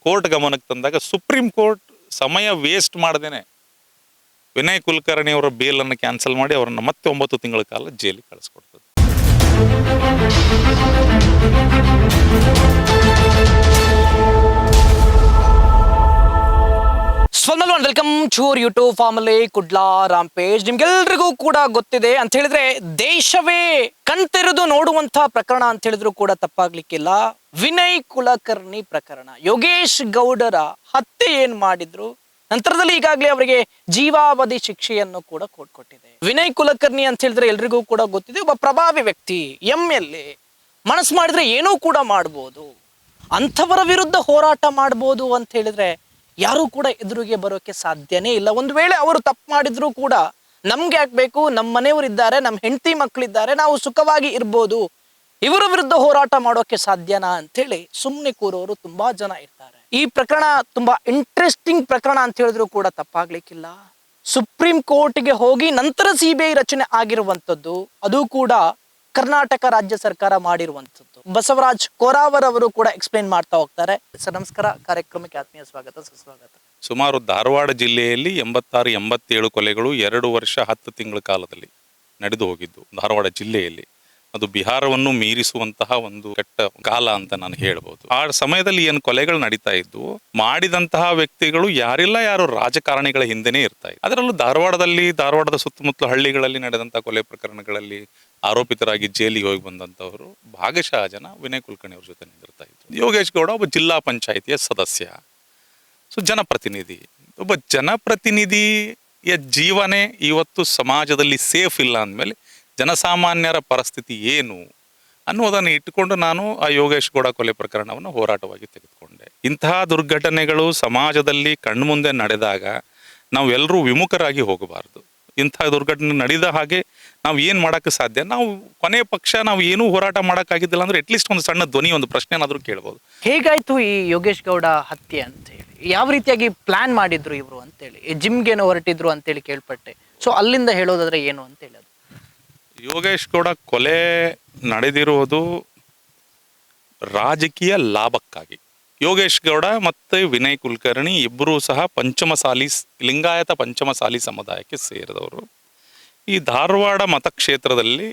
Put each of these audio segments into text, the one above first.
Court ಗಮನಕ್ಕೆ ತಂದಾಗ supreme court ಸಮಯ ವೇಸ್ಟ್ ಮಾಡದೇನೆ ವಿನಯ್ ಕುಲಕರ್ಣಿ ಅವರ ಬೇಲನ್ನು ಕ್ಯಾನ್ಸಲ್ ಮಾಡಿ ಅವರನ್ನು ಮತ್ತೆ 9 ತಿಂಗಳ ಕಾಲ ಜೈಲಿಗೆ ಕಳಿಸ್ಕೊಡ್ತದೆ. Welcome to YouTube family Kudla Rampage. ನಿಮ್ಗೆಲ್ರಿಗೂ ಕೂಡ ಗೊತ್ತಿದೆ ಅಂತ ಹೇಳಿದ್ರೆ ದೇಶವೇ ಕಣ್ತೆರೆದು ನೋಡುವಂತಹ ಪ್ರಕರಣ ಅಂತ ಹೇಳಿದ್ರು ಕೂಡ ತಪ್ಪಾಗ್ಲಿಕ್ಕಿಲ್ಲ. ವಿನಯ್ ಕುಲಕರ್ಣಿ ಪ್ರಕರಣ, ಯೋಗೇಶ್ ಗೌಡರ ಹತ್ಯೆ ಏನ್ ಮಾಡಿದ್ರು, ನಂತರದಲ್ಲಿ ಈಗಾಗಲೇ ಅವರಿಗೆ ಜೀವಾವಧಿ ಶಿಕ್ಷೆಯನ್ನು ಕೂಡ ಕೊಟ್ಟಿದೆ. ವಿನಯ್ ಕುಲಕರ್ಣಿ ಅಂತ ಹೇಳಿದ್ರೆ ಎಲ್ರಿಗೂ ಕೂಡ ಗೊತ್ತಿದೆ, ಒಬ್ಬ ಪ್ರಭಾವಿ ವ್ಯಕ್ತಿ, MLA, ಮನಸ್ಸು ಮಾಡಿದ್ರೆ ಏನೂ ಕೂಡ ಮಾಡ್ಬೋದು, ಅಂಥವರ ವಿರುದ್ಧ ಹೋರಾಟ ಮಾಡ್ಬೋದು ಅಂತ ಹೇಳಿದ್ರೆ ಯಾರು ಕೂಡ ಎದುರಿಗೆ ಬರೋಕೆ ಸಾಧ್ಯನೇ ಇಲ್ಲ. ಒಂದು ವೇಳೆ ಅವರು ತಪ್ಪು ಮಾಡಿದ್ರು ಕೂಡ ನಮ್ಗೆ ಯಾಕಬೇಕು, ನಮ್ಮ ಮನೆಯವರಿದ್ದಾರೆ, ನಮ್ಮ ಹೆಂಡತಿ ಮಕ್ಕಳಿದ್ದಾರೆ, ನಾವು ಸುಖವಾಗಿ ಇರ್ಬೋದು, ಇವರ ವಿರುದ್ಧ ಹೋರಾಟ ಮಾಡೋಕೆ ಸಾಧ್ಯನಾ ಅಂತೇಳಿ ಸುಮ್ಮನೆ ಕೂರೋರು ತುಂಬಾ ಜನ ಇರ್ತಾರೆ. ಈ ಪ್ರಕರಣ ತುಂಬಾ ಇಂಟ್ರೆಸ್ಟಿಂಗ್ ಪ್ರಕರಣ ಅಂತ ಹೇಳಿದ್ರು ಕೂಡ ತಪ್ಪಾಗ್ಲಿಕ್ಕಿಲ್ಲ. ಸುಪ್ರೀಂ ಕೋರ್ಟ್ಗೆ ಹೋಗಿ ನಂತರ CBI ರಚನೆ ಆಗಿರುವಂಥದ್ದು, ಅದು ಕೂಡ ಕರ್ನಾಟಕ ರಾಜ್ಯ ಸರ್ಕಾರ ಮಾಡಿರುವಂಥದ್ದು. ಬಸವರಾಜ್ ಕೋರಾವರ್ ಅವರು ಕೂಡ ಎಕ್ಸ್ಪ್ಲೈನ್ ಮಾಡ್ತಾ ಹೋಗ್ತಾರೆ. ಸರ್ ನಮಸ್ಕಾರ, ಕಾರ್ಯಕ್ರಮಕ್ಕೆ ಆತ್ಮೀಯ ಸ್ವಾಗತ, ಸುಸ್ವಾಗತ. ಸುಮಾರು ಧಾರವಾಡ ಜಿಲ್ಲೆಯಲ್ಲಿ 86-87 ಕೊಲೆಗಳು 2 ವರ್ಷ 10 ತಿಂಗಳ ಕಾಲದಲ್ಲಿ ನಡೆದು ಹೋಗಿದ್ದು ಧಾರವಾಡ ಜಿಲ್ಲೆಯಲ್ಲಿ. ಅದು ಬಿಹಾರವನ್ನು ಮೀರಿಸುವಂತಹ ಒಂದು ಕೆಟ್ಟ ಕಾಲ ಅಂತ ನಾನು ಹೇಳ್ಬೋದು. ಆ ಸಮಯದಲ್ಲಿ ಏನು ಕೊಲೆಗಳು ನಡೀತಾ ಇದ್ದು, ಮಾಡಿದಂತಹ ವ್ಯಕ್ತಿಗಳು ಯಾರು ರಾಜಕಾರಣಿಗಳ ಹಿಂದೆನೇ ಇರ್ತಾ ಇದ್ರು. ಅದರಲ್ಲೂ ಧಾರವಾಡದ ಸುತ್ತಮುತ್ತಲ ಹಳ್ಳಿಗಳಲ್ಲಿ ನಡೆದಂತಹ ಕೊಲೆ ಪ್ರಕರಣಗಳಲ್ಲಿ ಆರೋಪಿತರಾಗಿ ಜೈಲಿಗೆ ಹೋಗಿ ಬಂದಂತವರು ಭಾಗಶಃ ಜನ ವಿನಯ್ ಕುಲಕರ್ಣಿ ಅವ್ರ ಜೊತೆ ನಿಂತಿರ್ತಾ ಇದ್ರು. ಯೋಗೇಶ್ ಗೌಡ ಒಬ್ಬ ಜಿಲ್ಲಾ ಪಂಚಾಯಿತಿಯ ಸದಸ್ಯ, ಜನಪ್ರತಿನಿಧಿ. ಒಬ್ಬ ಜನಪ್ರತಿನಿಧಿಯ ಜೀವನೇ ಇವತ್ತು ಸಮಾಜದಲ್ಲಿ ಸೇಫ್ ಇಲ್ಲ ಅಂದಮೇಲೆ ಜನಸಾಮಾನ್ಯರ ಪರಿಸ್ಥಿತಿ ಏನು ಅನ್ನೋದನ್ನು ಇಟ್ಟುಕೊಂಡು ನಾನು ಆ ಯೋಗೇಶ್ ಗೌಡ ಕೊಲೆ ಪ್ರಕರಣವನ್ನು ಹೋರಾಟವಾಗಿ ತೆಗೆದುಕೊಂಡೆ. ಇಂತಹ ದುರ್ಘಟನೆಗಳು ಸಮಾಜದಲ್ಲಿ ಕಣ್ಮುಂದೆ ನಡೆದಾಗ ನಾವೆಲ್ಲರೂ ವಿಮುಖರಾಗಿ ಹೋಗಬಾರ್ದು. ಇಂಥ ದುರ್ಘಟನೆ ನಡೆದ ಹಾಗೆ ನಾವು ಏನು ಮಾಡೋಕ್ಕೆ ಸಾಧ್ಯ? ನಾವು ಕೊನೆ ಪಕ್ಷ ನಾವು ಏನೂ ಹೋರಾಟ ಮಾಡೋಕ್ಕಾಗಿದ್ದಿಲ್ಲ ಅಂದರೆ ಅಟ್ಲೀಸ್ಟ್ ಒಂದು ಸಣ್ಣ ಧ್ವನಿ, ಒಂದು ಪ್ರಶ್ನೆನಾದರೂ ಕೇಳ್ಬೋದು. ಹೇಗಾಯ್ತು ಈ ಯೋಗೇಶ್ ಗೌಡ ಹತ್ಯೆ ಅಂತ ಹೇಳಿ, ಯಾವ ರೀತಿಯಾಗಿ ಪ್ಲಾನ್ ಮಾಡಿದ್ರು ಇವರು ಅಂತೇಳಿ, ಜಿಮ್ಗೇನೋ ಹೊರಟಿದ್ರು ಅಂತೇಳಿ ಕೇಳ್ಪಟ್ಟೆ. ಸೊ ಅಲ್ಲಿಂದ ಹೇಳೋದಾದ್ರೆ ಏನು ಅಂತ ಹೇಳೋದು? ಯೋಗೇಶ್ ಗೌಡ ಕೊಲೆ ನಡೆದಿರುವುದು ರಾಜಕೀಯ ಲಾಭಕ್ಕಾಗಿ. ಯೋಗೇಶ್ ಗೌಡ ಮತ್ತು ವಿನಯ್ ಕುಲಕರ್ಣಿ ಇಬ್ಬರೂ ಸಹ ಲಿಂಗಾಯತ ಪಂಚಮಸಾಲಿ ಸಮುದಾಯಕ್ಕೆ ಸೇರಿದವರು. ಈ ಧಾರವಾಡ ಮತಕ್ಷೇತ್ರದಲ್ಲಿ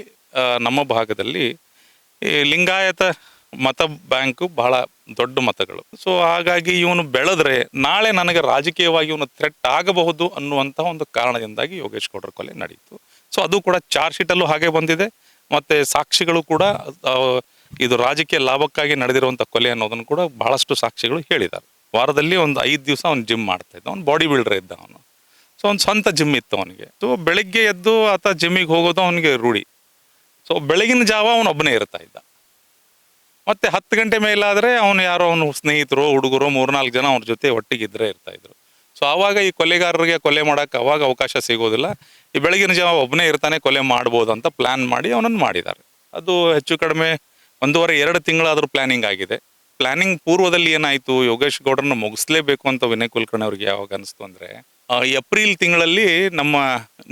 ನಮ್ಮ ಭಾಗದಲ್ಲಿ ಈ ಲಿಂಗಾಯತ ಮತ ಬ್ಯಾಂಕು ಬಹಳ ದೊಡ್ಡ ಮತಗಳು. ಸೊ ಹಾಗಾಗಿ ಇವನು ಬೆಳೆದ್ರೆ ನಾಳೆ ನನಗೆ ರಾಜಕೀಯವಾಗಿ ಇವನು ಥ್ರೆಟ್ ಆಗಬಹುದು ಅನ್ನುವಂತಹ ಒಂದು ಕಾರಣದಿಂದಾಗಿ ಯೋಗೇಶ್ ಗೌಡರ ಕೊಲೆ ನಡೀತು. ಸೊ ಅದು ಕೂಡ ಚಾರ್ಜ್ ಶೀಟಲ್ಲೂ ಹಾಗೆ ಬಂದಿದೆ, ಮತ್ತು ಸಾಕ್ಷಿಗಳು ಕೂಡ ಇದು ರಾಜಕೀಯ ಲಾಭಕ್ಕಾಗಿ ನಡೆದಿರುವಂಥ ಕೊಲೆ ಅನ್ನೋದನ್ನು ಕೂಡ ಬಹಳಷ್ಟು ಸಾಕ್ಷಿಗಳು ಹೇಳಿದ್ದಾರೆ. ವಾರದಲ್ಲಿ ಒಂದು 5 ದಿವಸ ಅವ್ನು ಜಿಮ್ ಮಾಡ್ತಾ ಇದ್ದ, ಅವ್ನು ಬಾಡಿ ಬಿಲ್ಡರ್ ಇದ್ದ ಅವನು. ಸೊ ಒಂದು ಸ್ವಂತ ಜಿಮ್ ಇತ್ತು ಅವನಿಗೆ. ಸೊ ಬೆಳಗ್ಗೆ ಎದ್ದು ಆತ ಜಿಮ್ಮಿಗೆ ಹೋಗೋದು ಅವನಿಗೆ ರೂಢಿ. ಸೊ ಬೆಳಗಿನ ಜಾವ ಅವನೊಬ್ಬನೇ ಇರ್ತಾ ಇದ್ದ. ಮತ್ತು 10 ಗಂಟೆ ಮೇಲಾದರೆ ಅವನು ಸ್ನೇಹಿತರು, ಹುಡುಗರು 3-4 ಜನ ಅವ್ರ ಜೊತೆ ಒಟ್ಟಿಗಿದ್ರೆ ಇರ್ತಾಯಿದ್ರು. ಸೊ ಆವಾಗ ಈ ಕೊಲೆಗಾರರಿಗೆ ಕೊಲೆ ಮಾಡೋಕ್ಕೆ ಅವಾಗ ಅವಕಾಶ ಸಿಗೋದಿಲ್ಲ. ಈ ಬೆಳಗಿನ ಜಾವ ಒಬ್ಬನೇ ಇರ್ತಾನೆ, ಕೊಲೆ ಮಾಡ್ಬೋದು ಅಂತ ಪ್ಲ್ಯಾನ್ ಮಾಡಿ ಅವನನ್ನು ಮಾಡಿದ್ದಾರೆ. ಅದು ಹೆಚ್ಚು ಕಡಿಮೆ 1.5-2 ತಿಂಗಳಾದರೂ ಪ್ಲ್ಯಾನಿಂಗ್ ಆಗಿದೆ. ಪ್ಲ್ಯಾನಿಂಗ್ ಪೂರ್ವದಲ್ಲಿ ಏನಾಯಿತು, ಯೋಗೇಶ್ ಗೌಡರನ್ನು ಮುಗಿಸ್ಲೇಬೇಕು ಅಂತ ವಿನಯ್ ಕುಲಕರ್ಣಿ ಅವ್ರಿಗೆ ಯಾವಾಗ ಅನಿಸ್ತು ಅಂದರೆ, ಏಪ್ರಿಲ್ ತಿಂಗಳಲ್ಲಿ ನಮ್ಮ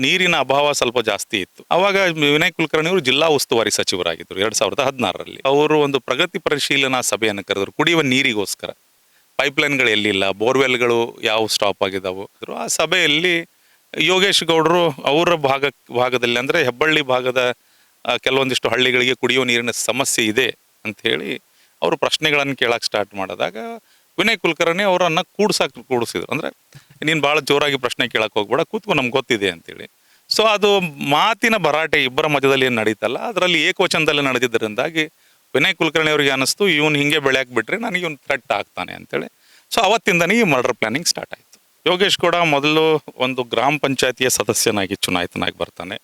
ನೀರಿನ ಅಭಾವ ಸ್ವಲ್ಪ ಜಾಸ್ತಿ ಇತ್ತು. ಆವಾಗ ವಿನಯ್ ಕುಲಕರ್ಣಿ ಅವರು ಜಿಲ್ಲಾ ಉಸ್ತುವಾರಿ ಸಚಿವರಾಗಿದ್ದರು 2016ರಲ್ಲಿ. ಅವರು ಒಂದು ಪ್ರಗತಿ ಪರಿಶೀಲನಾ ಸಭೆಯನ್ನು ಕರೆದರು ಕುಡಿಯುವ ನೀರಿಗೋಸ್ಕರ. ಪೈಪ್ಲೈನ್ಗಳು ಎಲ್ಲಿಲ್ಲ, ಬೋರ್ವೆಲ್ಗಳು ಯಾವ ಸ್ಟಾಪ್ ಆಗಿದ್ದಾವೆ. ಆ ಸಭೆಯಲ್ಲಿ ಯೋಗೇಶ್ ಗೌಡರು ಅವರ ಭಾಗದಲ್ಲಿ ಅಂದರೆ ಹೆಬ್ಬಳ್ಳಿ ಭಾಗದ ಕೆಲವೊಂದಿಷ್ಟು ಹಳ್ಳಿಗಳಿಗೆ ಕುಡಿಯೋ ನೀರಿನ ಸಮಸ್ಯೆ ಇದೆ ಅಂಥೇಳಿ ಅವರು ಪ್ರಶ್ನೆಗಳನ್ನು ಕೇಳಕ್ಕೆ ಸ್ಟಾರ್ಟ್ ಮಾಡಿದಾಗ ವಿನಯ್ ಕುಲಕರ್ಣಿ ಅವರನ್ನು ಕೂಡಿಸಿದ್ರು. ಅಂದರೆ ನೀನು ಭಾಳ ಜೋರಾಗಿ ಪ್ರಶ್ನೆ ಕೇಳಕ್ಕೆ ಹೋಗ್ಬೇಡ, ಕೂತ್ಕೊ, ನಮ್ಗೆ ಗೊತ್ತಿದೆ ಅಂತೇಳಿ. ಸೊ ಅದು ಮಾತಿನ ಭರಾಟೆ ಇಬ್ಬರ ಮಧ್ಯದಲ್ಲಿ ಏನು ನಡೀತಲ್ಲ, ಅದರಲ್ಲಿ ಏಕವಚನದಲ್ಲಿ ನಡೆದಿದ್ದರಿಂದಾಗಿ ವಿನಯ್ ಕುಲಕರ್ಣಿ ಅವರಿಗೆ ಅನ್ನಿಸ್ತು, ಇವನು ಹಿಂಗೆ ಬೆಳೆಯಕ್ಕೆ ಬಿಟ್ಟರೆ ನನಗೆ ಇವನು ಥ್ರೆಟ್ ಆಗ್ತಾನೆ ಅಂತೇಳಿ. ಸೊ ಅವತ್ತಿಂದನೇ ಈ ಮರ್ಡರ್ ಪ್ಲ್ಯಾನಿಂಗ್ ಸ್ಟಾರ್ಟ್ ಆಯಿತು. ಯೋಗೇಶ್ ಗೌಡ ಮೊದಲು ಒಂದು ಗ್ರಾಮ ಪಂಚಾಯತಿಯ ಸದಸ್ಯನಾಗಿ ಚುನಾಯಿತನಾಗಿ ಬರ್ತಾನೆ.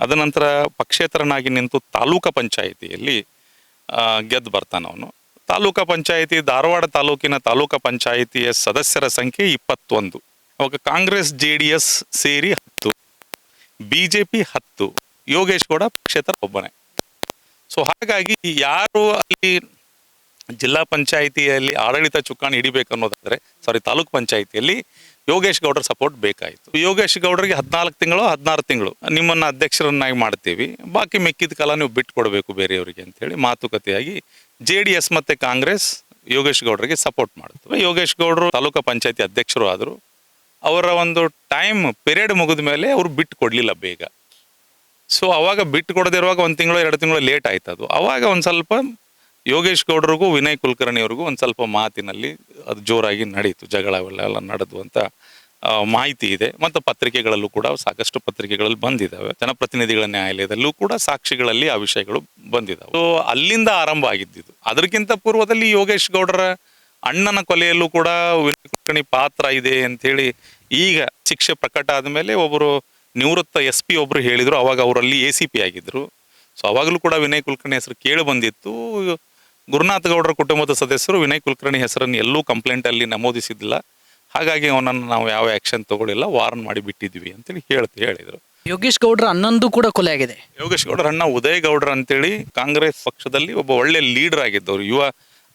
ಅದ ನಂತರ ಪಕ್ಷೇತರನಾಗಿ ನಿಂತು ತಾಲೂಕು ಪಂಚಾಯಿತಿಯಲ್ಲಿ ಗೆದ್ದು ಬರ್ತಾನೆ ಅವನು. ಧಾರವಾಡ ತಾಲೂಕಿನ ತಾಲೂಕು ಪಂಚಾಯಿತಿಯ ಸದಸ್ಯರ ಸಂಖ್ಯೆ 21. ಅವಾಗ ಕಾಂಗ್ರೆಸ್ JDS ಸೇರಿ 10, BJP 10, ಯೋಗೇಶ್ ಗೌಡ ಪಕ್ಷೇತರ ಒಬ್ಬನೇ. ಸೊ ಹಾಗಾಗಿ ಯಾರು ಅಲ್ಲಿ ಜಿಲ್ಲಾ ಪಂಚಾಯಿತಿಯಲ್ಲಿ ಆಡಳಿತ ಚುಕ್ಕಾಣಿ ಹಿಡಿಬೇಕು ಅನ್ನೋದಾದರೆ, ತಾಲೂಕು ಪಂಚಾಯಿತಿಯಲ್ಲಿ ಯೋಗೇಶ್ ಗೌಡರ ಸಪೋರ್ಟ್ ಬೇಕಾಯಿತು. ಯೋಗೇಶ್ ಗೌಡರಿಗೆ 14 ತಿಂಗಳು 16 ತಿಂಗಳು ನಿಮ್ಮನ್ನು ಅಧ್ಯಕ್ಷರನ್ನಾಗಿ ಮಾಡ್ತೀವಿ, ಬಾಕಿ ಮಿಕ್ಕಿದ ಕಾಲ ನೀವು ಬಿಟ್ಟು ಕೊಡಬೇಕು ಬೇರೆಯವರಿಗೆ ಅಂತೇಳಿ ಮಾತುಕತೆಯಾಗಿ JDS ಮತ್ತು ಕಾಂಗ್ರೆಸ್ ಯೋಗೇಶ್ ಗೌಡರಿಗೆ ಸಪೋರ್ಟ್ ಮಾಡ್ತವೆ. ಯೋಗೇಶ್ ಗೌಡರು ತಾಲೂಕು ಪಂಚಾಯತಿ ಅಧ್ಯಕ್ಷರು ಆದರು. ಅವರ ಒಂದು ಟೈಮ್ ಪೀರಿಯಡ್ ಮುಗಿದ ಮೇಲೆ ಅವರು ಬಿಟ್ಟು ಕೊಡಲಿಲ್ಲ ಬೇಗ. ಸೊ ಅವಾಗ ಬಿಟ್ಟು ಕೊಡದಿರುವಾಗ 1 ತಿಂಗಳು 2 ತಿಂಗಳು ಲೇಟ್ ಆಯ್ತು ಅದು. ಅವಾಗ ಒಂದು ಸ್ವಲ್ಪ ಯೋಗೇಶ್ ಗೌಡರಿಗೂ ವಿನಯ್ ಕುಲಕರ್ಣಿ ಅವ್ರಿಗೂ ಒಂದು ಸ್ವಲ್ಪ ಮಾತಿನಲ್ಲಿ ಅದು ಜೋರಾಗಿ ನಡೀತು, ಜಗಳವೆಲ್ಲ ನಡೆದು ಅಂತ ಮಾಹಿತಿ ಇದೆ. ಮತ್ತು ಪತ್ರಿಕೆಗಳಲ್ಲೂ ಕೂಡ ಸಾಕಷ್ಟು ಪತ್ರಿಕೆಗಳಲ್ಲಿ ಬಂದಿದ್ದಾವೆ. ಜನಪ್ರತಿನಿಧಿಗಳ ನ್ಯಾಯಾಲಯದಲ್ಲೂ ಕೂಡ ಸಾಕ್ಷಿಗಳಲ್ಲಿ ಆ ವಿಷಯಗಳು ಬಂದಿದ್ದಾವೆ. ಸೊ ಅಲ್ಲಿಂದ ಆರಂಭ ಆಗಿದ್ದಿದ್ದು. ಅದಕ್ಕಿಂತ ಪೂರ್ವದಲ್ಲಿ ಯೋಗೇಶ್ ಗೌಡರ ಅಣ್ಣನ ಕೊಲೆಯಲ್ಲೂ ಕೂಡ ವಿನಯ್ ಕುಲಕರ್ಣಿ ಪಾತ್ರ ಇದೆ ಅಂಥೇಳಿ ಈಗ ಶಿಕ್ಷೆ ಪ್ರಕಟ ಆದಮೇಲೆ ಒಬ್ಬರು ನಿವೃತ್ತ SP ಒಬ್ಬರು ಹೇಳಿದರು. ಅವಾಗ ಅವರಲ್ಲಿ ACP ಆಗಿದ್ದರು. ಸೊ ಅವಾಗಲೂ ಕೂಡ ವಿನಯ್ ಕುಲಕರ್ಣಿ ಹೆಸರು ಕೇಳಿ ಬಂದಿತ್ತು. ಗುರುನಾಥ ಗೌಡರ ಕುಟುಂಬದ ಸದಸ್ಯರು ವಿನಯ್ ಕುಲಕರ್ಣಿ ಹೆಸರನ್ನು ಎಲ್ಲೂ ಕಂಪ್ಲೇಂಟಲ್ಲಿ ನಮೂದಿಸಿದ್ದಿಲ್ಲ. ಹಾಗಾಗಿ ಅವನನ್ನು ನಾವು ಯಾವ ಆ್ಯಕ್ಷನ್ ತಗೊಳ್ಳಿಲ್ಲ, ವಾರ್ನ್ ಮಾಡಿ ಬಿಟ್ಟಿದ್ವಿ ಅಂತೇಳಿ ಹೇಳಿದರು. ಯೋಗೇಶ್ ಗೌಡ್ರ ಅನ್ನೊಂದು ಕೂಡ ಕೊಲೆ ಆಗಿದೆ. ಯೋಗೇಶ್ ಗೌಡರ ಅಣ್ಣ ಉದಯ್ ಗೌಡ್ರ ಅಂತೇಳಿ ಕಾಂಗ್ರೆಸ್ ಪಕ್ಷದಲ್ಲಿ ಒಬ್ಬ ಒಳ್ಳೆ ಲೀಡರ್ ಆಗಿದ್ದವರು, ಯುವ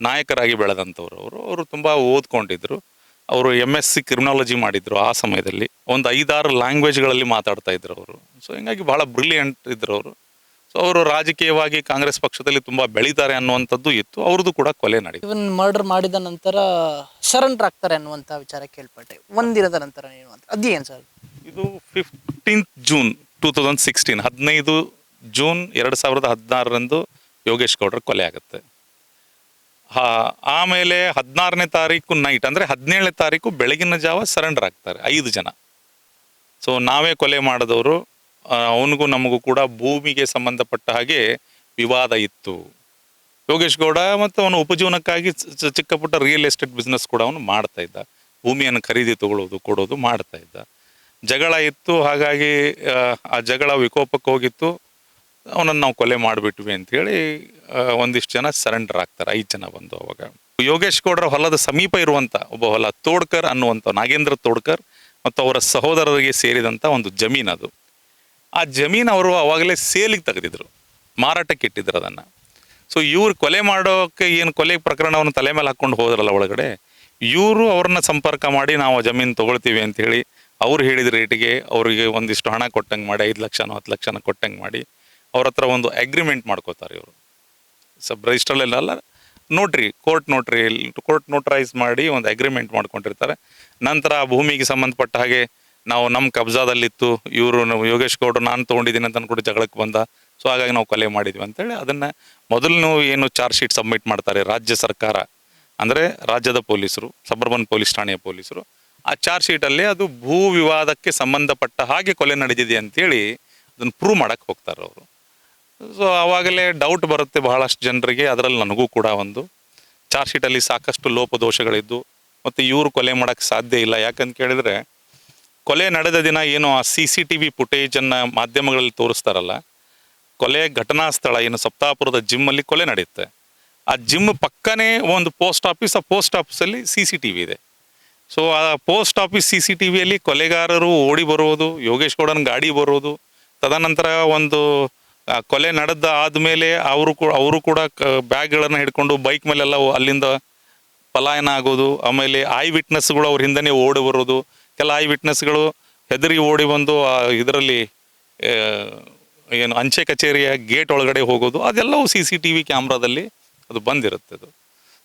ನಾಯಕರಾಗಿ ಬೆಳೆದಂಥವ್ರು. ಅವರು ತುಂಬ ಓದ್ಕೊಂಡಿದ್ರು. ಅವರು MSc ಕ್ರಿಮಿನಾಲಜಿ ಮಾಡಿದ್ರು. ಆ ಸಮಯದಲ್ಲಿ ಒಂದು 5-6 ಲ್ಯಾಂಗ್ವೇಜ್ಗಳಲ್ಲಿ ಮಾತಾಡ್ತಾ ಇದ್ರು ಅವರು. ಸೊ ಹಿಂಗಾಗಿ ಬಹಳ ಬ್ರಿಲಿಯಂಟ್ ಇದ್ರು ಅವರು. ಸೊ ಅವರು ರಾಜಕೀಯವಾಗಿ ಕಾಂಗ್ರೆಸ್ ಪಕ್ಷದಲ್ಲಿ ತುಂಬ ಬೆಳೀತಾರೆ ಅನ್ನುವಂಥದ್ದು ಇತ್ತು. ಅವ್ರದ್ದು ಕೂಡ ಕೊಲೆ ನಡೀತು. ಇವನ್ ಮರ್ಡರ್ ಮಾಡಿದ ನಂತರ ಸರೆಂಡರ್ ಆಗ್ತಾರೆ ಅನ್ನುವಂಥ ವಿಚಾರ ಕೇಳ್ಪಟ್ಟೆ. ಒಂದಿನದ ನಂತರ ಏನು ಅಂತ ಅದೇನು ಸರ್? ಇದು 15 ಜೂನ್ 2016, 15 ಜೂನ್ 2016ರಂದು ಯೋಗೇಶ್ ಗೌಡ್ರ ಕೊಲೆ ಆಗುತ್ತೆ. ಆಮೇಲೆ 16ನೇ ತಾರೀಕು ನೈಟ್, ಅಂದರೆ 17ನೇ ತಾರೀಕು ಬೆಳಗಿನ ಜಾವ ಸರೆಂಡರ್ ಆಗ್ತಾರೆ 5 ಜನ. ಸೊ ನಾವೇ ಕೊಲೆ ಮಾಡಿದವರು. ಅವನಿಗೂ ನಮಗೂ ಕೂಡ ಭೂಮಿಗೆ ಸಂಬಂಧಪಟ್ಟ ಹಾಗೆ ವಿವಾದ ಇತ್ತು. ಯೋಗೇಶ್ ಗೌಡ ಮತ್ತು ಅವನು ಉಪಜೀವನಕ್ಕಾಗಿ ಚಿಕ್ಕ ಪುಟ್ಟ ರಿಯಲ್ ಎಸ್ಟೇಟ್ ಬಿಸ್ನೆಸ್ ಕೂಡ ಅವನು ಮಾಡ್ತಾ ಇದ್ದ. ಭೂಮಿಯನ್ನು ಖರೀದಿ ತಗೊಳ್ಳೋದು ಕೊಡೋದು ಮಾಡ್ತಾ ಇದ್ದ. ಜಗಳ ಇತ್ತು. ಹಾಗಾಗಿ ಆ ಜಗಳ ವಿಕೋಪಕ್ಕೆ ಹೋಗಿತ್ತು. ಅವನನ್ನು ನಾವು ಕೊಲೆ ಮಾಡಿಬಿಟ್ವಿ ಅಂಥೇಳಿ ಒಂದಿಷ್ಟು ಜನ ಸರೆಂಡರ್ ಆಗ್ತಾರೆ, 5 ಜನ ಬಂದು. ಅವಾಗ ಯೋಗೇಶ್ ಗೌಡರ ಹೊಲದ ಸಮೀಪ ಇರುವಂಥ ಒಬ್ಬ ಹೊಲ, ತೋಡ್ಕರ್ ಅನ್ನುವಂಥ ನಾಗೇಂದ್ರ ತೋಡ್ಕರ್ ಮತ್ತು ಅವರ ಸಹೋದರರಿಗೆ ಸೇರಿದಂಥ ಒಂದು ಜಮೀನು ಅದು. ಆ ಜಮೀನು ಅವರು ಅವಾಗಲೇ ಸೇಲಿಗೆ ತೆಗೆದಿದ್ರು, ಮಾರಾಟಕ್ಕೆ ಇಟ್ಟಿದ್ರು ಅದನ್ನು. ಸೊ ಇವ್ರು ಕೊಲೆ ಮಾಡೋಕ್ಕೆ ಏನು ಕೊಲೆ ಪ್ರಕರಣವನ್ನು ತಲೆ ಮೇಲೆ ಹಾಕ್ಕೊಂಡು ಹೋದ್ರಲ್ಲ ಒಳಗಡೆ, ಇವರು ಅವ್ರನ್ನ ಸಂಪರ್ಕ ಮಾಡಿ ನಾವು ಜಮೀನು ತೊಗೊಳ್ತೀವಿ ಅಂಥೇಳಿ ಅವ್ರು ಹೇಳಿದ ರೇಟಿಗೆ ಅವರಿಗೆ ಒಂದಿಷ್ಟು ಹಣ ಕೊಟ್ಟಂಗೆ ಮಾಡಿ 5 ಲಕ್ಷನೋ 10 ಲಕ್ಷನೋ ಕೊಟ್ಟಂಗೆ ಮಾಡಿ ಅವ್ರ ಹತ್ರ ಒಂದು ಅಗ್ರಿಮೆಂಟ್ ಮಾಡ್ಕೋತಾರೆ ಇವರು. ಸಬ್ ರಿಜಿಸ್ಟ್ರಲ್ಲೆಲ್ಲ ಕೋರ್ಟ್ ನೋಟ್ರೈಸ್ ಮಾಡಿ ಒಂದು ಅಗ್ರಿಮೆಂಟ್ ಮಾಡ್ಕೊಂಡಿರ್ತಾರೆ. ನಂತರ ಆ ಭೂಮಿಗೆ ಸಂಬಂಧಪಟ್ಟ ಹಾಗೆ ನಮ್ಮ ಕಬ್ಜಾದಲ್ಲಿತ್ತು, ಇವರು ಯೋಗೇಶ್ ಗೌಡರು ನಾನು ತೊಗೊಂಡಿದ್ದೀನಿ ಅಂತ ಅಂದ್ಕೊಂಡು ಜಗಳಕ್ಕೆ ಬಂದ. ಸೊ ಹಾಗಾಗಿ ನಾವು ಕೊಲೆ ಮಾಡಿದ್ವಿ ಅಂತೇಳಿ ಅದನ್ನು ಮೊದಲು ಏನು ಚಾರ್ಜ್ ಶೀಟ್ ಸಬ್ಮಿಟ್ ಮಾಡ್ತಾರೆ ರಾಜ್ಯ ಸರ್ಕಾರ, ಅಂದರೆ ರಾಜ್ಯದ ಪೊಲೀಸರು, ಸಬರ್ಬನ್ ಪೊಲೀಸ್ ಠಾಣೆಯ ಪೊಲೀಸರು. ಆ ಚಾರ್ಜ್ ಶೀಟಲ್ಲಿ ಅದು ಭೂ ವಿವಾದಕ್ಕೆ ಸಂಬಂಧಪಟ್ಟ ಹಾಗೆ ಕೊಲೆ ನಡೆದಿದೆ ಅಂತೇಳಿ ಅದನ್ನು ಪ್ರೂವ್ ಮಾಡೋಕ್ಕೆ ಹೋಗ್ತಾರೆ ಅವರು. ಸೊ ಆವಾಗಲೇ ಡೌಟ್ ಬರುತ್ತೆ ಬಹಳಷ್ಟು ಜನರಿಗೆ, ಅದರಲ್ಲಿ ನನಗೂ ಕೂಡ ಒಂದು. ಚಾರ್ಜ್ ಶೀಟಲ್ಲಿ ಸಾಕಷ್ಟು ಲೋಪದೋಷಗಳಿದ್ದು ಮತ್ತು ಇವರು ಕೊಲೆ ಮಾಡೋಕ್ಕೆ ಸಾಧ್ಯ ಇಲ್ಲ. ಯಾಕಂತ ಕೇಳಿದರೆ ಕೊಲೆ ನಡೆದ ದಿನ ಏನು ಆ CCTV ಫುಟೇಜನ್ನು ಮಾಧ್ಯಮಗಳಲ್ಲಿ ತೋರಿಸ್ತಾರಲ್ಲ, ಕೊಲೆ ಘಟನಾ ಸ್ಥಳ ಏನು ಸಪ್ತಾಪುರದ ಜಿಮ್ಮಲ್ಲಿ ಕೊಲೆ ನಡೆಯುತ್ತೆ. ಆ ಜಿಮ್ ಪಕ್ಕನೇ ಒಂದು ಪೋಸ್ಟ್ ಆಫೀಸ್, ಆ ಪೋಸ್ಟ್ ಆಫೀಸಲ್ಲಿ CCTV ಇದೆ. ಸೊ ಆ ಪೋಸ್ಟ್ ಆಫೀಸ್ CCTVಯಲ್ಲಿ ಕೊಲೆಗಾರರು ಓಡಿ ಬರೋದು, ಯೋಗೇಶ್ ಗೌಡನ ಗಾಡಿ ಬರೋದು, ತದನಂತರ ಒಂದು ಕೊಲೆ ನಡೆದ ಆದಮೇಲೆ ಅವರು ಕೂಡ ಬ್ಯಾಗ್ಗಳನ್ನು ಹಿಡ್ಕೊಂಡು ಬೈಕ್ ಮೇಲೆಲ್ಲ ಅಲ್ಲಿಂದ ಪಲಾಯನ ಆಗೋದು. ಆಮೇಲೆ ಐ ವಿಟ್ನೆಸ್ಗಳು ಅವ್ರ ಹಿಂದೆನೇ ಓಡಿ ಬರೋದು. ಕೆಲ ಐ ವಿಟ್ನೆಸ್ಗಳು ಹೆದರಿ ಓಡಿ ಬಂದು ಇದರಲ್ಲಿ ಏನು ಅಂಚೆ ಕಚೇರಿಯ ಗೇಟ್ ಒಳಗಡೆ ಹೋಗೋದು, ಅದೆಲ್ಲವೂ CCTV ಕ್ಯಾಮ್ರಾದಲ್ಲಿ ಅದು ಬಂದಿರುತ್ತೆ ಅದು.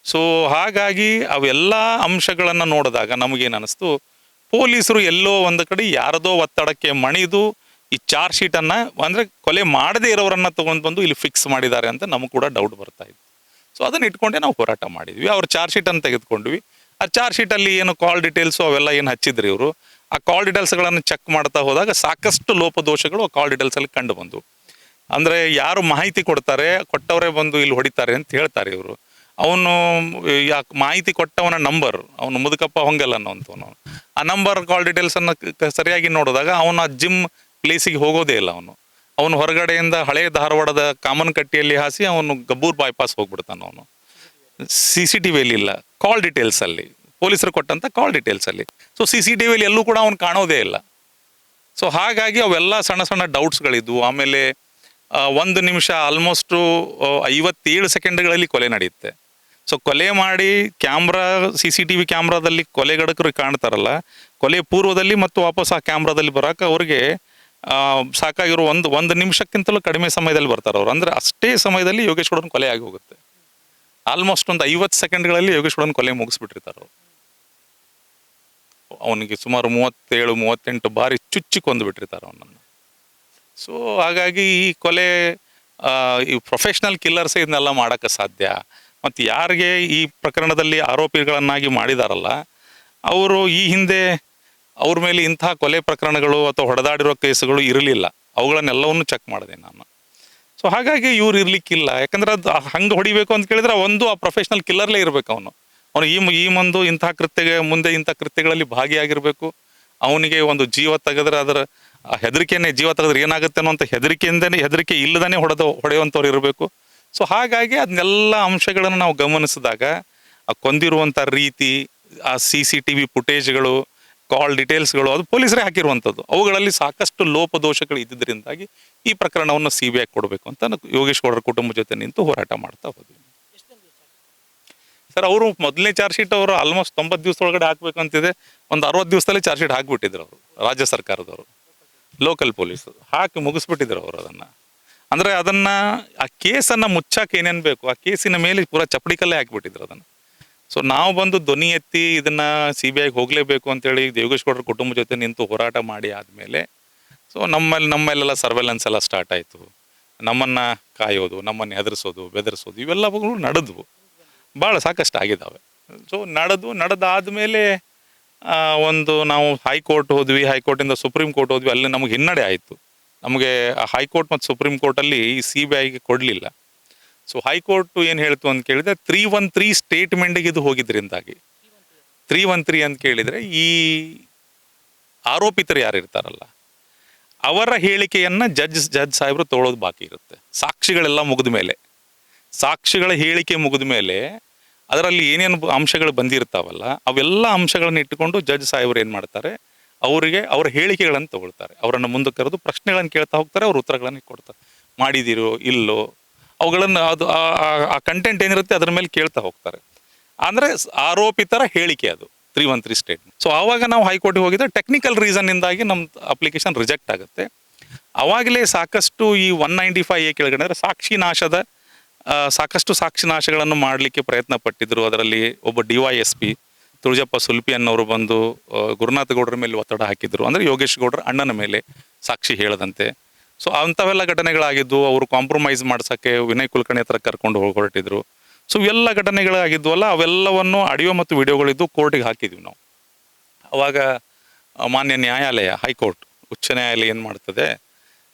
ಸೊ ಹಾಗಾಗಿ ಅವೆಲ್ಲ ಅಂಶಗಳನ್ನು ನೋಡಿದಾಗ ನಮಗೇನು ಅನ್ನಿಸ್ತು, ಪೊಲೀಸರು ಎಲ್ಲೋ ಒಂದು ಕಡೆ ಯಾರದೋ ಒತ್ತಡಕ್ಕೆ ಮಣಿದು ಈ ಚಾರ್ಜ್ ಶೀಟನ್ನು, ಅಂದರೆ ಕೊಲೆ ಮಾಡದೇ ಇರೋರನ್ನು ತೊಗೊಂಡು ಬಂದು ಇಲ್ಲಿ ಫಿಕ್ಸ್ ಮಾಡಿದ್ದಾರೆ ಅಂತ ನಮಗೆ ಕೂಡ ಡೌಟ್ ಬರ್ತಾ ಇತ್ತು. ಸೊ ಅದನ್ನು ಇಟ್ಕೊಂಡೆ ನಾವು ಹೋರಾಟ ಮಾಡಿದ್ವಿ. ಅವ್ರ ಚಾರ್ಜ್ ಶೀಟನ್ನು ತೆಗೆದುಕೊಂಡ್ವಿ. ಆ ಚಾರ್ಜ್ ಶೀಟಲ್ಲಿ ಏನು ಕಾಲ್ ಡೀಟೇಲ್ಸು ಅವೆಲ್ಲ ಏನು ಹಚ್ಚಿದ್ರಿ ಇವರು, ಆ ಕಾಲ್ ಡೀಟೇಲ್ಸ್ಗಳನ್ನು ಚೆಕ್ ಮಾಡ್ತಾ ಹೋದಾಗ ಸಾಕಷ್ಟು ಲೋಪದೋಷಗಳು ಆ ಕಾಲ್ ಡೀಟೇಲ್ಸಲ್ಲಿ ಕಂಡು ಬಂದು. ಅಂದರೆ ಯಾರು ಮಾಹಿತಿ ಕೊಟ್ಟವರೇ ಬಂದು ಇಲ್ಲಿ ಹೊಡಿತಾರೆ ಅಂತ ಹೇಳ್ತಾರೆ ಇವರು. ಅವನು ಮಾಹಿತಿ ಕೊಟ್ಟವನ ನಂಬರ್, ಅವನು ಮುದುಕಪ್ಪ ಹೊಂಗಲ್ ಅನ್ನೋಂಥವನು, ಆ ನಂಬರ್ ಕಾಲ್ ಡೀಟೇಲ್ಸನ್ನು ಸರಿಯಾಗಿ ನೋಡಿದಾಗ ಅವನು ಆ ಜಿಮ್ ಪ್ಲೇಸಿಗೆ ಹೋಗೋದೇ ಇಲ್ಲ. ಅವನು ಹೊರಗಡೆಯಿಂದ ಹಳೆ ಧಾರವಾಡದ ಕಾಮನ್ ಕಟ್ಟಿಯಲ್ಲಿ ಹಾಸಿ ಅವನು ಗಬ್ಬೂರ್ ಬೈಪಾಸ್ ಹೋಗ್ಬಿಡ್ತಾನೆ. ಅವನು CCTVಯಲ್ಲಿ ಇಲ್ಲ, ಕಾಲ್ ಡೀಟೇಲ್ಸಲ್ಲಿ, ಪೊಲೀಸರು ಕೊಟ್ಟಂಥ ಕಾಲ್ ಡೀಟೇಲ್ಸಲ್ಲಿ. ಸೊ CCTVಯಲ್ಲಿ ಎಲ್ಲೂ ಕೂಡ ಅವನು ಕಾಣೋದೇ ಇಲ್ಲ. ಸೊ ಹಾಗಾಗಿ ಅವೆಲ್ಲ ಸಣ್ಣ ಸಣ್ಣ ಡೌಟ್ಸ್ಗಳಿದ್ವು. ಆಮೇಲೆ 1 ನಿಮಿಷ ಆಲ್ಮೋಸ್ಟು 57 ಸೆಕೆಂಡ್ಗಳಲ್ಲಿ ಕೊಲೆ ನಡೆಯುತ್ತೆ. ಸೊ ಕೊಲೆ ಮಾಡಿ CCTV ಕ್ಯಾಮ್ರಾದಲ್ಲಿ ಕೊಲೆಗಡಕರು ಕಾಣ್ತಾರಲ್ಲ, ಕೊಲೆ ಪೂರ್ವದಲ್ಲಿ ಮತ್ತು ವಾಪಸ್ ಆ ಕ್ಯಾಮ್ರಾದಲ್ಲಿ ಬರೋಕೆ ಅವ್ರಿಗೆ ಸಾಕಾಗಿರೋ ಒಂದು ನಿಮಿಷಕ್ಕಿಂತಲೂ ಕಡಿಮೆ ಸಮಯದಲ್ಲಿ ಬರ್ತಾರೆ ಅವರು. ಅಂದರೆ ಅಷ್ಟೇ ಸಮಯದಲ್ಲಿ ಯೋಗೇಶ್ ಗೌಡನ ಕೊಲೆ ಆಗಿ ಹೋಗುತ್ತೆ. ಆಲ್ಮೋಸ್ಟ್ ಒಂದು 50 ಸೆಕೆಂಡ್ಗಳಲ್ಲಿ ಯೋಗೇಶ್ವರನ ಕೊಲೆ ಮುಗಿಸ್ಬಿಟ್ಟಿರ್ತಾರೆ ಅವರು. ಅವನಿಗೆ ಸುಮಾರು 37-38 ಬಾರಿ ಚುಚ್ಚಿ ಕೊಂದುಬಿಟ್ಟಿರ್ತಾರೆ ಅವನನ್ನು. ಸೊ ಹಾಗಾಗಿ ಈ ಕೊಲೆ ಈ ಪ್ರೊಫೆಷ್ನಲ್ ಕಿಲ್ಲರ್ಸ್ ಇದನ್ನೆಲ್ಲ ಮಾಡೋಕ್ಕೆ ಸಾಧ್ಯ. ಮತ್ತು ಯಾರಿಗೆ ಈ ಪ್ರಕರಣದಲ್ಲಿ ಆರೋಪಿಗಳನ್ನಾಗಿ ಮಾಡಿದಾರಲ್ಲ ಅವರು ಈ ಹಿಂದೆ ಅವ್ರ ಮೇಲೆ ಇಂಥ ಕೊಲೆ ಪ್ರಕರಣಗಳು ಅಥವಾ ಹೊಡೆದಾಡಿರೋ ಕೇಸುಗಳು ಇರಲಿಲ್ಲ. ಅವುಗಳನ್ನೆಲ್ಲವನ್ನು ಚೆಕ್ ಮಾಡಿದೆ ನಾನು. ಸೊ ಹಾಗಾಗಿ ಇವ್ರು ಇರಲಿಕ್ಕಿಲ್ಲ. ಯಾಕಂದ್ರೆ ಅದು ಹಂಗೆ ಹೊಡಿಬೇಕು ಅಂತ ಕೇಳಿದ್ರೆ ಆ ಪ್ರೊಫೆಷ್ನಲ್ ಕಿಲ್ಲರ್ಲೇ ಇರಬೇಕು ಅವನು. ಅವನು ಈ ಒಂದು ಇಂಥ ಮುಂದೆ ಇಂಥ ಕೃತ್ಯಗಳಲ್ಲಿ ಭಾಗಿಯಾಗಿರಬೇಕು. ಅವನಿಗೆ ಒಂದು ಜೀವ ತೆಗೆದ್ರೆ ಅದರ ಹೆದರಿಕೆನೇ, ಜೀವ ತೆಗೆದ್ರೆ ಏನಾಗುತ್ತೆ ಅನ್ನೋ ಹೆದರಿಕೆ ಇಲ್ಲದೇ ಹೊಡೆಯುವಂಥವ್ರು ಇರಬೇಕು. ಸೊ ಹಾಗಾಗಿ ಅದನ್ನೆಲ್ಲ ಅಂಶಗಳನ್ನು ನಾವು ಗಮನಿಸಿದಾಗ ಆ ಕೊಂದಿರುವಂಥ ರೀತಿ, ಆ CCTV ಫುಟೇಜ್ಗಳು, ಕಾಲ್ ಡೀಟೇಲ್ಸ್ಗಳು ಅದು ಪೊಲೀಸರೇ ಹಾಕಿರುವಂಥದ್ದು. ಅವುಗಳಲ್ಲಿ ಸಾಕಷ್ಟು ಲೋಪದೋಷಗಳು ಇದ್ದಿದ್ದರಿಂದಾಗಿ ಈ ಪ್ರಕರಣವನ್ನು CBI ಕೊಡಬೇಕು ಅಂತ ಯೋಗೇಶ್ ಗೌಡರ ಕುಟುಂಬ ಜೊತೆ ನಿಂತು ಹೋರಾಟ ಮಾಡ್ತಾ ಹೋದ್ವಿ. ಸರ್, ಅವರು ಮೊದಲನೇ ಚಾರ್ಜ್ ಶೀಟ್ ಅವರು ಆಲ್ಮೋಸ್ಟ್ 90 ದಿವಸದೊಳಗಡೆ ಹಾಕ್ಬೇಕಂತಿದೆ. ಒಂದು 60 ದಿವಸದಲ್ಲಿ ಚಾರ್ಜ್ ಶೀಟ್ ಹಾಕ್ಬಿಟ್ಟಿದ್ರು ಅವರು. ರಾಜ್ಯ ಸರ್ಕಾರದವರು, ಲೋಕಲ್ ಪೊಲೀಸರು ಹಾಕಿ ಮುಗಿಸ್ಬಿಟ್ಟಿದ್ರು ಅವರು ಅದನ್ನು. ಅಂದರೆ ಅದನ್ನು ಆ ಕೇಸನ್ನು ಮುಚ್ಚಾಕೆ ಏನೇನು ಬೇಕು ಆ ಕೇಸಿನ ಮೇಲೆ ಪೂರಾ ಚಪ್ಪಡಿಕಲ್ಲೇ ಹಾಕಿಬಿಟ್ಟಿದ್ರು ಅದನ್ನು. ಸೊ ನಾವು ಬಂದು ಧ್ವನಿ ಎತ್ತಿ ಇದನ್ನು CBIಗೆ ಹೋಗಲೇಬೇಕು ಅಂತೇಳಿ ಯೋಗೇಶ್ ಗೌಡರ ಕುಟುಂಬ ಜೊತೆ ನಿಂತು ಹೋರಾಟ ಮಾಡಿ ಆದಮೇಲೆ ಸೊ ನಮ್ಮಲ್ಲೆಲ್ಲ ಸರ್ವೆಲೆನ್ಸ್ ಎಲ್ಲ ಸ್ಟಾರ್ಟ್ ಆಯಿತು. ನಮ್ಮನ್ನು ಕಾಯೋದು, ನಮ್ಮನ್ನು ಹೆದರಿಸೋದು, ಬೆದರಿಸೋದು ಇವೆಲ್ಲವುಗಳು ನಡೆದ್ವು. ಭಾಳ ಸಾಕಷ್ಟು ಆಗಿದ್ದಾವೆ. ಸೊ ನಡೆದಾದಮೇಲೆ ಒಂದು ನಾವು ಹೈಕೋರ್ಟ್ ಹೋದ್ವಿ, ಹೈಕೋರ್ಟಿಂದ ಸುಪ್ರೀಂ ಕೋರ್ಟ್ ಹೋದ್ವಿ. ಅಲ್ಲಿ ನಮಗೆ ಹಿನ್ನಡೆ ಆಯಿತು. ನಮಗೆ ಹೈಕೋರ್ಟ್ ಮತ್ತು ಸುಪ್ರೀಂ ಕೋರ್ಟಲ್ಲಿ ಈ CBIಗೆ ಕೊಡಲಿಲ್ಲ. ಸೊ ಹೈಕೋರ್ಟ್ ಏನು ಹೇಳ್ತು ಅಂತ ಕೇಳಿದರೆ 313 ಸ್ಟೇಟ್ಮೆಂಟಿಗೆ ಇದು ಹೋಗಿದ್ರಿಂದಾಗಿ 313 ಅಂತ ಕೇಳಿದರೆ ಈ ಆರೋಪಿತರು ಯಾರು ಇರ್ತಾರಲ್ಲ ಅವರ ಹೇಳಿಕೆಯನ್ನು ಜಡ್ಜ್ ಸಾಹೇಬರು ತೊಗೊಳೋದು ಬಾಕಿ ಇರುತ್ತೆ. ಸಾಕ್ಷಿಗಳೆಲ್ಲ ಮುಗಿದ ಮೇಲೆ, ಸಾಕ್ಷಿಗಳ ಹೇಳಿಕೆ ಮುಗಿದ ಮೇಲೆ ಅದರಲ್ಲಿ ಏನೇನು ಅಂಶಗಳು ಬಂದಿರ್ತಾವಲ್ಲ ಅವೆಲ್ಲ ಅಂಶಗಳನ್ನು ಇಟ್ಟುಕೊಂಡು ಜಡ್ಜ್ ಸಾಹೇಬರು ಏನು ಮಾಡ್ತಾರೆ, ಅವರಿಗೆ ಅವರ ಹೇಳಿಕೆಗಳನ್ನು ತಗೊಳ್ತಾರೆ. ಅವರನ್ನು ಮುಂದೆ ಕರೆದು ಪ್ರಶ್ನೆಗಳನ್ನು ಕೇಳ್ತಾ ಹೋಗ್ತಾರೆ, ಅವ್ರ ಉತ್ತರಗಳನ್ನು ಕೊಡ್ತಾರೆ. ಮಾಡಿದಿರೋ ಇಲ್ಲೋ ಅವುಗಳನ್ನು ಅದು ಆ ಕಂಟೆಂಟ್ ಏನಿರುತ್ತೆ ಅದರ ಮೇಲೆ ಕೇಳ್ತಾ ಹೋಗ್ತಾರೆ. ಅಂದರೆ ಆರೋಪಿತರ ಹೇಳಿಕೆ ಅದು 313 ಸ್ಟೇಟ್ಮೆಂಟ್. ಸೊ ಆವಾಗ ನಾವು ಹೈಕೋರ್ಟಿಗೆ ಹೋಗಿದ್ದರೆ ಟೆಕ್ನಿಕಲ್ ರೀಸನ್ನಿಂದಾಗಿ ನಮ್ಮ ಅಪ್ಲಿಕೇಶನ್ ರಿಜೆಕ್ಟ್ ಆಗುತ್ತೆ. ಆವಾಗಲೇ ಸಾಕಷ್ಟು ಈ 195A ಕೆಳಗಡೆ ಅಂದರೆ ಸಾಕಷ್ಟು ಸಾಕ್ಷಿನಾಶಗಳನ್ನು ಮಾಡಲಿಕ್ಕೆ ಪ್ರಯತ್ನ ಪಟ್ಟಿದ್ರು. ಅದರಲ್ಲಿ ಒಬ್ಬ DYSP ತುಳಜಪ್ಪ ಸುಲ್ಪಿ ಅನ್ನೋರು ಬಂದು ಗುರುನಾಥ ಗೌಡರ ಮೇಲೆ ಒತ್ತಡ ಹಾಕಿದ್ರು. ಅಂದರೆ ಯೋಗೇಶ್ ಗೌಡರ ಅಣ್ಣನ ಮೇಲೆ ಸಾಕ್ಷಿ ಹೇಳದಂತೆ. ಸೊ ಅಂಥವೆಲ್ಲ ಘಟನೆಗಳಾಗಿದ್ದು. ಅವರು ಕಾಂಪ್ರಮೈಸ್ ಮಾಡ್ಸೋಕ್ಕೆ ವಿನಯ್ ಕುಲಕರ್ಣಿ ಹತ್ರ ಕರ್ಕೊಂಡು ಹೊರಟಿದ್ರು. ಸೊ ಇವೆಲ್ಲ ಘಟನೆಗಳಾಗಿದ್ವಲ್ಲ ಅವೆಲ್ಲವನ್ನು ಆಡಿಯೋ ಮತ್ತು ವಿಡಿಯೋಗಳಿದ್ದು ಕೋರ್ಟಿಗೆ ಹಾಕಿದ್ವಿ ನಾವು. ಅವಾಗ ಮಾನ್ಯ ನ್ಯಾಯಾಲಯ, ಹೈಕೋರ್ಟ್, ಉಚ್ಚ ನ್ಯಾಯಾಲಯ ಏನು ಮಾಡ್ತದೆ,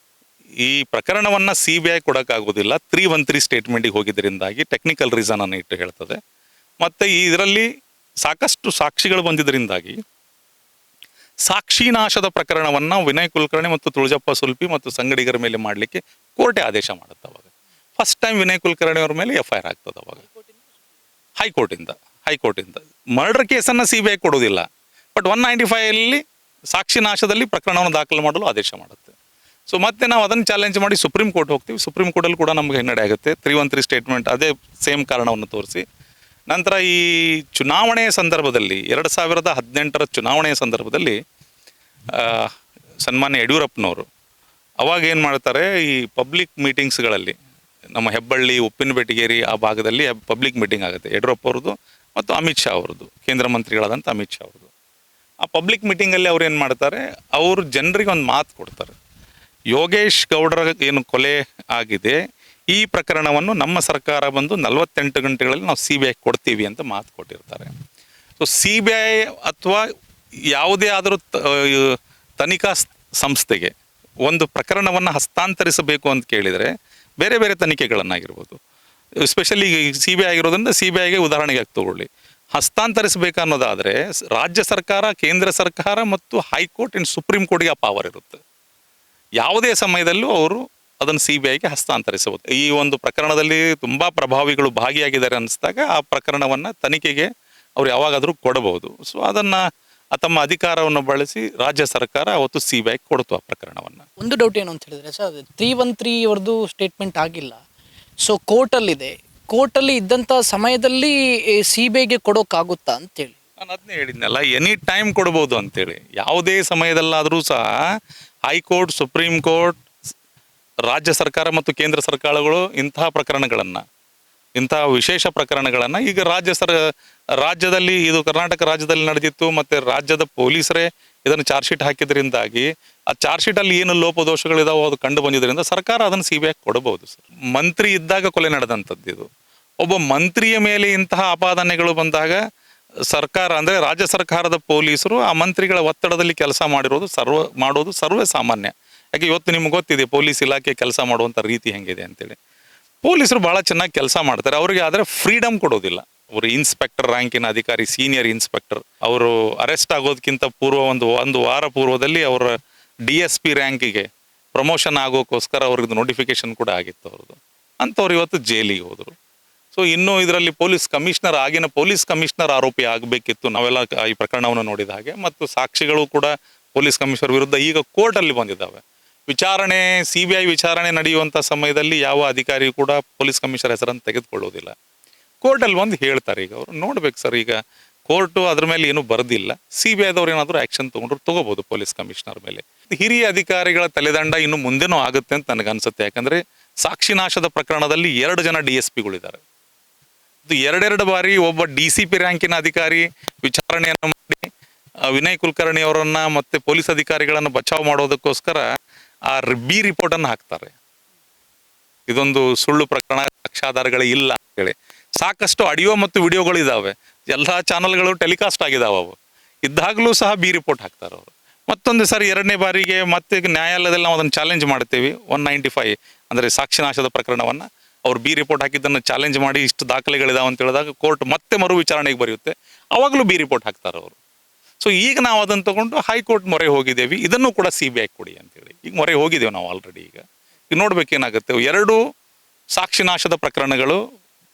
ಈ ಪ್ರಕರಣವನ್ನು CBI ಕೊಡೋಕ್ಕಾಗೋದಿಲ್ಲ, 313 ಸ್ಟೇಟ್ಮೆಂಟಿಗೆ ಹೋಗಿದ್ದರಿಂದಾಗಿ ಟೆಕ್ನಿಕಲ್ ರೀಸನನ್ನು ಇಟ್ಟು ಹೇಳ್ತದೆ. ಮತ್ತು ಇದರಲ್ಲಿ ಸಾಕಷ್ಟು ಸಾಕ್ಷಿಗಳು ಬಂದಿದ್ದರಿಂದಾಗಿ ಸಾಕ್ಷಿನಾಶದ ಪ್ರಕರಣವನ್ನು ವಿನಯ್ ಕುಲಕರ್ಣಿ ಮತ್ತು ತುಳಜಪ್ಪ ಸುಲ್ಪಿ ಮತ್ತು ಸಂಗಡಿಗರ ಮೇಲೆ ಮಾಡಲಿಕ್ಕೆ ಕೋರ್ಟೇ ಆದೇಶ ಮಾಡುತ್ತೆ. ಅವಾಗ ಫಸ್ಟ್ ಟೈಮ್ ವಿನಯ್ ಕುಲಕರ್ಣಿ ಅವ್ರ ಮೇಲೆ FIR ಆಗ್ತದೆ. ಅವಾಗ ಹೈಕೋರ್ಟಿಂದ ಮರ್ಡರ್ ಕೇಸನ್ನು CBI ಕೊಡೋದಿಲ್ಲ, ಬಟ್ 195 ಸಾಕ್ಷಿನಾಶದಲ್ಲಿ ಪ್ರಕರಣವನ್ನು ದಾಖಲು ಮಾಡಲು ಆದೇಶ ಮಾಡುತ್ತೆ. ಸೊ ಮತ್ತೆ ನಾವು ಅದನ್ನು ಚಾಲೆಂಜ್ ಮಾಡಿ ಸುಪ್ರೀಂ ಕೋರ್ಟ್ ಹೋಗ್ತೀವಿ. ಸುಪ್ರೀಂ ಕೋರ್ಟಲ್ಲಿ ಕೂಡ ನಮಗೆ ಹಿನ್ನಡೆ ಆಗುತ್ತೆ. 313 ಸ್ಟೇಟ್ಮೆಂಟ್ ಅದೇ ಸೇಮ್ ಕಾರಣವನ್ನು ತೋರಿಸಿ. ನಂತರ ಈ ಚುನಾವಣೆಯ ಸಂದರ್ಭದಲ್ಲಿ 2018ರ ಚುನಾವಣೆಯ ಸಂದರ್ಭದಲ್ಲಿ ಸನ್ಮಾನ್ಯ ಯಡಿಯೂರಪ್ಪನವರು ಅವಾಗ ಏನು ಮಾಡ್ತಾರೆ, ಈ ಪಬ್ಲಿಕ್ ಮೀಟಿಂಗ್ಸ್ಗಳಲ್ಲಿ ನಮ್ಮ ಹೆಬ್ಬಳ್ಳಿ, ಉಪ್ಪಿನಬೇಟಗೇರಿ ಆ ಭಾಗದಲ್ಲಿ ಪಬ್ಲಿಕ್ ಮೀಟಿಂಗ್ ಆಗುತ್ತೆ ಯಡಿಯೂರಪ್ಪ ಅವ್ರದ್ದು ಮತ್ತು ಅಮಿತ್ ಶಾ ಅವ್ರದ್ದು, ಕೇಂದ್ರ ಮಂತ್ರಿಗಳಾದಂಥ ಅಮಿತ್ ಶಾ ಅವ್ರದ್ದು. ಆ ಪಬ್ಲಿಕ್ ಮೀಟಿಂಗಲ್ಲಿ ಅವ್ರು ಏನು ಮಾಡ್ತಾರೆ, ಅವರು ಜನರಿಗೆ ಒಂದು ಮಾತು ಕೊಡ್ತಾರೆ. ಯೋಗೇಶ್ ಗೌಡರ ಏನು ಕೊಲೆ ಆಗಿದೆ ಈ ಪ್ರಕರಣವನ್ನು ನಮ್ಮ ಸರ್ಕಾರ ಬಂದು 48 ಗಂಟೆಗಳಲ್ಲಿ ನಾವು CBI ಕೊಡ್ತೀವಿ ಅಂತ ಮಾತು ಕೊಟ್ಟಿರ್ತಾರೆ. ಸೊ CBI ಅಥವಾ ಯಾವುದೇ ಆದರೂ ತನಿಖಾ ಸಂಸ್ಥೆಗೆ ಒಂದು ಪ್ರಕರಣವನ್ನು ಹಸ್ತಾಂತರಿಸಬೇಕು ಅಂತ ಕೇಳಿದರೆ ಬೇರೆ ಬೇರೆ ತನಿಖೆಗಳನ್ನಾಗಿರ್ಬೋದು, ಎಸ್ಪೆಷಲಿ CBI ಆಗಿರೋದ್ರಿಂದ CBIಗೆ ಉದಾಹರಣೆಗೆ ತಗೊಳ್ಳಿ. ಹಸ್ತಾಂತರಿಸಬೇಕು ಅನ್ನೋದಾದರೆ ರಾಜ್ಯ ಸರ್ಕಾರ, ಕೇಂದ್ರ ಸರ್ಕಾರ ಮತ್ತು ಹೈಕೋರ್ಟ್ ಆ್ಯಂಡ್ ಸುಪ್ರೀಂ ಕೋರ್ಟ್ಗೆ ಆ ಪವರ್ ಇರುತ್ತೆ. ಯಾವುದೇ ಸಮಯದಲ್ಲೂ ಅವರು ಅದನ್ನು CBIಗೆ ಹಸ್ತಾಂತರಿಸಬಹುದು. ಈ ಒಂದು ಪ್ರಕರಣದಲ್ಲಿ ತುಂಬ ಪ್ರಭಾವಿಗಳು ಭಾಗಿಯಾಗಿದ್ದಾರೆ ಅನ್ನಿಸಿದಾಗ ಆ ಪ್ರಕರಣವನ್ನು ತನಿಖೆಗೆ ಅವ್ರು ಯಾವಾಗಾದರೂ ಕೊಡಬಹುದು. ಸೊ ಅದನ್ನು ತಮ್ಮ ಅಧಿಕಾರವನ್ನು ಬಳಸಿ ರಾಜ್ಯ ಸರ್ಕಾರ ಅವತ್ತು CBI ಕೊಡ್ತು ಆ ಪ್ರಕರಣವನ್ನು. ಒಂದು ಡೌಟ್ ಏನು ಅಂತ ಹೇಳಿದ್ರೆ ಸರ್, 313 ಅವ್ರದ್ದು ಸ್ಟೇಟ್ಮೆಂಟ್ ಆಗಿಲ್ಲ. ಸೊ ಕೋರ್ಟಲ್ಲಿದೆ, ಕೋರ್ಟಲ್ಲಿ ಇದ್ದಂಥ ಸಮಯದಲ್ಲಿ CBIಗೆ ಕೊಡೋಕ್ಕಾಗುತ್ತಾ ಅಂತೇಳಿ ನಾನು ಅದನ್ನೇ ಹೇಳಿದ್ನಲ್ಲ, ಎನಿ ಟೈಮ್ ಕೊಡ್ಬೋದು ಅಂತೇಳಿ. ಯಾವುದೇ ಸಮಯದಲ್ಲಾದರೂ ಸಹ ಹೈಕೋರ್ಟ್, ಸುಪ್ರೀಂ ಕೋರ್ಟ್, ರಾಜ್ಯ ಸರ್ಕಾರ ಮತ್ತು ಕೇಂದ್ರ ಸರ್ಕಾರಗಳು ಇಂತಹ ಪ್ರಕರಣಗಳನ್ನು ಇಂತಹ ವಿಶೇಷ ಪ್ರಕರಣಗಳನ್ನು ಈಗ ರಾಜ್ಯದಲ್ಲಿ ಇದು ಕರ್ನಾಟಕ ರಾಜ್ಯದಲ್ಲಿ ನಡೆದಿತ್ತು, ಮತ್ತು ರಾಜ್ಯದ ಪೊಲೀಸರೇ ಇದನ್ನು ಚಾರ್ಜ್ ಶೀಟ್ ಹಾಕಿದ್ರಿಂದಾಗಿ ಆ ಚಾರ್ಜ್ ಶೀಟಲ್ಲಿ ಏನು ಲೋಪದೋಷಗಳಿದಾವೋ ಅದು ಕಂಡು ಬಂದಿದ್ದರಿಂದ ಸರ್ಕಾರ ಅದನ್ನು CBI ಕೊಡಬಹುದು ಸರ್. ಮಂತ್ರಿ ಇದ್ದಾಗ ಕೊಲೆ ನಡೆದಂಥದ್ದು ಇದು. ಒಬ್ಬ ಮಂತ್ರಿಯ ಮೇಲೆ ಇಂತಹ ಆಪಾದನೆಗಳು ಬಂದಾಗ ಸರ್ಕಾರ ಅಂದರೆ ರಾಜ್ಯ ಸರ್ಕಾರದ ಪೊಲೀಸರು ಆ ಮಂತ್ರಿಗಳ ಒತ್ತಡದಲ್ಲಿ ಕೆಲಸ ಮಾಡೋದು ಸರ್ವೇ ಸಾಮಾನ್ಯ. ಯಾಕೆ ಇವತ್ತು ನಿಮ್ಗೆ ಗೊತ್ತಿದೆ ಪೊಲೀಸ್ ಇಲಾಖೆ ಕೆಲಸ ಮಾಡುವಂಥ ರೀತಿ ಹೆಂಗಿದೆ ಅಂತೇಳಿ. ಪೊಲೀಸರು ಭಾಳ ಚೆನ್ನಾಗಿ ಕೆಲಸ ಮಾಡ್ತಾರೆ, ಅವರಿಗೆ ಆದರೆ ಫ್ರೀಡಮ್ ಕೊಡೋದಿಲ್ಲ. ಅವರು ಇನ್ಸ್ಪೆಕ್ಟರ್ ರ್ಯಾಂಕಿನ ಅಧಿಕಾರಿ, ಸೀನಿಯರ್ ಇನ್ಸ್ಪೆಕ್ಟರ್, ಅವರು ಅರೆಸ್ಟ್ ಆಗೋದಕ್ಕಿಂತ ಪೂರ್ವ ಒಂದು ವಾರ ಪೂರ್ವದಲ್ಲಿ ಅವರ DSP ರ್ಯಾಂಕಿಗೆ ಪ್ರಮೋಷನ್ ಆಗೋಕ್ಕೋಸ್ಕರ ಅವ್ರಿಗೆ ನೋಟಿಫಿಕೇಶನ್ ಕೂಡ ಆಗಿತ್ತು ಅವ್ರದ್ದು. ಅಂಥವ್ರು ಇವತ್ತು ಜೈಲಿಗೆ ಹೋದರು. ಸೊ ಇನ್ನೂ ಇದರಲ್ಲಿ ಆಗಿನ ಪೊಲೀಸ್ ಕಮಿಷನರ್ ಆರೋಪಿ ಆಗಬೇಕಿತ್ತು ನಾವೆಲ್ಲ ಈ ಪ್ರಕರಣವನ್ನು ನೋಡಿದ ಹಾಗೆ. ಮತ್ತು ಸಾಕ್ಷಿಗಳು ಕೂಡ ಪೊಲೀಸ್ ಕಮಿಷನರ್ ವಿರುದ್ಧ ಈಗ ಕೋರ್ಟಲ್ಲಿ ಬಂದಿದ್ದಾವೆ. CBI ವಿಚಾರಣೆ ನಡೆಯುವಂಥ ಸಮಯದಲ್ಲಿ ಯಾವ ಅಧಿಕಾರಿಯೂ ಕೂಡ ಪೊಲೀಸ್ ಕಮಿಷನರ್ ಹೆಸರನ್ನು ತೆಗೆದುಕೊಳ್ಳೋದಿಲ್ಲ. ಕೋರ್ಟಲ್ಲಿ ಬಂದು ಹೇಳ್ತಾರೆ. ಈಗ ಅವರು ನೋಡ್ಬೇಕು ಸರ್, ಈಗ ಕೋರ್ಟು ಅದ್ರ ಮೇಲೆ ಏನೂ ಬರೆದಿಲ್ಲ. CBIದವ್ರು ಏನಾದರೂ ಆ್ಯಕ್ಷನ್ ತೊಗೋಬೋದು ಪೊಲೀಸ್ ಕಮಿಷನರ್ ಮೇಲೆ. ಹಿರಿಯ ಅಧಿಕಾರಿಗಳ ತಲೆದಂಡ ಇನ್ನು ಮುಂದೆನೂ ಆಗುತ್ತೆ ಅಂತ ನನಗನ್ಸುತ್ತೆ. ಯಾಕಂದರೆ ಸಾಕ್ಷಿನಾಶದ ಪ್ರಕರಣದಲ್ಲಿ 2 ಜನ DSPಗಳಿದ್ದಾರೆ. ಇದು 2 ಬಾರಿ ಒಬ್ಬ DCP ರ್ಯಾಂಕಿನ ಅಧಿಕಾರಿ ವಿಚಾರಣೆಯನ್ನು ಮಾಡಿ ವಿನಯ್ ಕುಲಕರ್ಣಿ ಅವರನ್ನು ಮತ್ತು ಪೊಲೀಸ್ ಅಧಿಕಾರಿಗಳನ್ನು ಬಚಾವ್ ಮಾಡೋದಕ್ಕೋಸ್ಕರ ಆ B ರಿಪೋರ್ಟನ್ನು ಹಾಕ್ತಾರೆ. ಇದೊಂದು ಸುಳ್ಳು ಪ್ರಕರಣ, ಸಾಕ್ಷ್ಯಾಧಾರಗಳೇ ಇಲ್ಲ ಅಂತೇಳಿ. ಸಾಕಷ್ಟು ಆಡಿಯೋ ಮತ್ತು ವಿಡಿಯೋಗಳಿದ್ದಾವೆ, ಎಲ್ಲ ಚಾನಲ್ಗಳು ಟೆಲಿಕಾಸ್ಟ್ ಆಗಿದ್ದಾವೆ. ಅವು ಇದ್ದಾಗಲೂ ಸಹ B ರಿಪೋರ್ಟ್ ಹಾಕ್ತಾರೆ ಅವರು. ಮತ್ತೊಂದು ಸಾರಿ 2ನೇ ಬಾರಿಗೆ ಮತ್ತೆ ನ್ಯಾಯಾಲಯದಲ್ಲಿ ನಾವು ಅದನ್ನು ಚಾಲೆಂಜ್ ಮಾಡ್ತೀವಿ. 195 ಅಂದರೆ ಸಾಕ್ಷಿನಾಶದ ಪ್ರಕರಣವನ್ನು ಅವ್ರು B ರಿಪೋರ್ಟ್ ಹಾಕಿದ್ದನ್ನು ಚಾಲೆಂಜ್ ಮಾಡಿ ಇಷ್ಟು ದಾಖಲೆಗಳಿದಾವೆ ಅಂತ ಹೇಳಿದಾಗ ಕೋರ್ಟ್ ಮತ್ತೆ ಮರು ವಿಚಾರಣೆಗೆ ಬರೆಯುತ್ತೆ. ಅವಾಗಲೂ B ರಿಪೋರ್ಟ್ ಹಾಕ್ತಾರೆ ಅವರು. ಸೊ ಈಗ ನಾವು ಅದನ್ನು ತಗೊಂಡು ಹೈಕೋರ್ಟ್ ಮೊರೆ ಹೋಗಿದ್ದೇವೆ, ಇದನ್ನು ಕೂಡ CBI ಕೊಡಿ ಅಂತೇಳಿ. ಈಗ ಮೊರೆ ಹೋಗಿದ್ದೇವೆ ನಾವು ಆಲ್ರೆಡಿ. ಈಗ ನೋಡ್ಬೇಕೇನಾಗುತ್ತೆ. 2 ಸಾಕ್ಷಿನಾಶದ ಪ್ರಕರಣಗಳು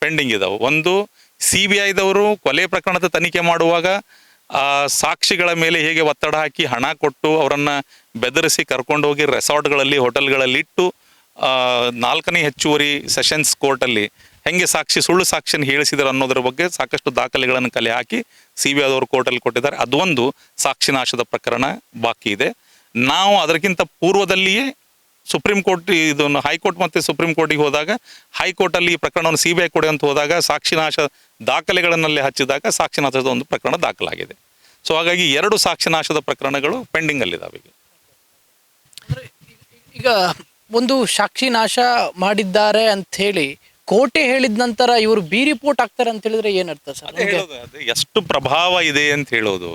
ಪೆಂಡಿಂಗ್ ಇದಾವೆ. ಒಂದು CBIದವರು ಕೊಲೆ ಪ್ರಕರಣದ ತನಿಖೆ ಮಾಡುವಾಗ ಸಾಕ್ಷಿಗಳ ಮೇಲೆ ಹೇಗೆ ಒತ್ತಡ ಹಾಕಿ ಹಣ ಕೊಟ್ಟು ಅವರನ್ನು ಬೆದರಿಸಿ ಕರ್ಕೊಂಡು ಹೋಗಿ ರೆಸಾರ್ಟ್ಗಳಲ್ಲಿ, ಹೋಟೆಲ್ಗಳಲ್ಲಿ ಇಟ್ಟು 4ನೇ ಹೆಚ್ಚುವರಿ ಸೆಷನ್ಸ್ ಕೋರ್ಟಲ್ಲಿ ಹೆಂಗೆ ಸುಳ್ಳು ಸಾಕ್ಷಿಯನ್ನು ಹೇಳಿಸಿದರು ಅನ್ನೋದ್ರ ಬಗ್ಗೆ ಸಾಕಷ್ಟು ದಾಖಲೆಗಳನ್ನು ಕಲೆ ಹಾಕಿ CBIದವರು ಕೋರ್ಟಲ್ಲಿ ಕೊಟ್ಟಿದ್ದಾರೆ. ಅದೊಂದು ಸಾಕ್ಷಿನಾಶದ ಪ್ರಕರಣ ಬಾಕಿ ಇದೆ. ನಾವು ಅದಕ್ಕಿಂತ ಪೂರ್ವದಲ್ಲಿಯೇ ಸುಪ್ರೀಂ ಕೋರ್ಟ್, ಇದನ್ನು ಹೈಕೋರ್ಟ್ ಮತ್ತು ಸುಪ್ರೀಂ ಕೋರ್ಟಿಗೆ ಹೋದಾಗ ಹೈಕೋರ್ಟಲ್ಲಿ ಈ ಪ್ರಕರಣವನ್ನು CBI ಕೊಡಿ ಅಂತ ಹೋದಾಗ ಸಾಕ್ಷಿನಾಶ ದಾಖಲೆಗಳನ್ನಲ್ಲಿ ಹಚ್ಚಿದಾಗ ಸಾಕ್ಷಿನಾಶದ ಒಂದು ಪ್ರಕರಣ ದಾಖಲಾಗಿದೆ. ಸೊ ಹಾಗಾಗಿ 2 ಸಾಕ್ಷಿನಾಶದ ಪ್ರಕರಣಗಳು ಪೆಂಡಿಂಗಲ್ಲಿದ್ದಾವೆ. ಈಗ ಒಂದು ಸಾಕ್ಷಿ ನಾಶ ಮಾಡಿದ್ದಾರೆ ಅಂತ ಹೇಳಿ ಕೋರ್ಟೇ ಹೇಳಿದ ನಂತರ ಇವರು B ರಿಪೋರ್ಟ್ ಹಾಕ್ತಾರೆ ಅಂತ ಹೇಳಿದ್ರೆ ಏನರ್ಥ ಸರ್? ಅದು ಎಷ್ಟು ಪ್ರಭಾವ ಇದೆ ಅಂತ ಹೇಳೋದು.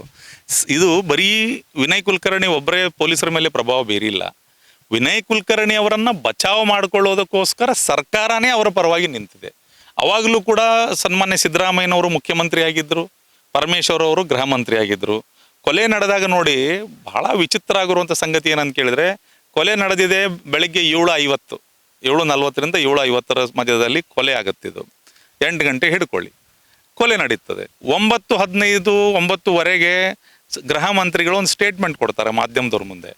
ಇದು ಬರೀ ವಿನಯ್ ಕುಲಕರ್ಣಿ ಒಬ್ಬರೇ ಪೊಲೀಸರ ಮೇಲೆ ಪ್ರಭಾವ ಬೀರಿಲ್ಲ. ವಿನಯ್ ಕುಲಕರ್ಣಿ ಅವರನ್ನು ಬಚಾವ್ ಮಾಡಿಕೊಳ್ಳೋದಕ್ಕೋಸ್ಕರ ಸರ್ಕಾರನೇ ಅವರ ಪರವಾಗಿ ನಿಂತಿದೆ. ಅವಾಗಲೂ ಕೂಡ ಸನ್ಮಾನ್ಯ ಸಿದ್ದರಾಮಯ್ಯನವರು ಮುಖ್ಯಮಂತ್ರಿ ಆಗಿದ್ದರು, ಪರಮೇಶ್ವರ್ ಅವರು ಗೃಹ ಮಂತ್ರಿ ಆಗಿದ್ದರು. ಕೊಲೆ ನಡೆದಾಗ ನೋಡಿ ಬಹಳ ವಿಚಿತ್ರ ಆಗಿರುವಂಥ ಸಂಗತಿ ಏನಂತ ಕೇಳಿದ್ರೆ, ಕೊಲೆ ನಡೆದಿದೆ ಬೆಳಗ್ಗೆ 7:50, 7:40ರಿಂದ 7:50 ಮಧ್ಯದಲ್ಲಿ ಕೊಲೆ ಆಗುತ್ತಿದ್ದು. 8 ಗಂಟೆ ಹಿಡ್ಕೊಳ್ಳಿ, ಕೊಲೆ ನಡೀತದೆ. 9:15, 9:15 ಗೃಹ ಮಂತ್ರಿಗಳು ಒಂದು ಸ್ಟೇಟ್ಮೆಂಟ್ ಕೊಡ್ತಾರೆ ಮಾಧ್ಯಮದವ್ರ ಮುಂದೆ.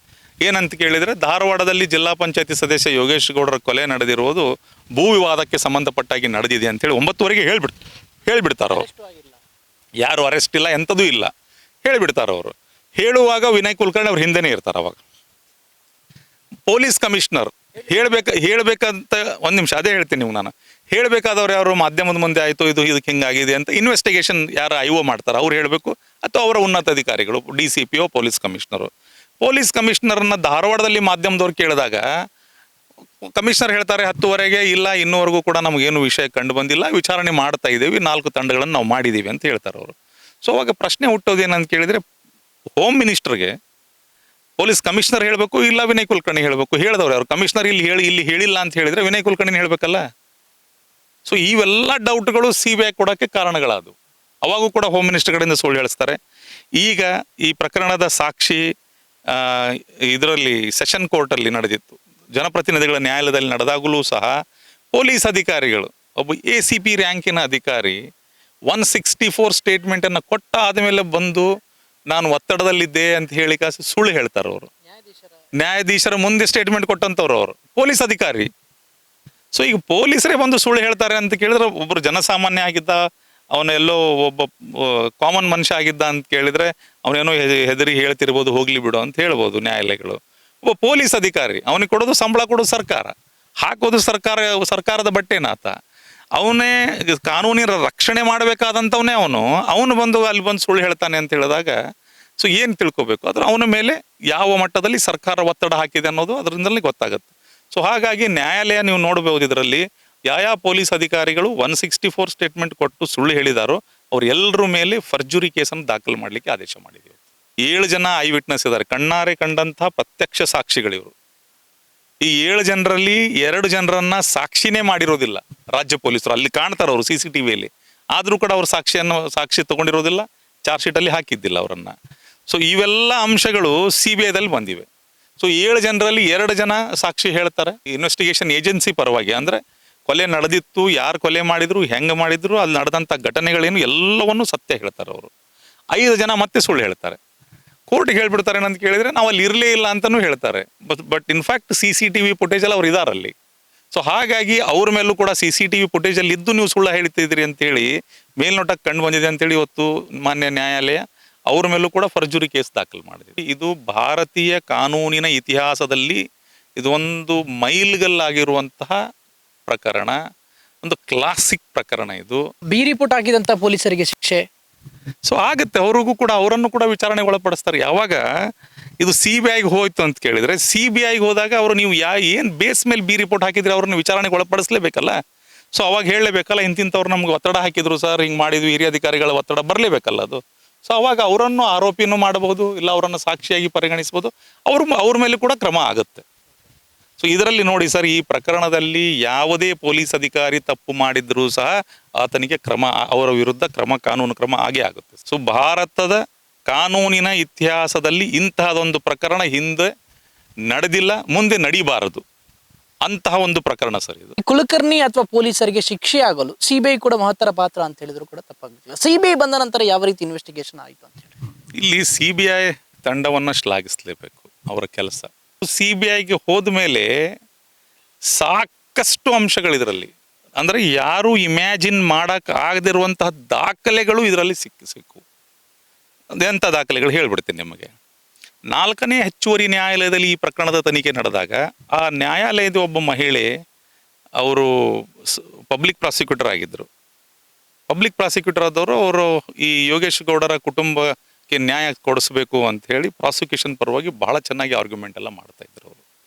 ಏನಂತ ಕೇಳಿದರೆ, ಧಾರವಾಡದಲ್ಲಿ ಜಿಲ್ಲಾ ಪಂಚಾಯತಿ ಸದಸ್ಯ ಯೋಗೇಶ್ ಗೌಡರ ಕೊಲೆ ನಡೆದಿರುವುದು ಭೂ ವಿವಾದಕ್ಕೆ ಸಂಬಂಧಪಟ್ಟಾಗಿ ನಡೆದಿದೆ ಅಂತೇಳಿ 9:00 ಹೇಳಿಬಿಡ್ತಾರೆ ಅವರು. ಯಾರು ಅರೆಸ್ಟ್ ಇಲ್ಲ, ಎಂಥದೂ ಇಲ್ಲ, ಹೇಳಿಬಿಡ್ತಾರೆ ಅವರು. ಹೇಳುವಾಗ ವಿನಯ್ ಕುಲಕರ್ಣಿ ಅವ್ರ ಹಿಂದೆನೇ ಇರ್ತಾರೆ. ಅವಾಗ ಪೊಲೀಸ್ ಕಮಿಷನರ್ ಹೇಳ್ಬೇಕಂತ ಒಂದು ನಿಮಿಷ ಅದೇ ಹೇಳ್ತೀನಿ ನಾನು. ಹೇಳಬೇಕಾದವ್ರು ಯಾರು ಮಾಧ್ಯಮದ ಮುಂದೆ ಆಯಿತು ಇದು ಇದಕ್ಕೆ ಹಿಂಗಾಗಿದೆ ಅಂತ ಇನ್ವೆಸ್ಟಿಗೇಷನ್ ಯಾರು IO ಮಾಡ್ತಾರೆ ಅವ್ರು ಹೇಳಬೇಕು, ಅಥವಾ ಅವರ ಉನ್ನತ ಅಧಿಕಾರಿಗಳು DCPO ಪೊಲೀಸ್ ಕಮಿಷನರನ್ನ ಧಾರವಾಡದಲ್ಲಿ ಮಾಧ್ಯಮದವ್ರು ಕೇಳಿದಾಗ ಕಮಿಷನರ್ ಹೇಳ್ತಾರೆ 10:00 ಇಲ್ಲ, ಇನ್ನೂವರೆಗೂ ಕೂಡ ನಮಗೇನು ವಿಷಯ ಕಂಡು ಬಂದಿಲ್ಲ, ವಿಚಾರಣೆ ಮಾಡ್ತಾ ಇದ್ದೀವಿ, 4 ತಂಡಗಳನ್ನು ನಾವು ಮಾಡಿದ್ದೀವಿ ಅಂತ ಹೇಳ್ತಾರೆ ಅವರು. ಸೊ ಅವಾಗ ಪ್ರಶ್ನೆ ಹುಟ್ಟೋದೇನಂತ ಕೇಳಿದರೆ, ಹೋಮ್ ಮಿನಿಸ್ಟರ್ಗೆ ಪೊಲೀಸ್ ಕಮಿಷನರ್ ಹೇಳಬೇಕು, ಇಲ್ಲ ವಿನಯ್ ಕುಲಕರ್ಣಿ ಹೇಳಬೇಕು. ಹೇಳಿದವ್ರು ಅವರು ಕಮಿಷನರ್ ಇಲ್ಲಿ ಹೇಳಿಲ್ಲ ಅಂತ ಹೇಳಿದರೆ ವಿನಯ್ ಕುಲಕರ್ಣಿ ಹೇಳಬೇಕಲ್ಲ. ಸೊ ಇವೆಲ್ಲ ಡೌಟ್ಗಳು CBI ಕೊಡೋಕ್ಕೆ ಕಾರಣಗಳಾದವು. ಅವಾಗೂ ಕೂಡ ಹೋಮ್ ಮಿನಿಸ್ಟರ್ ಕಡೆಯಿಂದ ಸುಳ್ಳು ಹೇಳಿಸ್ತಾರೆ. ಈಗ ಈ ಪ್ರಕರಣದ ಸಾಕ್ಷಿ ಇದರಲ್ಲಿ ಸೆಷನ್ ಕೋರ್ಟಲ್ಲಿ ನಡೆದಿತ್ತು, ಜನಪ್ರತಿನಿಧಿಗಳ ನ್ಯಾಯಾಲಯದಲ್ಲಿ ನಡೆದಾಗಲೂ ಸಹ ಪೊಲೀಸ್ ಅಧಿಕಾರಿಗಳು, ಒಬ್ಬ ACP ರ್ಯಾಂಕಿನ ಅಧಿಕಾರಿ 164 ಸ್ಟೇಟ್ಮೆಂಟನ್ನು ಕೊಟ್ಟ ಆದಮೇಲೆ ಬಂದು ನಾನು ಒತ್ತಡದಲ್ಲಿದ್ದೆ ಅಂತ ಹೇಳಿ ಸುಳ್ಳು ಹೇಳ್ತಾರೆ ಅವರು. ನ್ಯಾಯಾಧೀಶರ ಮುಂದೆ ಸ್ಟೇಟ್ಮೆಂಟ್ ಕೊಟ್ಟಂಥವ್ರು ಅವರು, ಪೊಲೀಸ್ ಅಧಿಕಾರಿ. ಸೊ ಈಗ ಪೊಲೀಸರೇ ಬಂದು ಸುಳ್ಳು ಹೇಳ್ತಾರೆ ಅಂತ ಕೇಳಿದ್ರೆ, ಒಬ್ಬರು ಜನಸಾಮಾನ್ಯ ಆಗಿದ್ದ, ಅವನೆಲ್ಲೋ ಒಬ್ಬ ಕಾಮನ್ ಮನುಷ್ಯ ಆಗಿದ್ದ ಅಂತ ಕೇಳಿದರೆ ಅವನೇನೋ ಹೆದರಿ ಹೇಳ್ತಿರ್ಬೋದು, ಹೋಗ್ಲಿ ಬಿಡು ಅಂತ ಹೇಳ್ಬೋದು ನ್ಯಾಯಾಲಯಗಳು. ಒಬ್ಬ ಪೊಲೀಸ್ ಅಧಿಕಾರಿ, ಅವನಿಗೆ ಕೊಡೋದು ಸಂಬಳ ಕೊಡೋದು ಸರ್ಕಾರ, ಹಾಕೋದು ಸರ್ಕಾರದ ಬಟ್ಟೆನಾತ. ಅವನೇ ಕಾನೂನಿನ ರಕ್ಷಣೆ ಮಾಡಬೇಕಾದಂಥವನೇ ಅವನು ಬಂದು ಅಲ್ಲಿ ಬಂದು ಸುಳ್ಳು ಹೇಳ್ತಾನೆ ಅಂತ ಹೇಳಿದಾಗ ಸೊ ಏನು ತಿಳ್ಕೊಬೇಕು ಅದ್ರ ಅವನ ಮೇಲೆ ಯಾವ ಮಟ್ಟದಲ್ಲಿ ಸರ್ಕಾರ ಒತ್ತಡ ಹಾಕಿದೆ ಅನ್ನೋದು ಅದರಿಂದಲೇ ಗೊತ್ತಾಗುತ್ತೆ. ಸೊ ಹಾಗಾಗಿ ನ್ಯಾಯಾಲಯ ನೀವು ನೋಡಬಹುದು ಇದರಲ್ಲಿ ಯಾವ ಪೊಲೀಸ್ ಅಧಿಕಾರಿಗಳು 164 ಸ್ಟೇಟ್ಮೆಂಟ್ ಕೊಟ್ಟು ಸುಳ್ಳು ಹೇಳಿದಾರೋ ಅವ್ರು ಎಲ್ಲರ ಮೇಲೆ ಫರ್ಜುರಿ ಕೇಸನ್ನು ದಾಖಲು ಮಾಡಲಿಕ್ಕೆ ಆದೇಶ ಮಾಡಿದ್ದೀವಿ. 7 ಜನ ಐ ವಿಟ್ನೆಸ್ ಇದ್ದಾರೆ, ಕಣ್ಣಾರೆ ಕಂಡಂತಹ ಪ್ರತ್ಯಕ್ಷ ಸಾಕ್ಷಿಗಳಿವರು. ಈ 7 ಜನರಲ್ಲಿ 2 ಜನರನ್ನ ಸಾಕ್ಷಿನೇ ಮಾಡಿರೋದಿಲ್ಲ ರಾಜ್ಯ ಪೊಲೀಸರು. ಅಲ್ಲಿ ಕಾಣ್ತಾರೆ ಅವರು CCTVಯಲ್ಲಿ, ಆದರೂ ಕೂಡ ಅವ್ರ ಸಾಕ್ಷಿ ತಗೊಂಡಿರೋದಿಲ್ಲ, ಚಾರ್ಜ್ ಶೀಟಲ್ಲಿ ಹಾಕಿದ್ದಿಲ್ಲ ಅವರನ್ನ. ಸೊ ಇವೆಲ್ಲ ಅಂಶಗಳು CBIದಲ್ಲಿ ಬಂದಿವೆ. ಸೊ 7 ಜನರಲ್ಲಿ 2 ಜನ ಸಾಕ್ಷಿ ಹೇಳ್ತಾರೆ ಇನ್ವೆಸ್ಟಿಗೇಷನ್ ಏಜೆನ್ಸಿ ಪರವಾಗಿ, ಅಂದ್ರೆ ಕೊಲೆ ನಡೆದಿತ್ತು, ಯಾರು ಕೊಲೆ ಮಾಡಿದ್ರು, ಹೆಂಗೆ ಮಾಡಿದ್ರು, ಅಲ್ಲಿ ನಡೆದಂಥ ಘಟನೆಗಳೇನು ಎಲ್ಲವನ್ನೂ ಸತ್ಯ ಹೇಳ್ತಾರೆ ಅವರು. 5 ಜನ ಮತ್ತೆ ಸುಳ್ಳು ಹೇಳ್ತಾರೆ. ಕೋರ್ಟ್ಗೆ ಹೇಳ್ಬಿಡ್ತಾರೆ ಏನಂತ ಕೇಳಿದ್ರೆ ನಾವು ಅಲ್ಲಿ ಇರಲೇ ಇಲ್ಲ ಅಂತಲೂ ಹೇಳ್ತಾರೆ. ಬಟ್ ಇನ್ಫ್ಯಾಕ್ಟ್ CCTV ಫುಟೇಜಲ್ಲಿ ಅವ್ರು ಇದಾರಲ್ಲಿ. ಸೊ ಹಾಗಾಗಿ ಅವ್ರ ಮೇಲೂ ಕೂಡ CCTV ಫುಟೇಜಲ್ಲಿ ಇದ್ದು ನೀವು ಸುಳ್ಳು ಹೇಳ್ತಿದ್ರಿ ಅಂತೇಳಿ ಮೇಲ್ನೋಟಕ್ಕೆ ಕಂಡು ಬಂದಿದೆ ಅಂತೇಳಿ ಇವತ್ತು ಮಾನ್ಯ ನ್ಯಾಯಾಲಯ ಅವ್ರ ಮೇಲೂ ಕೂಡ ಫರ್ಜುರಿ ಕೇಸ್ ದಾಖಲು ಮಾಡಿದೆ. ಇದು ಭಾರತೀಯ ಕಾನೂನಿನ ಇತಿಹಾಸದಲ್ಲಿ ಇದೊಂದು ಮೈಲ್ಗಲ್ಲಾಗಿರುವಂತಹ ಪ್ರಕರಣ, ಒಂದು ಕ್ಲಾಸಿಕ್ ಪ್ರಕರಣ ಇದು. ಬಿ ರಿಪೋರ್ಟ್ ಹಾಕಿದಂತ ಪೊಲೀಸರಿಗೆ ಶಿಕ್ಷೆ ಸೊ ಆಗುತ್ತೆ, ಅವ್ರಿಗೂ ಕೂಡ ಅವರನ್ನು ಕೂಡ ವಿಚಾರಣೆಗೆ ಒಳಪಡಿಸ್ತಾರೆ. ಯಾವಾಗ ಇದು CBIಗೆ ಹೋಯ್ತು ಅಂತ ಕೇಳಿದ್ರೆ, CBIಗೆ ಹೋದಾಗ ಅವರು ನೀವು ಏನು ಬೇಸ್ ಮೇಲೆ ಬಿ ರಿಪೋರ್ಟ್ ಹಾಕಿದ್ರೆ ಅವ್ರನ್ನ ವಿಚಾರಣೆಗೆ ಒಳಪಡಿಸ್ಲೇಬೇಕಲ್ಲ. ಸೊ ಅವಾಗ ಹೇಳಲೇಬೇಕಲ್ಲ, ಇಂತಿಂಥವ್ರು ನಮ್ಗೆ ಒತ್ತಡ ಹಾಕಿದ್ರು ಸರ್, ಹಿಂಗೆ ಮಾಡಿದ್ವಿ, ಹಿರಿಯ ಅಧಿಕಾರಿಗಳ ಒತ್ತಡ ಬರಲೇಬೇಕಲ್ಲ ಅದು. ಸೊ ಅವಾಗ ಅವರನ್ನು ಆರೋಪಿನೂ ಮಾಡಬಹುದು, ಇಲ್ಲ ಅವರನ್ನು ಸಾಕ್ಷಿಯಾಗಿ ಪರಿಗಣಿಸ್ಬೋದು, ಅವ್ರ ಮೇಲೆ ಕೂಡ ಕ್ರಮ ಆಗುತ್ತೆ. ಸೊ ಇದರಲ್ಲಿ ನೋಡಿ ಸರ್, ಈ ಪ್ರಕರಣದಲ್ಲಿ ಯಾವುದೇ ಪೊಲೀಸ್ ಅಧಿಕಾರಿ ತಪ್ಪು ಮಾಡಿದ್ರೂ ಸಹ ಆತನಿಗೆ ಅವರ ವಿರುದ್ಧ ಕಾನೂನು ಕ್ರಮ ಆಗೇ ಆಗುತ್ತೆ. ಸೊ ಭಾರತದ ಕಾನೂನಿನ ಇತಿಹಾಸದಲ್ಲಿ ಇಂತಹದೊಂದು ಪ್ರಕರಣ ಹಿಂದೆ ನಡೆದಿಲ್ಲ, ಮುಂದೆ ನಡೀಬಾರದು ಅಂತಹ ಒಂದು ಪ್ರಕರಣ ಸರ್ ಇದು. ಕುಲಕರ್ಣಿ ಅಥವಾ ಪೊಲೀಸರಿಗೆ ಶಿಕ್ಷೆ ಆಗಲು CBI ಕೂಡ ಮಹತ್ತರ ಪಾತ್ರ ಅಂತ ಹೇಳಿದ್ರು ಕೂಡ ತಪ್ಪಾಗುತ್ತಿಲ್ಲ. CBI ಬಂದ ನಂತರ ಯಾವ ರೀತಿ ಇನ್ವೆಸ್ಟಿಗೇಷನ್ ಆಯಿತು ಅಂತ ಹೇಳಿ ಇಲ್ಲಿ CBI ತಂಡವನ್ನು ಶ್ಲಾಘಿಸಲೇಬೇಕು, ಅವರ ಕೆಲಸ. CBIಗೆ ಹೋದ ಮೇಲೆ ಸಾಕಷ್ಟು ಅಂಶಗಳಿದರಲ್ಲಿ, ಅಂದರೆ ಯಾರು ಇಮ್ಯಾಜಿನ್ ಮಾಡಕ್ ಆಗದಿರುವಂತಹ ದಾಖಲೆಗಳು ಇದರಲ್ಲಿ ಸಿಕ್ಕು. ಎಂಥ ದಾಖಲೆಗಳು ಹೇಳ್ಬಿಡ್ತೀನಿ ನಿಮಗೆ. 4ನೇ ಹೆಚ್ಚುವರಿ ನ್ಯಾಯಾಲಯದಲ್ಲಿ ಈ ಪ್ರಕರಣದ ತನಿಖೆ ನಡೆದಾಗ ಆ ನ್ಯಾಯಾಲಯದ ಒಬ್ಬ ಮಹಿಳೆ, ಅವರು ಪಬ್ಲಿಕ್ ಪ್ರಾಸಿಕ್ಯೂಟರ್ ಆಗಿದ್ದರು. ಪಬ್ಲಿಕ್ ಪ್ರಾಸಿಕ್ಯೂಟರ್ ಆದವರು ಅವರು ಈ ಯೋಗೇಶ್ ಗೌಡರ ಕುಟುಂಬಕ್ಕೆ ನ್ಯಾಯ ಕೊಡಿಸ್ಬೇಕು ಅಂತ ಹೇಳಿ ಪ್ರಾಸಿಕ್ಯೂಷನ್ ಪರವಾಗಿ ಬಹಳ ಚೆನ್ನಾಗಿ ಆರ್ಗ್ಯುಮೆಂಟ್ ಎಲ್ಲ ಮಾಡ್ತಾ ಇದ್ರು. ಅವರು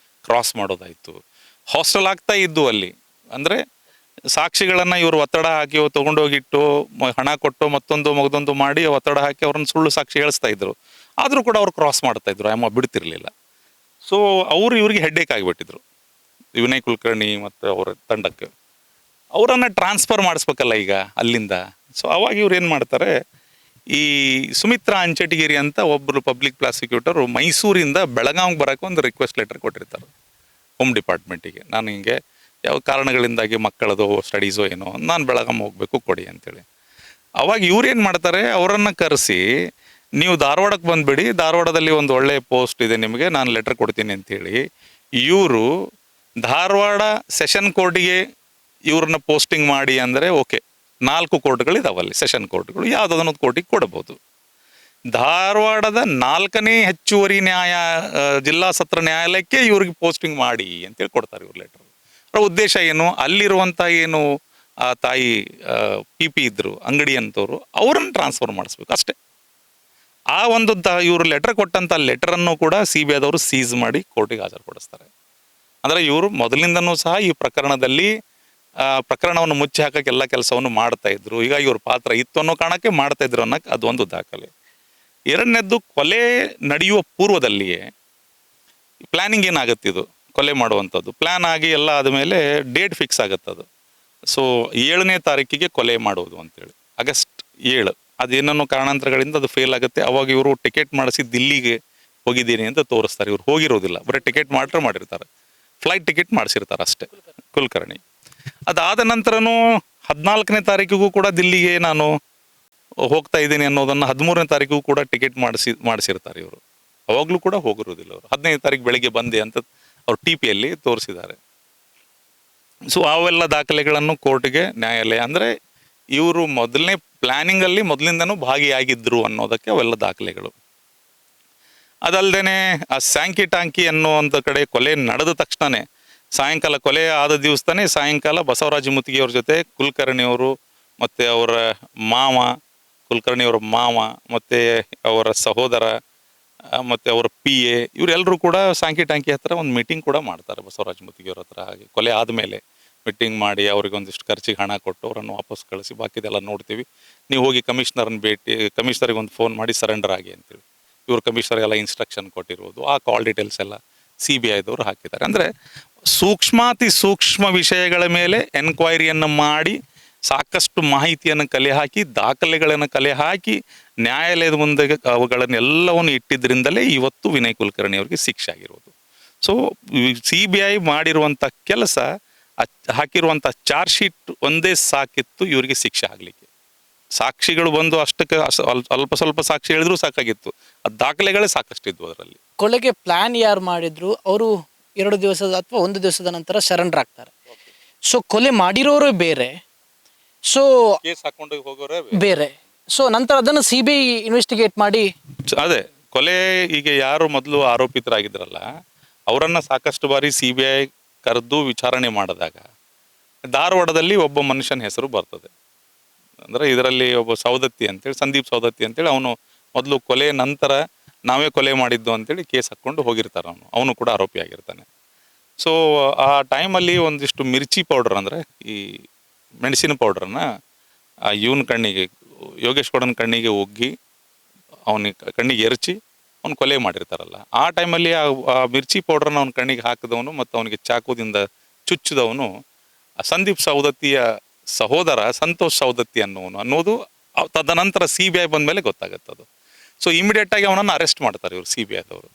ಕ್ರಾಸ್ ಮಾಡೋದಾಯಿತು, ಹಾಸ್ಟೆಲ್ ಆಗ್ತಾ ಇದ್ದು ಅಲ್ಲಿ, ಅಂದರೆ ಸಾಕ್ಷಿಗಳನ್ನು ಇವರು ಒತ್ತಡ ಹಾಕಿ ತೊಗೊಂಡೋಗಿಟ್ಟು ಹಣ ಕೊಟ್ಟು ಮತ್ತೊಂದು ಮಾಡಿ ಒತ್ತಡ ಹಾಕಿ ಅವ್ರನ್ನ ಸುಳ್ಳು ಸಾಕ್ಷಿ ಹೇಳಿಸ್ತಾ ಇದ್ರು. ಆದರೂ ಕೂಡ ಅವ್ರು ಕ್ರಾಸ್ ಮಾಡ್ತಾ ಇದ್ರು, ಅಮ್ಮ ಬಿಡ್ತಿರ್ಲಿಲ್ಲ. ಸೊ ಅವರು ಇವ್ರಿಗೆ ಹೆಡ್ಡೇಕ್ ಆಗಿಬಿಟ್ಟಿದ್ರು, ವಿನಯ್ ಕುಲಕರ್ಣಿ ಮತ್ತು ಅವರ ತಂಡಕ್ಕೆ. ಅವರನ್ನು ಟ್ರಾನ್ಸ್ಫರ್ ಮಾಡಿಸ್ಬೇಕಲ್ಲ ಈಗ ಅಲ್ಲಿಂದ. ಸೊ ಅವಾಗ ಇವ್ರು ಏನು ಮಾಡ್ತಾರೆ, ಈ ಸುಮಿತ್ರಾ ಅಂಚಟಗಿರಿ ಅಂತ ಒಬ್ಬರು ಪಬ್ಲಿಕ್ ಪ್ರಾಸಿಕ್ಯೂಟರು ಮೈಸೂರಿಂದ ಬೆಳಗಾವಿಗೆ ಬರೋಕ್ಕೆ ಒಂದು ರಿಕ್ವೆಸ್ಟ್ ಲೆಟರ್ ಕೊಟ್ಟಿರ್ತಾರೆ ಹೋಮ್ ಡಿಪಾರ್ಟ್ಮೆಂಟಿಗೆ. ನಾನು ಹಿಂಗೆ ಯಾವ ಕಾರಣಗಳಿಂದಾಗಿ ಮಕ್ಕಳದು ಸ್ಟಡೀಸೋ ಏನೋ, ನಾನು ಬೆಳಗಾಂ ಹೋಗಬೇಕು ಕೊಡಿ ಅಂತೇಳಿ. ಅವಾಗ ಇವ್ರೇನು ಮಾಡ್ತಾರೆ, ಅವರನ್ನು ಕರೆಸಿ ನೀವು ಧಾರವಾಡಕ್ಕೆ ಬಂದುಬಿಡಿ, ಧಾರವಾಡದಲ್ಲಿ ಒಂದು ಒಳ್ಳೆಯ ಪೋಸ್ಟ್ ಇದೆ ನಿಮಗೆ, ನಾನು ಲೆಟರ್ ಕೊಡ್ತೀನಿ ಅಂತೇಳಿ ಇವರು ಧಾರವಾಡ ಸೆಷನ್ ಕೋರ್ಟಿಗೆ ಇವ್ರನ್ನ ಪೋಸ್ಟಿಂಗ್ ಮಾಡಿ. ಅಂದರೆ ಓಕೆ, 4 ಕೋರ್ಟ್ಗಳಿದಾವಲ್ಲಿ, ಸೆಷನ್ ಕೋರ್ಟ್ಗಳು, ಯಾವುದಾದನ್ನೊಂದು ಕೋರ್ಟಿಗೆ ಕೊಡಬಹುದು. ಧಾರವಾಡದ 4ನೇ ಹೆಚ್ಚುವರಿ ಜಿಲ್ಲಾ ಸತ್ರ ನ್ಯಾಯಾಲಯಕ್ಕೆ ಇವ್ರಿಗೆ ಪೋಸ್ಟಿಂಗ್ ಮಾಡಿ ಅಂತೇಳಿ ಕೊಡ್ತಾರೆ ಇವ್ರ ಲೆಟರ್. ಅವರ ಉದ್ದೇಶ ಏನು, ಅಲ್ಲಿರುವಂಥ ಏನು ಆ ತಾಯಿ PP ಇದ್ರು ಅಂಗಡಿ ಅಂತವರು, ಅವರನ್ನು ಟ್ರಾನ್ಸ್ಫರ್ ಮಾಡಿಸ್ಬೇಕು ಅಷ್ಟೇ. ಆ ಒಂದು ಇವರು ಲೆಟರ್ ಕೊಟ್ಟಂಥ ಲೆಟರನ್ನು ಕೂಡ CBIದವರು ಸೀಸ್ ಮಾಡಿ ಕೋರ್ಟಿಗೆ ಹಾಜರುಪಡಿಸ್ತಾರೆ. ಅಂದರೆ ಇವರು ಮೊದಲಿಂದನೂ ಸಹ ಈ ಪ್ರಕರಣದಲ್ಲಿ ಪ್ರಕರಣವನ್ನು ಮುಚ್ಚಿ ಹಾಕೋಕ್ಕೆ ಎಲ್ಲ ಕೆಲಸವನ್ನು ಮಾಡ್ತಾ ಇದ್ರು. ಈಗ ಇವ್ರ ಪಾತ್ರ ಇತ್ತು ಅನ್ನೋ ಕಾರಣಕ್ಕೆ ಮಾಡ್ತಾ ಇದ್ರು ಅನ್ನೋಕ್ಕೆ ಅದೊಂದು ದಾಖಲೆ. ಎರಡನೇದ್ದು, ಕೊಲೆ ನಡೆಯುವ ಪೂರ್ವದಲ್ಲಿಯೇ ಪ್ಲ್ಯಾನಿಂಗ್ ಏನಾಗುತ್ತೆ, ಇದು ಕೊಲೆ ಮಾಡುವಂಥದ್ದು ಪ್ಲ್ಯಾನ್ ಆಗಿ ಎಲ್ಲ ಆದಮೇಲೆ ಡೇಟ್ ಫಿಕ್ಸ್ ಆಗುತ್ತೆ ಅದು. ಸೊ 7ನೇ ತಾರೀಕಿಗೆ ಕೊಲೆ ಮಾಡೋದು ಅಂತೇಳಿ, ಆಗಸ್ಟ್ 7. ಅದೇನೋ ಕಾರಣಾಂತರಗಳಿಂದ ಅದು ಫೇಲ್ ಆಗುತ್ತೆ. ಅವಾಗ ಇವರು ಟಿಕೆಟ್ ಮಾಡಿಸಿ ದಿಲ್ಲಿಗೆ ಹೋಗಿದ್ದೀನಿ ಅಂತ ತೋರಿಸ್ತಾರೆ. ಇವ್ರು ಹೋಗಿರೋದಿಲ್ಲ, ಬರೀ ಟಿಕೆಟ್ ಮಾಡಿರ್ತಾರೆ, ಫ್ಲೈಟ್ ಟಿಕೆಟ್ ಮಾಡಿಸಿರ್ತಾರೆ ಅಷ್ಟೇ ಕುಲಕರ್ಣಿ. ಅದಾದ ನಂತರನೂ 14ನೇ ತಾರೀಕಿಗೂ ಕೂಡ ದಿಲ್ಲಿಗೆ ನಾನು ಹೋಗ್ತಾ ಇದ್ದೀನಿ ಅನ್ನೋದನ್ನು 13ನೇ ತಾರೀಕಿಗೂ ಕೂಡ ಟಿಕೆಟ್ ಮಾಡಿಸಿರ್ತಾರೆ ಇವರು. ಅವಾಗಲೂ ಕೂಡ ಹೋಗಿರೋದಿಲ್ಲ ಅವರು. 15ನೇ ತಾರೀಕು ಬೆಳಿಗ್ಗೆ ಬಂದೆ ಅಂತ ಅವ್ರು TPಯಲ್ಲಿ ತೋರಿಸಿದ್ದಾರೆ. ಸೊ ಅವೆಲ್ಲ ದಾಖಲೆಗಳನ್ನು ಕೋರ್ಟ್ಗೆ ನ್ಯಾಯಾಲಯ, ಅಂದರೆ ಇವರು ಮೊದಲನೇ ಪ್ಲ್ಯಾನಿಂಗಲ್ಲಿ ಮೊದಲಿಂದನೂ ಭಾಗಿಯಾಗಿದ್ದರು ಅನ್ನೋದಕ್ಕೆ ಅವೆಲ್ಲ ದಾಖಲೆಗಳು. ಅದಲ್ಲದೆ ಆ ಸ್ಯಾಂಕಿ ಟಾಂಕಿ ಅನ್ನುವಂಥ ಕಡೆ ಕೊಲೆ ನಡೆದ ತಕ್ಷಣವೇ ಸಾಯಂಕಾಲ ಕೊಲೆ ಆದ ದಿವಸನೇ ಸಾಯಂಕಾಲ ಬಸವರಾಜ ಮುತ್ತಿಗೆಯವ್ರ ಜೊತೆ ಕುಲಕರ್ಣಿಯವರು ಮತ್ತು ಅವರ ಮಾವ, ಕುಲಕರ್ಣಿಯವರ ಮಾವ ಮತ್ತು ಅವರ ಸಹೋದರ ಮತ್ತು ಅವರ ಪಿ ಎ ಇವರೆಲ್ಲರೂ ಕೂಡ ಸಾಂಕಿ ಟ್ಯಾಂಕಿ ಹತ್ರ ಒಂದು ಮೀಟಿಂಗ್ ಕೂಡ ಮಾಡ್ತಾರೆ ಬಸವರಾಜ ಮುತ್ತಿಗೆಯವ್ರ ಹತ್ರ. ಹಾಗೆ ಕೊಲೆ ಆದಮೇಲೆ ಮೀಟಿಂಗ್ ಮಾಡಿ ಅವ್ರಿಗೆ ಒಂದಿಷ್ಟು ಖರ್ಚಿಗೆ ಹಣ ಕೊಟ್ಟು ಅವರನ್ನು ವಾಪಸ್ ಕಳಿಸಿ ಬಾಕಿದೆಲ್ಲ ನೋಡ್ತೀವಿ, ನೀವು ಹೋಗಿ ಕಮಿಷನರಿಗೆ ಒಂದು ಫೋನ್ ಮಾಡಿ ಸರೆಂಡರ್ ಆಗಿ ಅಂತೇಳಿ ಇವರು ಕಮಿಷನರ್ಗೆಲ್ಲ ಇನ್ಸ್ಟ್ರಕ್ಷನ್ ಕೊಟ್ಟಿರ್ಬೋದು. ಆ ಕಾಲ್ ಡೀಟೇಲ್ಸ್ ಎಲ್ಲ CBIದವರು ಹಾಕಿದ್ದಾರೆ. ಅಂದರೆ ಸೂಕ್ಷ್ಮಾತಿ ಸೂಕ್ಷ್ಮ ವಿಷಯಗಳ ಮೇಲೆ ಎನ್ಕ್ವೈರಿಯನ್ನು ಮಾಡಿ ಸಾಕಷ್ಟು ಮಾಹಿತಿಯನ್ನು ಕಲೆ ಹಾಕಿ ದಾಖಲೆಗಳನ್ನು ಕಲೆ ಹಾಕಿ ನ್ಯಾಯಾಲಯದ ಮುಂದೆ ಅವುಗಳನ್ನೆಲ್ಲವನ್ನು ಇಟ್ಟಿದ್ದರಿಂದಲೇ ಇವತ್ತು ವಿನಯ್ ಕುಲಕರ್ಣಿ ಅವರಿಗೆ ಶಿಕ್ಷೆ ಆಗಿರೋದು. ಸೊ CBI ಮಾಡಿರುವಂಥ ಕೆಲಸ, ಹಾಕಿರುವಂಥ ಚಾರ್ಜ್ ಶೀಟ್ ಒಂದೇ ಸಾಕಿತ್ತು ಇವರಿಗೆ ಶಿಕ್ಷೆ ಆಗಲಿಕ್ಕೆ. ಸಾಕ್ಷಿಗಳು ಬಂದು ಅಷ್ಟಕ್ಕೆ ಅಲ್ಪ ಸ್ವಲ್ಪ ಸಾಕ್ಷಿ ಹೇಳಿದ್ರು ಸಾಕಾಗಿತ್ತು, ಅದು ದಾಖಲೆಗಳೇ ಸಾಕಷ್ಟಿದ್ವು ಅದರಲ್ಲಿ. ಕೊಲೆಗೆ ಪ್ಲಾನ್ ಯಾರು ಮಾಡಿದ್ರು ಅವರು 2 ದಿವಸದ ಅಥವಾ 1 ದಿವಸದ ನಂತರ ಸರೆಂಡರ್ ಆಗ್ತಾರೆ. ಸೊ ಕೊಲೆ ಮಾಡಿರೋರು ಬೇರೆ, ಸೊ ಕೇಸ್ ಹಾಕೊಂಡು ಹೋಗೋರೇ ಬೇರೆ. ಸೊ ನಂತರ ಅದನ್ನು CBI ಇನ್ವೆಸ್ಟಿಗೇಟ್ ಮಾಡಿ ಅದೇ ಕೊಲೆ ಈಗ ಯಾರು ಮೊದಲು ಆರೋಪಿತರಾಗಿದ್ರಲ್ಲ ಅವರನ್ನು ಸಾಕಷ್ಟು ಬಾರಿ CBI ಕರೆದು ವಿಚಾರಣೆ ಮಾಡಿದಾಗ ಧಾರವಾಡದಲ್ಲಿ ಒಬ್ಬ ಮನುಷ್ಯನ ಹೆಸರು ಬರ್ತದೆ. ಅಂದರೆ ಇದರಲ್ಲಿ ಒಬ್ಬ ಸೌದತ್ತಿ ಅಂತೇಳಿ, ಸಂದೀಪ್ ಸೌದತ್ತಿ ಅಂತೇಳಿ, ಅವನು ಮೊದಲು ಕೊಲೆ ನಂತರ ನಾವೇ ಕೊಲೆ ಮಾಡಿದ್ದು ಅಂತೇಳಿ ಕೇಸ್ ಹಾಕ್ಕೊಂಡು ಹೋಗಿರ್ತಾರೆ. ಅವನು ಕೂಡ ಆರೋಪಿ ಆಗಿರ್ತಾನೆ. ಸೊ ಆ ಟೈಮಲ್ಲಿ ಒಂದಿಷ್ಟು ಮಿರ್ಚಿ ಪೌಡರ್, ಅಂದರೆ ಈ ಮೆಣಸಿನ ಪೌಡ್ರನ್ನು ಇವನ ಕಣ್ಣಿಗೆ, ಯೋಗೇಶ್ ಗೌಡನ ಕಣ್ಣಿಗೆ ಒಗ್ಗಿ ಅವನಿಗೆ ಕಣ್ಣಿಗೆ ಎರಚಿ ಅವ್ನು ಕೊಲೆ ಮಾಡಿರ್ತಾರಲ್ಲ, ಆ ಟೈಮಲ್ಲಿ ಆ ಮಿರ್ಚಿ ಪೌಡ್ರನ್ನ ಅವ್ನ ಕಣ್ಣಿಗೆ ಹಾಕಿದವನು ಮತ್ತು ಅವನಿಗೆ ಚಾಕುದಿಂದ ಚುಚ್ಚಿದವನು ಸಂದೀಪ್ ಸೌದತ್ತಿಯ ಸಹೋದರ ಸಂತೋಷ್ ಸೌದತ್ತಿ ಅನ್ನೋದು ತದನಂತರ CBI ಬಂದ ಮೇಲೆ ಗೊತ್ತಾಗುತ್ತದು. ಸೊ ಇಮಿಡಿಯೇಟಾಗಿ ಅವನನ್ನು ಅರೆಸ್ಟ್ ಮಾಡ್ತಾರೆ ಇವರು CBIದವರು.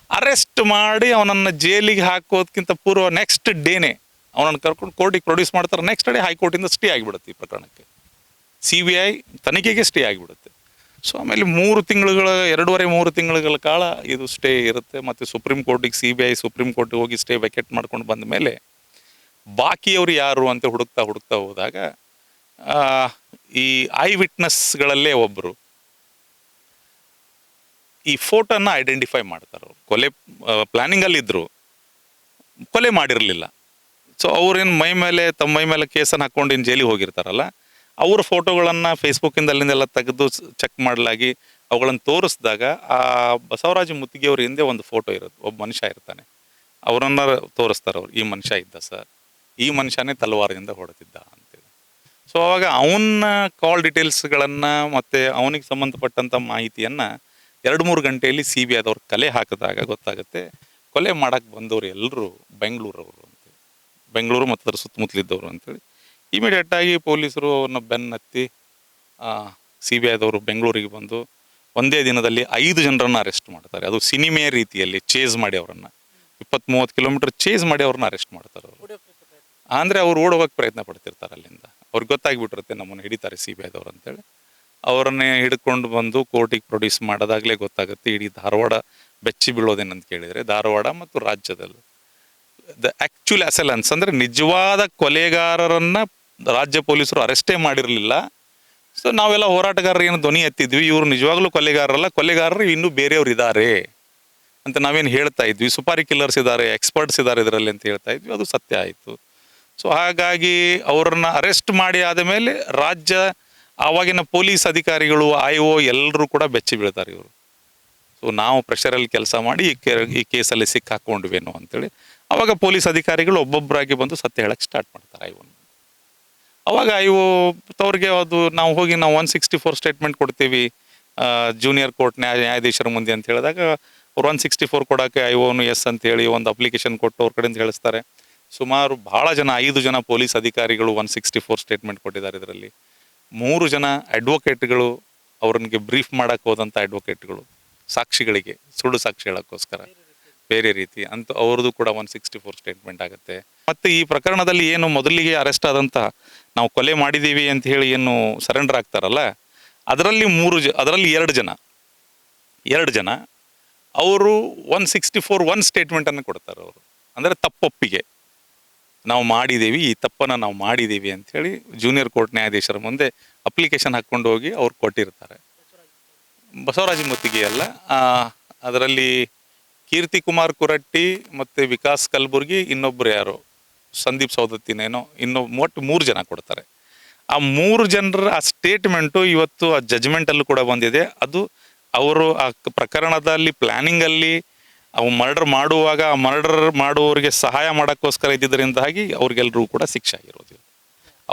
ಅರೆಸ್ಟ್ ಮಾಡಿ ಅವನನ್ನು ಜೈಲಿಗೆ ಹಾಕೋದಕ್ಕಿಂತ ಪೂರ್ವ ನೆಕ್ಸ್ಟ್ ಡೇನೇ ಅವನನ್ನು ಕರ್ಕೊಂಡು ಕೋರ್ಟಿಗೆ ಪ್ರೊಡ್ಯೂಸ್ ಮಾಡ್ತಾರೆ. ನೆಕ್ಸ್ಟ್ ಡೇ ಹೈಕೋರ್ಟಿಂದ ಸ್ಟೇ ಆಗಿಬಿಡುತ್ತೆ ಈ ಪ್ರಕರಣಕ್ಕೆ, CBI ತನಿಖೆಗೆ ಸ್ಟೇ ಆಗಿಬಿಡುತ್ತೆ. ಸೊ ಆಮೇಲೆ 2.5 ತಿಂಗಳುಗಳ ಕಾಲ ಇದು ಸ್ಟೇ ಇರುತ್ತೆ. ಮತ್ತು ಸುಪ್ರೀಂ ಕೋರ್ಟಿಗೆ ಹೋಗಿ ಸ್ಟೇ ವೆಕೆಟ್ ಮಾಡ್ಕೊಂಡು ಬಂದ ಮೇಲೆ ಬಾಕಿಯವರು ಯಾರು ಅಂತ ಹುಡುಕ್ತಾ ಹೋದಾಗ ಈ ಐ ವಿಟ್ನೆಸ್ಗಳಲ್ಲೇ ಒಬ್ಬರು ಈ ಫೋಟೋನ ಐಡೆಂಟಿಫೈ ಮಾಡ್ತಾರೆ. ಅವ್ರು ಕೊಲೆ ಪ್ಲ್ಯಾನಿಂಗಲ್ಲಿದ್ದರು, ಕೊಲೆ ಮಾಡಿರಲಿಲ್ಲ. ಸೊ ಅವ್ರೇನು ತಮ್ಮ ಮೈ ಮೇಲೆ ಕೇಸನ್ನು ಹಾಕ್ಕೊಂಡು ಇನ್ನು ಜೈಲಿಗೆ ಹೋಗಿರ್ತಾರಲ್ಲ, ಅವ್ರ ಫೋಟೋಗಳನ್ನು ಫೇಸ್ಬುಕ್ಕಿಂದ ಅಲ್ಲಿಂದೆಲ್ಲ ತೆಗೆದು ಚೆಕ್ ಮಾಡಲಾಗಿ ಅವುಗಳನ್ನು ತೋರಿಸಿದಾಗ ಆ ಬಸವರಾಜ ಮುತ್ತಿಗೆಯವ್ರ ಹಿಂದೆ ಒಂದು ಫೋಟೋ ಇರುತ್ತೆ, ಒಬ್ಬ ಮನುಷ್ಯ ಇರ್ತಾನೆ. ಅವರನ್ನು ತೋರಿಸ್ತಾರೆ. ಅವ್ರು ಈ ಮನುಷ್ಯ ಇದ್ದ ಸರ್, ಈ ಮನುಷ್ಯನೇ ತಲವಾರದಿಂದ ಹೊಡೆದಿದ್ದ ಅಂತೇಳಿ. ಸೊ ಅವಾಗ ಅವನ ಕಾಲ್ ಡೀಟೇಲ್ಸ್ಗಳನ್ನು ಮತ್ತು ಅವನಿಗೆ ಸಂಬಂಧಪಟ್ಟಂಥ ಮಾಹಿತಿಯನ್ನು 2-3 ಗಂಟೆಯಲ್ಲಿ CBIದವ್ರು ಕಲೆ ಹಾಕಿದಾಗ ಗೊತ್ತಾಗುತ್ತೆ ಕೊಲೆ ಮಾಡೋಕ್ಕೆ ಬಂದವರು ಎಲ್ಲರೂ ಬೆಂಗಳೂರವರು ಅಂತೇಳಿ, ಬೆಂಗಳೂರು ಮತ್ತು ಅದರ ಸುತ್ತಮುತ್ತಲಿದ್ದವರು ಅಂತೇಳಿ. ಇಮಿಡಿಯೇಟಾಗಿ ಪೊಲೀಸರು ಅವ್ರನ್ನ ಬೆನ್ನತ್ತಿ CBIದವರು ಬೆಂಗಳೂರಿಗೆ ಬಂದು ಒಂದೇ ದಿನದಲ್ಲಿ 5 ಜನರನ್ನು ಅರೆಸ್ಟ್ ಮಾಡ್ತಾರೆ. ಅದು ಸಿನಿಮೆ ರೀತಿಯಲ್ಲಿ ಚೇಸ್ ಮಾಡಿ ಅವರನ್ನು 20-30 ಕಿಲೋಮೀಟರ್ ಚೇಸ್ ಮಾಡಿ ಅವ್ರನ್ನ ಅರೆಸ್ಟ್ ಮಾಡ್ತಾರೆ. ಅವರು ಅಂದರೆ ಅವ್ರು ಓಡೋಗಕ್ಕೆ ಪ್ರಯತ್ನ ಪಡ್ತಿರ್ತಾರೆ ಅಲ್ಲಿಂದ. ಅವ್ರಿಗೆ ಗೊತ್ತಾಗ್ಬಿಟ್ಟಿರುತ್ತೆ ನಮ್ಮನ್ನು ಹಿಡಿತಾರೆ CBIದವ್ರು ಅಂತೇಳಿ. ಅವರನ್ನೇ ಹಿಡ್ಕೊಂಡು ಬಂದು ಕೋರ್ಟಿಗೆ ಪ್ರೊಡ್ಯೂಸ್ ಮಾಡೋದಾಗಲೇ ಗೊತ್ತಾಗುತ್ತೆ ಇಡೀ ಧಾರವಾಡ ಬೆಚ್ಚಿ ಬೀಳೋದೇನಂತ ಕೇಳಿದರೆ, ಧಾರವಾಡ ಮತ್ತು ರಾಜ್ಯದಲ್ಲಿ ದ ಆ್ಯಕ್ಚುಲ್ ಅಸೆಲೆನ್ಸ್, ಅಂದರೆ ನಿಜವಾದ ಕೊಲೆಗಾರರನ್ನು ರಾಜ್ಯ ಪೊಲೀಸರು ಅರೆಸ್ಟೇ ಮಾಡಿರಲಿಲ್ಲ. ಸೊ ನಾವೆಲ್ಲ ಹೋರಾಟಗಾರರು ಏನು ಧ್ವನಿ ಎತ್ತಿದ್ವಿ, ಇವರು ನಿಜವಾಗ್ಲೂ ಕೊಲೆಗಾರರಲ್ಲ, ಕೊಲೆಗಾರರು ಇನ್ನೂ ಬೇರೆಯವ್ರು ಇದ್ದಾರೆ ಅಂತ ನಾವೇನು ಹೇಳ್ತಾ ಇದ್ವಿ. ಸುಪಾರಿ ಕಿಲ್ಲರ್ಸ್ ಇದ್ದಾರೆ, ಎಕ್ಸ್ಪರ್ಟ್ಸ್ ಇದ್ದಾರೆ ಇದರಲ್ಲಿ ಅಂತ ಹೇಳ್ತಾ ಇದ್ವಿ. ಅದು ಸತ್ಯ ಆಯಿತು. ಸೊ ಹಾಗಾಗಿ ಅವರನ್ನು ಅರೆಸ್ಟ್ ಮಾಡಿ ಆದಮೇಲೆ ರಾಜ್ಯ ಆವಾಗಿನ ಪೊಲೀಸ್ ಅಧಿಕಾರಿಗಳು, IO ಎಲ್ಲರೂ ಕೂಡ ಬೆಚ್ಚಿ ಬೀಳ್ತಾರೆ ಇವರು. ಸೊ ನಾವು ಪ್ರೆಷರಲ್ಲಿ ಕೆಲಸ ಮಾಡಿ ಈ ಕೇಸಲ್ಲಿ ಸಿಕ್ಕಾಕೊಂಡ್ವೇನೋ ಅಂತೇಳಿ ಅವಾಗ ಪೊಲೀಸ್ ಅಧಿಕಾರಿಗಳು ಒಬ್ಬೊಬ್ಬರಾಗಿ ಬಂದು ಸತ್ಯ ಹೇಳಕ್ಕೆ ಸ್ಟಾರ್ಟ್ ಮಾಡ್ತಾರೆ IO. ಅವಾಗ IO ಅವ್ರಿಗೆ ನಾವು 164 ಸ್ಟೇಟ್ಮೆಂಟ್ ಕೊಡ್ತೀವಿ ಜೂನಿಯರ್ ಕೋರ್ಟ್ ನ್ಯಾಯಾಧೀಶರ ಮುಂದೆ ಅಂತ ಹೇಳಿದಾಗ ಅವ್ರು 164 ಕೊಡೋಕ್ಕೆ IOನು ಎಸ್ ಅಂತ ಹೇಳಿ ಒಂದು ಅಪ್ಲಿಕೇಶನ್ ಕೊಟ್ಟು ಅವ್ರ ಕಡೆಯಿಂದ ಹೇಳಿಸ್ತಾರೆ. ಸುಮಾರು ಭಾಳ ಜನ 5 ಜನ ಪೊಲೀಸ್ ಅಧಿಕಾರಿಗಳು 164 ಸ್ಟೇಟ್ಮೆಂಟ್ ಕೊಟ್ಟಿದ್ದಾರೆ. ಇದರಲ್ಲಿ 3 ಜನ ಅಡ್ವೊಕೇಟ್ಗಳು, ಅವ್ರನ್ಗೆ ಬ್ರೀಫ್ ಮಾಡೋಕ್ಕೆ ಹೋದಂಥ ಅಡ್ವೊಕೇಟ್ಗಳು, ಸಾಕ್ಷಿಗಳಿಗೆ ಸುಳ್ಳು ಸಾಕ್ಷಿ ಹೇಳೋಕ್ಕೋಸ್ಕರ ಬೇರೆ ರೀತಿ ಅಂತ ಅವ್ರದ್ದು ಕೂಡ 164 ಸ್ಟೇಟ್ಮೆಂಟ್ ಆಗುತ್ತೆ. ಮತ್ತು ಈ ಪ್ರಕರಣದಲ್ಲಿ ಏನು ಮೊದಲಿಗೆ ಅರೆಸ್ಟ್ ಆದಂಥ, ನಾವು ಕೊಲೆ ಮಾಡಿದ್ದೀವಿ ಅಂತ ಹೇಳಿ ಏನು ಸರೆಂಡರ್ ಆಗ್ತಾರಲ್ಲ, ಅದರಲ್ಲಿ 2 ಜನ ಅವರು 164 ಸ್ಟೇಟ್ಮೆಂಟನ್ನು ಕೊಡ್ತಾರೆ. ಅವರು ಅಂದರೆ ತಪ್ಪೊಪ್ಪಿಗೆ, ನಾವು ಮಾಡಿದ್ದೀವಿ, ಈ ತಪ್ಪನ್ನು ನಾವು ಮಾಡಿದ್ದೀವಿ ಅಂಥೇಳಿ ಜೂನಿಯರ್ ಕೋರ್ಟ್ ನ್ಯಾಯಾಧೀಶರ ಮುಂದೆ ಅಪ್ಲಿಕೇಶನ್ ಹಾಕ್ಕೊಂಡು ಹೋಗಿ ಅವ್ರು ಕೊಟ್ಟಿರ್ತಾರೆ. ಬಸವರಾಜ ಮುತ್ತಿಗೆ ಅಲ್ಲ, ಅದರಲ್ಲಿ ಕೀರ್ತಿ ಕುಮಾರ್ ಕುರಟ್ಟಿ ಮತ್ತು ವಿಕಾಸ್ ಕಲಬುರ್ಗಿ, ಇನ್ನೊಬ್ಬರು ಯಾರು ಸಂದೀಪ್ ಸೌದತ್ತಿನೇನೋ, ಒಟ್ಟು 3 ಜನ ಕೊಡ್ತಾರೆ. ಆ 3 ಜನರ ಆ ಸ್ಟೇಟ್ಮೆಂಟು ಇವತ್ತು ಆ ಜಜ್ಮೆಂಟಲ್ಲೂ ಕೂಡ ಬಂದಿದೆ. ಅದು ಅವರು ಆ ಪ್ರಕರಣದಲ್ಲಿ ಪ್ಲ್ಯಾನಿಂಗಲ್ಲಿ ಅವು ಮರ್ಡರ್ ಮಾಡುವಾಗ ಆ ಮರ್ಡರ್ ಮಾಡುವವರಿಗೆ ಸಹಾಯ ಮಾಡೋಕ್ಕೋಸ್ಕರ ಇದ್ದಿದ್ದರಿಂದಾಗಿ ಅವ್ರಿಗೆಲ್ಲರೂ ಕೂಡ ಶಿಕ್ಷೆ ಆಗಿರೋದು.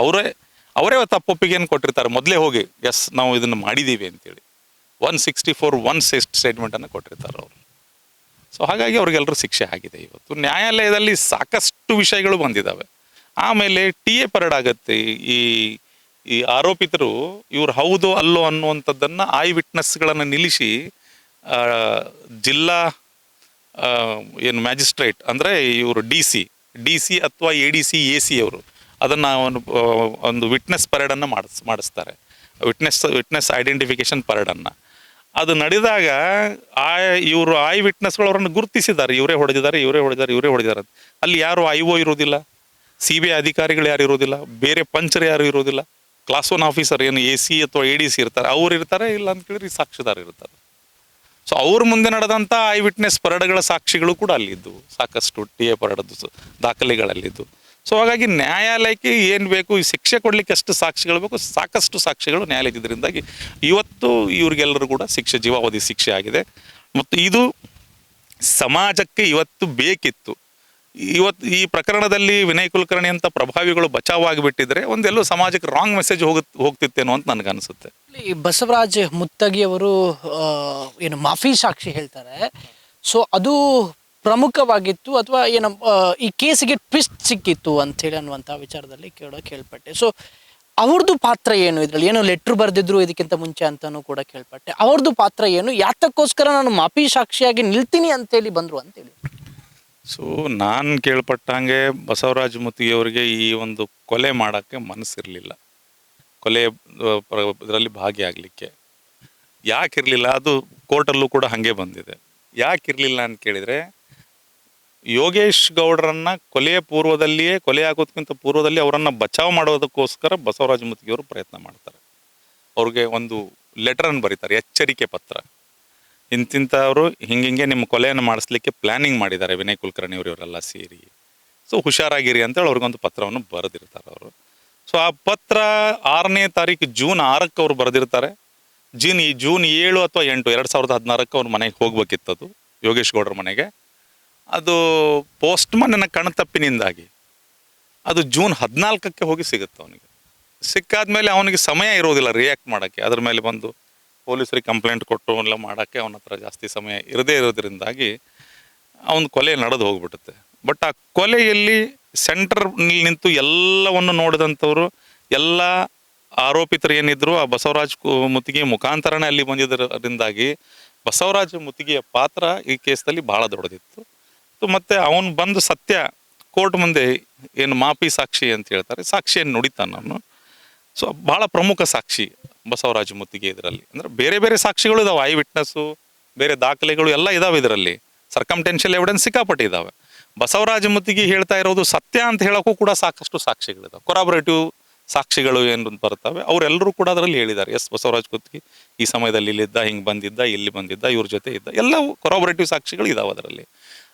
ಅವರೇ ತಪ್ಪೊಪ್ಪಿಗೆಯನ್ನು ಕೊಟ್ಟಿರ್ತಾರೆ ಮೊದಲೇ ಹೋಗಿ, ಎಸ್ ನಾವು ಇದನ್ನು ಮಾಡಿದ್ದೀವಿ ಅಂತೇಳಿ 164(1) ಸ್ಟೇಟ್ಮೆಂಟನ್ನು ಕೊಟ್ಟಿರ್ತಾರೆ ಅವರು. ಸೊ ಹಾಗಾಗಿ ಅವ್ರಿಗೆಲ್ಲರೂ ಶಿಕ್ಷೆ ಆಗಿದೆ. ಇವತ್ತು ನ್ಯಾಯಾಲಯದಲ್ಲಿ ಸಾಕಷ್ಟು ವಿಷಯಗಳು ಬಂದಿದ್ದಾವೆ. ಆಮೇಲೆ TA ಪರೇಡ್ ಆಗುತ್ತೆ. ಈ ಆರೋಪಿತರು ಇವ್ರು ಹೌದು ಅಲ್ಲೋ ಅನ್ನುವಂಥದ್ದನ್ನು ವಿಟ್ನೆಸ್ಗಳನ್ನು ನಿಲ್ಲಿಸಿ ಜಿಲ್ಲಾ ಏನು ಮ್ಯಾಜಿಸ್ಟ್ರೇಟ್ ಅಂದರೆ ಇವರು ಡಿ ಸಿ ಅಥವಾ ADC AC ಅವರು ಅದನ್ನು ಒಂದು ವಿಟ್ನೆಸ್ ಪರೇಡನ್ನು ಮಾಡಿಸ್ತಾರೆ. ವಿಟ್ನೆಸ್ ಐಡೆಂಟಿಫಿಕೇಶನ್ ಪರೇಡನ್ನು. ಅದು ನಡೆದಾಗ ಇವರು ವಿಟ್ನೆಸ್ಗಳು ಅವರನ್ನು ಗುರುತಿಸಿದ್ದಾರೆ, ಇವರೇ ಹೊಡೆದಿದ್ದಾರೆ. ಅಲ್ಲಿ ಯಾರು IO ಇರೋದಿಲ್ಲ, CBI ಅಧಿಕಾರಿಗಳು ಯಾರು ಇರೋದಿಲ್ಲ, ಬೇರೆ ಪಂಚರು ಯಾರು ಇರೋದಿಲ್ಲ, ಕ್ಲಾಸ್ 1 ಆಫೀಸರ್ ಏನು AC ಅಥವಾ ADC ಇರ್ತಾರೆ, ಅವ್ರು ಇರ್ತಾರೆ. ಇಲ್ಲ ಅಂತ ಕೇಳಿದ್ರೆ ಸಾಕ್ಷಿದಾರ ಇರ್ತಾರೆ. ಸೊ ಅವ್ರ ಮುಂದೆ ನಡೆದಂಥ ವಿಟ್ನೆಸ್ ಪರೇಡ್ಗಳ ಸಾಕ್ಷಿಗಳು ಕೂಡ ಅಲ್ಲಿದ್ದು, ಸಾಕಷ್ಟು TA ಪರೇಡದ್ದು ದಾಖಲೆಗಳಲ್ಲಿದ್ದು. ಸೊ ಹಾಗಾಗಿ ನ್ಯಾಯಾಲಯಕ್ಕೆ ಏನು ಬೇಕು, ಈ ಶಿಕ್ಷೆ ಕೊಡಲಿಕ್ಕೆ ಎಷ್ಟು ಸಾಕ್ಷಿಗಳು ಬೇಕು, ಸಾಕಷ್ಟು ಸಾಕ್ಷಿಗಳು ನ್ಯಾಯಾಲಯದಿಂದಾಗಿ ಇವತ್ತು ಇವ್ರಿಗೆಲ್ಲರೂ ಕೂಡ ಜೀವಾವಧಿ ಶಿಕ್ಷೆ ಆಗಿದೆ. ಮತ್ತು ಇದು ಸಮಾಜಕ್ಕೆ ಇವತ್ತು ಬೇಕಿತ್ತು. ಇವತ್ತು ಈ ಪ್ರಕರಣದಲ್ಲಿ ವಿನಯ್ ಕುಲಕರ್ಣಿ ಅಂತ ಪ್ರಭಾವಿಗಳು ಬಚಾವಾಗಿಬಿಟ್ಟಿದ್ರೆ ಒಂದೆಲ್ಲೋ ಸಮಾಜಕ್ಕೆ ರಾಂಗ್ ಮೆಸೇಜ್ ಹೋಗ್ತಿತ್ತೇನೋ ಅಂತ ನನಗನ್ಸುತ್ತೆ. ಈ ಬಸವರಾಜ್ ಮುತ್ತಗಿ ಅವರು ಏನು ಮಾಫಿ ಸಾಕ್ಷಿ ಹೇಳ್ತಾರೆ. ಸೊ ಅದು ಪ್ರಮುಖವಾಗಿತ್ತು ಅಥವಾ ಏನು ಈ ಕೇಸಿಗೆ ಟ್ವಿಸ್ಟ್ ಸಿಕ್ಕಿತ್ತು ಅಂಥೇಳಿ ಅನ್ನುವಂಥ ವಿಚಾರದಲ್ಲಿ ಕೇಳ್ಪಟ್ಟೆ. ಸೊ ಅವ್ರದ್ದು ಪಾತ್ರ ಏನು ಇದರಲ್ಲಿ? ಏನೋ ಲೆಟ್ರ್ ಬರೆದಿದ್ರು ಇದಕ್ಕಿಂತ ಮುಂಚೆ ಅಂತಲೂ ಕೂಡ ಕೇಳ್ಪಟ್ಟೆ. ಅವ್ರದ್ದು ಪಾತ್ರ ಏನು, ಯಾತಕ್ಕೋಸ್ಕರ ನಾನು ಮಾಫಿ ಸಾಕ್ಷಿಯಾಗಿ ನಿಲ್ತೀನಿ ಅಂತೇಳಿ ಬಂದರು ಅಂತೇಳಿ? ಸೊ ನಾನು ಕೇಳ್ಪಟ್ಟಂಗೆ ಬಸವರಾಜ ಮುತ್ತಿಗೆ ಅವರಿಗೆ ಈ ಒಂದು ಕೊಲೆ ಮಾಡೋಕ್ಕೆ ಮನಸ್ಸಿರಲಿಲ್ಲ, ಕೊಲೆ ಇದರಲ್ಲಿ ಭಾಗಿಯಾಗಲಿಕ್ಕೆ. ಯಾಕಿರಲಿಲ್ಲ ಅದು ಕೋರ್ಟಲ್ಲೂ ಕೂಡ ಹಾಗೆ ಬಂದಿದೆ. ಯಾಕಿರಲಿಲ್ಲ ಅಂತ ಕೇಳಿದರೆ, ಯೋಗೇಶ್ ಗೌಡರನ್ನು ಕೊಲೆ ಆಗೋದಕ್ಕಿಂತ ಪೂರ್ವದಲ್ಲಿ ಅವರನ್ನು ಬಚಾವ್ ಮಾಡೋದಕ್ಕೋಸ್ಕರ ಬಸವರಾಜ ಮುತ್ತಿಗೆಯವರು ಪ್ರಯತ್ನ ಮಾಡ್ತಾರೆ. ಅವ್ರಿಗೆ ಒಂದು ಲೆಟರನ್ನು ಬರೀತಾರೆ, ಎಚ್ಚರಿಕೆ ಪತ್ರ. ಇಂತಿಂಥವರು ಹಿಂಗೆ ನಿಮ್ಮ ಕೊಲೆಯನ್ನು ಮಾಡಿಸ್ಲಿಕ್ಕೆ ಪ್ಲ್ಯಾನಿಂಗ್ ಮಾಡಿದ್ದಾರೆ ವಿನಯ್ ಕುಲಕರ್ಣಿ ಇವರೆಲ್ಲ ಸೇರಿ, ಸೊ ಹುಷಾರಾಗಿರಿ ಅಂತೇಳಿ ಅವ್ರಿಗೊಂದು ಪತ್ರವನ್ನು ಬರೆದಿರ್ತಾರೆ ಅವರು. ಸೊ ಆ ಪತ್ರ 6ನೇ ತಾರೀಕು ಜೂನ್ 6ಕ್ಕೆ ಅವ್ರು ಬರೆದಿರ್ತಾರೆ. ಜೂನ್ 7 ಅಥವಾ 8, 2016 ಅವ್ರ ಮನೆಗೆ ಹೋಗ್ಬೇಕಿತ್ತದು, ಯೋಗೇಶ್ ಗೌಡ್ರ ಮನೆಗೆ. ಅದು ಪೋಸ್ಟ್ಮನ್ನ ಕಣ್ತಪ್ಪಿನಿಂದಾಗಿ ಅದು ಜೂನ್ 14ಕ್ಕೆ ಹೋಗಿ ಸಿಗುತ್ತೆ ಅವನಿಗೆ. ಸಿಕ್ಕಾದ್ಮೇಲೆ ಅವನಿಗೆ ಸಮಯ ಇರೋದಿಲ್ಲ ರಿಯಾಕ್ಟ್ ಮಾಡೋಕ್ಕೆ. ಅದ್ರ ಮೇಲೆ ಬಂದು ಪೊಲೀಸರಿಗೆ ಕಂಪ್ಲೇಂಟ್ ಕೊಟ್ಟು ಎಲ್ಲ ಮಾಡೋಕ್ಕೆ ಅವನ ಹತ್ರ ಜಾಸ್ತಿ ಸಮಯ ಇರೋದ್ರಿಂದಾಗಿ ಅವನ ಕೊಲೆ ನಡೆದು ಹೋಗ್ಬಿಡುತ್ತೆ. ಬಟ್ ಆ ಕೊಲೆಯಲ್ಲಿ ಸೆಂಟರ್ನಲ್ಲಿ ನಿಂತು ಎಲ್ಲವನ್ನು ನೋಡಿದಂಥವ್ರು, ಎಲ್ಲ ಆರೋಪಿತರು ಏನಿದ್ರು ಆ ಬಸವರಾಜ್ ಮುತ್ತಿಗೆ ಮುಖಾಂತರನೇ ಅಲ್ಲಿ ಬಂದಿದ್ದರಿಂದಾಗಿ ಬಸವರಾಜ ಮುತ್ತಿಗೆಯ ಪಾತ್ರ ಈ ಕೇಸಲ್ಲಿ ಭಾಳ ದೊಡ್ಡದಿತ್ತು. ಮತ್ತು ಅವನು ಬಂದು ಸತ್ಯ ಕೋರ್ಟ್ ಮುಂದೆ ಏನು ಮಾಫಿ ಸಾಕ್ಷಿ ಅಂತ ಹೇಳ್ತಾರೆ, ಸಾಕ್ಷಿಯನ್ನು ನುಡಿತಾನೆ ಅವನು. ಸೊ ಭಾಳ ಪ್ರಮುಖ ಸಾಕ್ಷಿ ಬಸವರಾಜ ಮುತ್ತಿಗೆ ಇದರಲ್ಲಿ. ಅಂದರೆ ಬೇರೆ ಬೇರೆ ಸಾಕ್ಷಿಗಳು ಇದಾವೆ, ವಿಟ್ನೆಸ್ಸು, ಬೇರೆ ದಾಖಲೆಗಳು ಎಲ್ಲ ಇದಾವೆ ಇದರಲ್ಲಿ. ಸರ್ಕಮ್ಟೆನ್ಷಿಯಲ್ ಎವಿಡೆನ್ಸ್ ಸಿಕ್ಕಾಪಟ್ಟೆ ಇದ್ದಾವೆ. ಬಸವರಾಜ ಮುತ್ತಿಗೆ ಹೇಳ್ತಾ ಇರೋದು ಸತ್ಯ ಅಂತ ಹೇಳೋಕ್ಕೂ ಕೂಡ ಸಾಕಷ್ಟು ಸಾಕ್ಷಿಗಳಿದಾವೆ. ಕೊರಾಬರೇಟಿವ್ ಸಾಕ್ಷಿಗಳು ಏನು ಬರ್ತವೆ, ಅವರೆಲ್ಲರೂ ಕೂಡ ಅದರಲ್ಲಿ ಹೇಳಿದ್ದಾರೆ, ಎಸ್ ಬಸವರಾಜ ಮುತ್ತಿಗೆ ಈ ಸಮಯದಲ್ಲಿ ಇಲ್ಲಿದ್ದ, ಹಿಂಗೆ ಬಂದಿದ್ದ, ಇಲ್ಲಿ ಬಂದಿದ್ದ, ಇವ್ರ ಜೊತೆ ಇದ್ದ, ಎಲ್ಲವೂ ಕೊರಾಬರೇಟಿವ್ ಸಾಕ್ಷಿಗಳು ಇದಾವೆ ಅದರಲ್ಲಿ.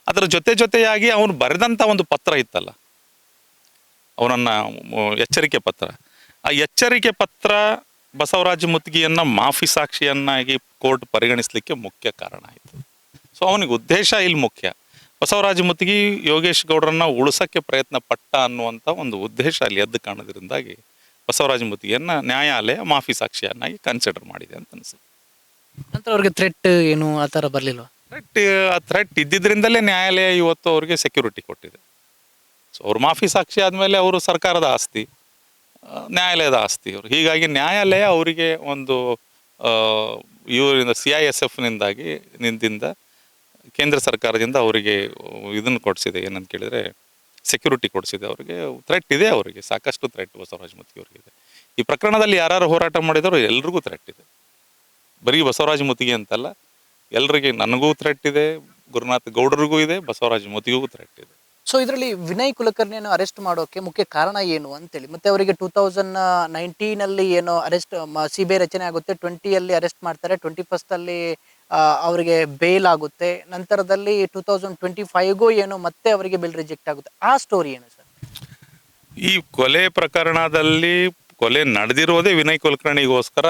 ಅದರ ಜೊತೆಯಾಗಿ ಅವನು ಬರೆದಂಥ ಒಂದು ಪತ್ರ ಇತ್ತಲ್ಲ, ಅವನನ್ನು ಎಚ್ಚರಿಕೆ ಪತ್ರ, ಆ ಎಚ್ಚರಿಕೆ ಪತ್ರ ಬಸವರಾಜ ಮುತ್ತಿಗೆಯನ್ನು ಮಾಫಿ ಸಾಕ್ಷಿಯನ್ನಾಗಿ ಕೋರ್ಟ್ ಪರಿಗಣಿಸಲಿಕ್ಕೆ ಮುಖ್ಯ ಕಾರಣ ಆಯಿತು. ಸೊ ಅವನಿಗೆ ಉದ್ದೇಶ ಇಲ್ಲಿ ಮುಖ್ಯ. ಬಸವರಾಜ ಮುತ್ತಿಗೆ ಯೋಗೇಶ್ ಗೌಡರನ್ನ ಉಳಿಸೋಕ್ಕೆ ಪ್ರಯತ್ನ ಪಟ್ಟ ಅನ್ನುವಂಥ ಒಂದು ಉದ್ದೇಶ ಅಲ್ಲಿ ಎದ್ದು ಕಾಣೋದ್ರಿಂದಾಗಿ ಬಸವರಾಜ ಮುತ್ತಿಗೆಯನ್ನು ನ್ಯಾಯಾಲಯ ಮಾಫಿ ಸಾಕ್ಷಿಯನ್ನಾಗಿ ಕನ್ಸಿಡರ್ ಮಾಡಿದೆ ಅಂತ ಅನಿಸುತ್ತೆ. ನಂತರ ಅವ್ರಿಗೆ ಥ್ರೆಟ್ ಏನು ಆ ಥರ ಬರಲಿಲ್ವ? ಥ್ರೆಟ್ ಇದ್ದಿದ್ದರಿಂದಲೇ ನ್ಯಾಯಾಲಯ ಇವತ್ತು ಅವ್ರಿಗೆ ಸೆಕ್ಯೂರಿಟಿ ಕೊಟ್ಟಿದೆ. ಸೊ ಅವ್ರು ಮಾಫಿ ಸಾಕ್ಷಿ ಆದಮೇಲೆ ಅವರು ಸರ್ಕಾರದ ಆಸ್ತಿ, ನ್ಯಾಯಾಲಯದ ಆಸ್ತಿ ಅವರು. ಹೀಗಾಗಿ ನ್ಯಾಯಾಲಯ ಅವರಿಗೆ ಒಂದು ಇವರಿಂದ CISFನಿಂದಾಗಿ ಕೇಂದ್ರ ಸರ್ಕಾರದಿಂದ ಅವರಿಗೆ ಇದನ್ನು ಕೊಡಿಸಿದೆ, ಏನಂತ ಕೇಳಿದರೆ ಸೆಕ್ಯೂರಿಟಿ ಕೊಡಿಸಿದೆ. ಅವರಿಗೆ ಥ್ರೆಟ್ ಇದೆ, ಅವರಿಗೆ ಸಾಕಷ್ಟು ಥ್ರೆಟ್ ಬಸವರಾಜ ಮುತ್ತಿಗೆ ಅವರಿಗಿದೆ. ಈ ಪ್ರಕರಣದಲ್ಲಿ ಯಾರು ಹೋರಾಟ ಮಾಡಿದವರು ಎಲ್ರಿಗೂ ಥ್ರೆಟ್ ಇದೆ, ಬರೀ ಬಸವರಾಜ ಮುತ್ತಿಗೆ ಅಂತಲ್ಲ, ಎಲ್ರಿಗೆ, ನನಗೂ ಥ್ರೆಟ್ ಇದೆ, ಗುರುನಾಥ್ ಗೌಡರಿಗೂ ಇದೆ, ಬಸವರಾಜ ಮುತ್ತಿಗೆಗೂ ಥ್ರೆಟ್ ಇದೆ. ಸೊ ಇದರಲ್ಲಿ ವಿನಯ್ ಕುಲಕರ್ಣಿಯನ್ನು ಅರೆಸ್ಟ್ ಮಾಡೋಕೆ ಮುಖ್ಯ ಕಾರಣ ಏನು ಅಂತೇಳಿ, ಮತ್ತೆ ಅವರಿಗೆ 2019 ಏನೋ ಅರೆಸ್ಟ್ CBI ರಚನೆ ಆಗುತ್ತೆ, 20 ಅರೆಸ್ಟ್ ಮಾಡ್ತಾರೆ, 21 ಅವರಿಗೆ ಬೇಲ್ ಆಗುತ್ತೆ. ನಂತರದಲ್ಲಿ 2025ಗೂ ಏನೋ ಮತ್ತೆ ಅವರಿಗೆ ಬೇಲ್ ರಿಜೆಕ್ಟ್ ಆಗುತ್ತೆ. ಆ ಸ್ಟೋರಿ ಏನು ಸರ್? ಈ ಕೊಲೆ ಪ್ರಕರಣದಲ್ಲಿ ಕೊಲೆ ನಡೆದಿರೋದೇ ವಿನಯ್ ಕುಲಕರ್ಣಿಗೋಸ್ಕರ.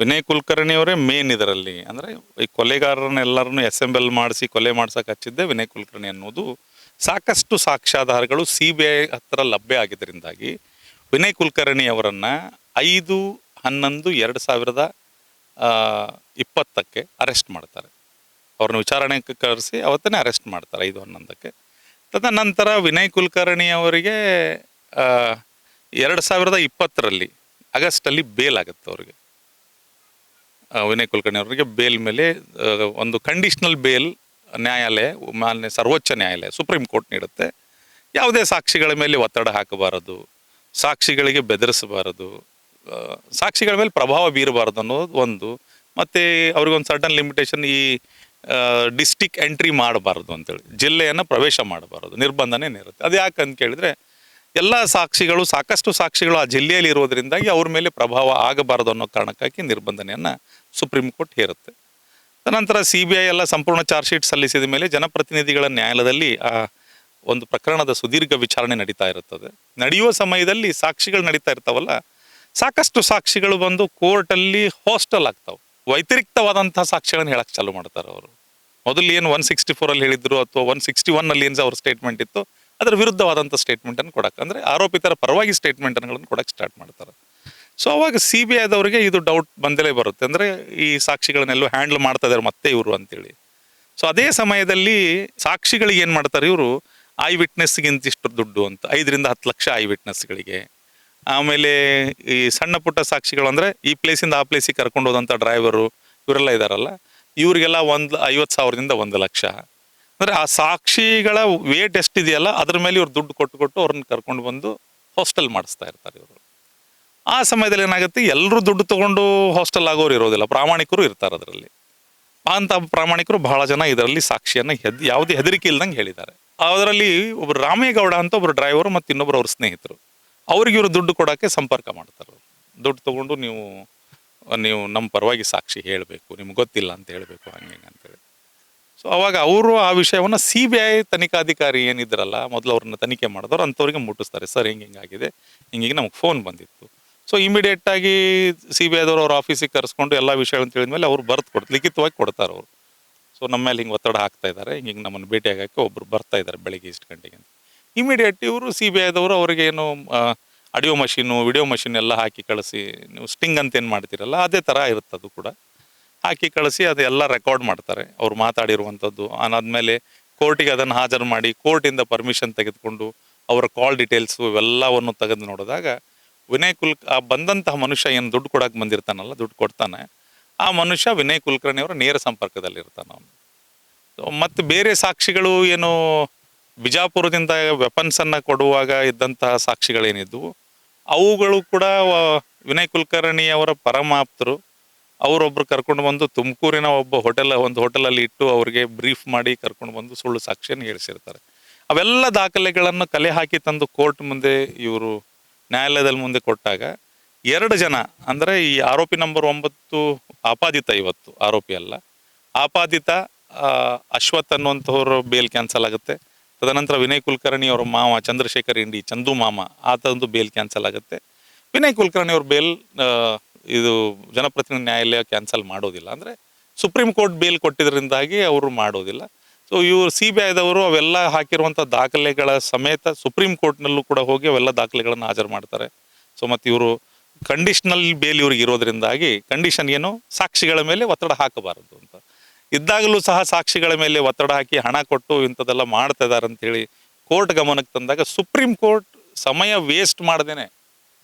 ವಿನಯ್ ಕುಲಕರ್ಣಿ ಅವರೇ ಮೇನ್ ಇದರಲ್ಲಿ. ಅಂದರೆ ಈ ಕೊಲೆಗಾರರನ್ನೆಲ್ಲರನ್ನು ಅಸೆಂಬಲ್ ಮಾಡಿಸಿ ಕೊಲೆ ಮಾಡ್ಸಕ್ಕೆ ಹಚ್ಚಿದ್ದೆ ವಿನಯ್ ಕುಲಕರ್ಣಿ ಅನ್ನೋದು ಸಾಕಷ್ಟು ಸಾಕ್ಷ್ಯಾಧಾರಗಳು CBI ಹತ್ರ ಲಭ್ಯ ಆಗಿದ್ದರಿಂದಾಗಿ ವಿನಯ್ ಕುಲಕರ್ಣಿ ಅವರನ್ನು 5/11/2020 ಅರೆಸ್ಟ್ ಮಾಡ್ತಾರೆ. ಅವ್ರನ್ನ ವಿಚಾರಣೆಗೆ ಕರೆಸಿ ಅವತ್ತೇ ಅರೆಸ್ಟ್ ಮಾಡ್ತಾರೆ 5/11. ತದನಂತರ ವಿನಯ್ ಕುಲಕರ್ಣಿ ಅವರಿಗೆ 2020 ಆಗಸ್ಟಲ್ಲಿ ಬೇಲ್ ಆಗುತ್ತೆ ಅವ್ರಿಗೆ. ವಿನಯ್ ಕುಲಕರ್ಣಿ ಅವರಿಗೆ ಬೇಲ್ ಮೇಲೆ ಒಂದು ಕಂಡೀಷ್ನಲ್ ಬೇಲ್ ನ್ಯಾಯಾಲಯ, ಮಾನ್ಯ ಸರ್ವೋಚ್ಚ ನ್ಯಾಯಾಲಯ, ಸುಪ್ರೀಂ ಕೋರ್ಟ್ ನೀಡುತ್ತೆ. ಯಾವುದೇ ಸಾಕ್ಷಿಗಳ ಮೇಲೆ ಒತ್ತಡ ಹಾಕಬಾರದು, ಸಾಕ್ಷಿಗಳಿಗೆ ಬೆದರಿಸಬಾರದು, ಸಾಕ್ಷಿಗಳ ಮೇಲೆ ಪ್ರಭಾವ ಬೀರಬಾರದು ಅನ್ನೋದು ಒಂದು. ಮತ್ತು ಅವ್ರಿಗೊಂದು ಸರ್ಟನ್ ಲಿಮಿಟೇಷನ್, ಈ ಡಿಸ್ಟಿಕ್ ಎಂಟ್ರಿ ಮಾಡಬಾರ್ದು ಅಂತೇಳಿ, ಜಿಲ್ಲೆಯನ್ನು ಪ್ರವೇಶ ಮಾಡಬಾರದು, ನಿರ್ಬಂಧನೇ ಇರುತ್ತೆ. ಅದು ಯಾಕೆ ಅಂತ ಕೇಳಿದರೆ ಎಲ್ಲ ಸಾಕಷ್ಟು ಸಾಕ್ಷಿಗಳು ಆ ಜಿಲ್ಲೆಯಲ್ಲಿ ಇರೋದ್ರಿಂದಾಗಿ ಅವ್ರ ಮೇಲೆ ಪ್ರಭಾವ ಆಗಬಾರದು ಅನ್ನೋ ಕಾರಣಕ್ಕಾಗಿ ನಿರ್ಬಂಧನೆಯನ್ನು ಸುಪ್ರೀಂ ಕೋರ್ಟ್ ಹೇರುತ್ತೆ. ತದನಂತರ CBI ಎಲ್ಲ ಸಂಪೂರ್ಣ ಚಾರ್ಜ್ ಶೀಟ್ ಸಲ್ಲಿಸಿದ ಮೇಲೆ ಜನಪ್ರತಿನಿಧಿಗಳ ನ್ಯಾಯಾಲಯದಲ್ಲಿ ಆ ಒಂದು ಪ್ರಕರಣದ ಸುದೀರ್ಘ ವಿಚಾರಣೆ ನಡೀತಾ ಇರುತ್ತದೆ. ನಡೆಯುವ ಸಮಯದಲ್ಲಿ ಸಾಕ್ಷಿಗಳು ನಡೀತಾ ಇರ್ತಾವಲ್ಲ, ಸಾಕಷ್ಟು ಸಾಕ್ಷಿಗಳು ಬಂದು ಕೋರ್ಟಲ್ಲಿ ಹಾಸ್ಟೆಲ್ ಆಗ್ತಾವೆ. ವ್ಯತಿರಿಕ್ತವಾದಂಥ ಸಾಕ್ಷಿಗಳನ್ನು ಹೇಳಕ್ಕೆ ಚಾಲು ಮಾಡ್ತಾರೆ ಅವರು. ಮೊದಲು ಏನು 164 ಹೇಳಿದ್ರು ಅಥವಾ 161 ಏನು ಅವ್ರ ಸ್ಟೇಟ್ಮೆಂಟ್ ಇತ್ತು, ಅದರ ವಿರುದ್ಧವಾದಂಥ ಸ್ಟೇಟ್ಮೆಂಟನ್ನು ಕೊಡಕ್ಕೆ, ಅಂದರೆ ಆರೋಪಿತರ ಪರವಾಗಿ ಸ್ಟೇಟ್ಮೆಂಟ್ಗಳನ್ನು ಕೊಡಕ್ಕೆ ಸ್ಟಾರ್ಟ್ ಮಾಡ್ತಾರೆ. ಸೊ ಅವಾಗ CBIದವರಿಗೆ ಇದು ಡೌಟ್ ಬಂದಲೇ ಬರುತ್ತೆ, ಅಂದರೆ ಈ ಸಾಕ್ಷಿಗಳನ್ನೆಲ್ಲೋ ಹ್ಯಾಂಡಲ್ ಮಾಡ್ತಾ ಇದ್ದಾರೆ ಮತ್ತೆ ಇವರು ಅಂತೇಳಿ. ಸೊ ಅದೇ ಸಮಯದಲ್ಲಿ ಸಾಕ್ಷಿಗಳಿಗೆ ಏನು ಮಾಡ್ತಾರೆ ಇವರು, ಐ ವಿಟ್ನೆಸ್ಗೆ ಇಂತಿಷ್ಟು ದುಡ್ಡು ಅಂತ 5-10 ಲಕ್ಷ ಐ ವಿಟ್ನೆಸ್ಗಳಿಗೆ. ಆಮೇಲೆ ಈ ಸಣ್ಣ ಪುಟ್ಟ ಸಾಕ್ಷಿಗಳು, ಅಂದರೆ ಈ ಪ್ಲೇಸಿಂದ ಆ ಪ್ಲೇಸಿಗೆ ಕರ್ಕೊಂಡು ಹೋದಂಥ ಡ್ರೈವರು ಇವರೆಲ್ಲ ಇದ್ದಾರಲ್ಲ, ಇವರಿಗೆಲ್ಲ 50,000ದಿಂದ 1 ಲಕ್ಷ. ಅಂದರೆ ಆ ಸಾಕ್ಷಿಗಳ ವೇಟ್ ಎಷ್ಟಿದೆಯಲ್ಲ ಅದ್ರ ಮೇಲೆ ಇವ್ರು ದುಡ್ಡು ಕೊಟ್ಟು ಅವ್ರನ್ನ ಕರ್ಕೊಂಡು ಬಂದು ಹಾಸ್ಟೆಲ್ ಮಾಡಿಸ್ತಾ ಇರ್ತಾರೆ ಇವರು. ಆ ಸಮಯದಲ್ಲಿ ಏನಾಗುತ್ತೆ, ಎಲ್ಲರೂ ದುಡ್ಡು ತೊಗೊಂಡು ಹಾಸ್ಟೆಲ್ ಆಗೋರು ಇರೋದಿಲ್ಲ, ಪ್ರಾಮಾಣಿಕರು ಇರ್ತಾರೆ ಅದರಲ್ಲಿ. ಅಂಥ ಪ್ರಾಮಾಣಿಕರು ಬಹಳ ಜನ ಇದರಲ್ಲಿ ಸಾಕ್ಷಿಯನ್ನು ಯಾವುದೇ ಹೆದರಿಕೆ ಇಲ್ದಂಗೆ ಹೇಳಿದ್ದಾರೆ. ಅದರಲ್ಲಿ ಒಬ್ಬರು ರಾಮೇಗೌಡ ಅಂತ ಒಬ್ಬರು ಡ್ರೈವರು ಮತ್ತು ಇನ್ನೊಬ್ಬರು ಅವ್ರ ಸ್ನೇಹಿತರು, ಅವ್ರಿಗೆ ಇವರು ದುಡ್ಡು ಕೊಡೋಕ್ಕೆ ಸಂಪರ್ಕ ಮಾಡ್ತಾರೆ. ದುಡ್ಡು ತೊಗೊಂಡು ನೀವು ನಮ್ಮ ಪರವಾಗಿ ಸಾಕ್ಷಿ ಹೇಳಬೇಕು, ನಿಮ್ಗೆ ಗೊತ್ತಿಲ್ಲ ಅಂತ ಹೇಳಬೇಕು, ಹಂಗೆ ಅಂತೇಳಿ. ಸೊ ಅವಾಗ ಅವರು ಆ ವಿಷಯವನ್ನು CBI ತನಿಖಾಧಿಕಾರಿ ಏನಿದ್ರಲ್ಲ ಮೊದಲು ಅವ್ರನ್ನ ತನಿಖೆ ಮಾಡಿದವ್ರು ಅಂಥವ್ರಿಗೆ ಮುಟ್ಟಿಸ್ತಾರೆ. ಸರ್ ಹಿಂಗಾಗಿದೆ, ಹಿಂಗೆ ನಮಗೆ ಫೋನ್ ಬಂದಿತ್ತು. ಸೊ ಇಮಿಡಿಯೇಟಾಗಿ CBIದವ್ರು ಅವ್ರ ಆಫೀಸಿಗೆ ಕರೆಸ್ಕೊಂಡು ಎಲ್ಲ ವಿಷಯಗಳನ್ನು ತಿಳಿದ್ಮೇಲೆ ಅವ್ರು ಲಿಖಿತವಾಗಿ ಕೊಡ್ತಾರೆ ಅವರು. ಸೊ ನಮ್ಮ ಮೇಲೆ ಹಿಂಗೆ ಒತ್ತಡ ಹಾಕ್ತಾ ಇದ್ದಾರೆ, ಹಿಂಗೆ ನಮ್ಮನ್ನು ಭೇಟಿ ಆಗೋಕ್ಕೆ ಒಬ್ಬರು ಬರ್ತಾ ಇದ್ದಾರೆ ಬೆಳಗ್ಗೆ ಇಷ್ಟು ಗಂಟೆಗೆ ಅಂತ. ಇಮಿಡಿಯೇಟ್ ಇವರು CBIದವರು ಅವ್ರಿಗೆ ಏನು ಆಡಿಯೋ ಮಷೀನು, ವಿಡಿಯೋ ಮಷೀನ್ ಎಲ್ಲ ಹಾಕಿ ಕಳಿಸಿ, ನೀವು ಸ್ಟಿಂಗ್ ಅಂತ ಏನು ಮಾಡ್ತೀರಲ್ಲ ಅದೇ ಥರ ಇರುತ್ತೆ ಅದು ಕೂಡ, ಹಾಕಿ ಕಳಿಸಿ ಅದೆಲ್ಲ ರೆಕಾರ್ಡ್ ಮಾಡ್ತಾರೆ ಅವ್ರು ಮಾತಾಡಿರುವಂಥದ್ದು. ಅದಾದಮೇಲೆ ಕೋರ್ಟಿಗೆ ಅದನ್ನು ಹಾಜರು ಮಾಡಿ ಕೋರ್ಟಿಂದ ಪರ್ಮಿಷನ್ ತೆಗೆದುಕೊಂಡು ಅವರ ಕಾಲ್ ಡೀಟೇಲ್ಸು ಇವೆಲ್ಲವನ್ನು ತೆಗೆದು ನೋಡಿದಾಗ ವಿನಯ್ ಬಂದಂತಹ ಮನುಷ್ಯ ಏನು ದುಡ್ಡು ಕೊಡೋಕೆ ಬಂದಿರ್ತಾನಲ್ಲ, ದುಡ್ಡು ಕೊಡ್ತಾನೆ, ಆ ಮನುಷ್ಯ ವಿನಯ್ ಕುಲಕರ್ಣಿ ಅವರ ನೇರ ಸಂಪರ್ಕದಲ್ಲಿರ್ತಾನೆ ಅವನು. ಮತ್ತು ಬೇರೆ ಸಾಕ್ಷಿಗಳು ಏನು ಬಿಜಾಪುರದಿಂದ ವೆಪನ್ಸನ್ನು ಕೊಡುವಾಗ ಇದ್ದಂತಹ ಸಾಕ್ಷಿಗಳೇನಿದ್ವು ಅವುಗಳು ಕೂಡ ವಿನಯ್ ಕುಲಕರ್ಣಿ ಅವರ ಪರಮಾಪ್ತರು ಅವರೊಬ್ಬರು ಕರ್ಕೊಂಡು ಬಂದು ತುಮಕೂರಿನ ಒಂದು ಹೋಟೆಲಲ್ಲಿ ಇಟ್ಟು ಅವ್ರಿಗೆ ಬ್ರೀಫ್ ಮಾಡಿ ಕರ್ಕೊಂಡು ಬಂದು ಸುಳ್ಳು ಸಾಕ್ಷಿಯನ್ನು ಹೇಳಿಸಿರ್ತಾರೆ. ಅವೆಲ್ಲ ದಾಖಲೆಗಳನ್ನು ಕಲೆ ಹಾಕಿ ತಂದು ಕೋರ್ಟ್ ಮುಂದೆ ಇವರು ನ್ಯಾಯಾಲಯದಲ್ಲಿ ಮುಂದೆ ಕೊಟ್ಟಾಗ 2 ಜನ, ಅಂದರೆ ಈ ಆರೋಪಿ ನಂಬರ್ 9 ಆಪಾದಿತ, ಇವತ್ತು ಆರೋಪಿ ಅಲ್ಲ, ಆಪಾದಿತ ಅಶ್ವಥ್ ಅನ್ನುವಂಥವ್ರ ಬೇಲ್ ಕ್ಯಾನ್ಸಲ್ ಆಗುತ್ತೆ. ತದನಂತರ ವಿನಯ್ ಕುಲಕರ್ಣಿ ಅವರ ಮಾವ ಚಂದ್ರಶೇಖರ್ ಇಂಡಿ, ಚಂದು ಮಾಮ, ಆತಂದು ಬೇಲ್ ಕ್ಯಾನ್ಸಲ್ ಆಗುತ್ತೆ. ವಿನಯ್ ಕುಲಕರ್ಣಿ ಅವ್ರ ಬೇಲ್ ಇದು ಜನಪ್ರತಿನಿಧಿ ನ್ಯಾಯಾಲಯ ಕ್ಯಾನ್ಸಲ್ ಮಾಡೋದಿಲ್ಲ, ಅಂದರೆ ಸುಪ್ರೀಂ ಕೋರ್ಟ್ ಬೇಲ್ ಕೊಟ್ಟಿದ್ದರಿಂದಾಗಿ ಅವರು ಮಾಡೋದಿಲ್ಲ. ಸೊ ಇವರು CBIದವರು ಅವೆಲ್ಲ ಹಾಕಿರುವಂಥ ದಾಖಲೆಗಳ ಸಮೇತ ಸುಪ್ರೀಂ ಕೋರ್ಟ್ನಲ್ಲೂ ಕೂಡ ಹೋಗಿ ಅವೆಲ್ಲ ದಾಖಲೆಗಳನ್ನು ಹಾಜರು ಮಾಡ್ತಾರೆ. ಸೊ ಮತ್ತು ಇವರು ಕಂಡೀಷ್ನಲ್ ಬೇಲ್ ಇವ್ರಿಗೆ ಇರೋದ್ರಿಂದಾಗಿ ಕಂಡೀಷನ್ ಏನು, ಸಾಕ್ಷಿಗಳ ಮೇಲೆ ಒತ್ತಡ ಹಾಕಬಾರದು ಅಂತ ಇದ್ದಾಗಲೂ ಸಹ ಸಾಕ್ಷಿಗಳ ಮೇಲೆ ಒತ್ತಡ ಹಾಕಿ ಹಣ ಕೊಟ್ಟು ಇಂಥದ್ದೆಲ್ಲ ಮಾಡ್ತಾ ಇದ್ದಾರೆ ಅಂತೇಳಿ ಕೋರ್ಟ್ ಗಮನಕ್ಕೆ ತಂದಾಗ ಸುಪ್ರೀಂ ಕೋರ್ಟ್ ಸಮಯ ವೇಸ್ಟ್ ಮಾಡ್ದೇನೆ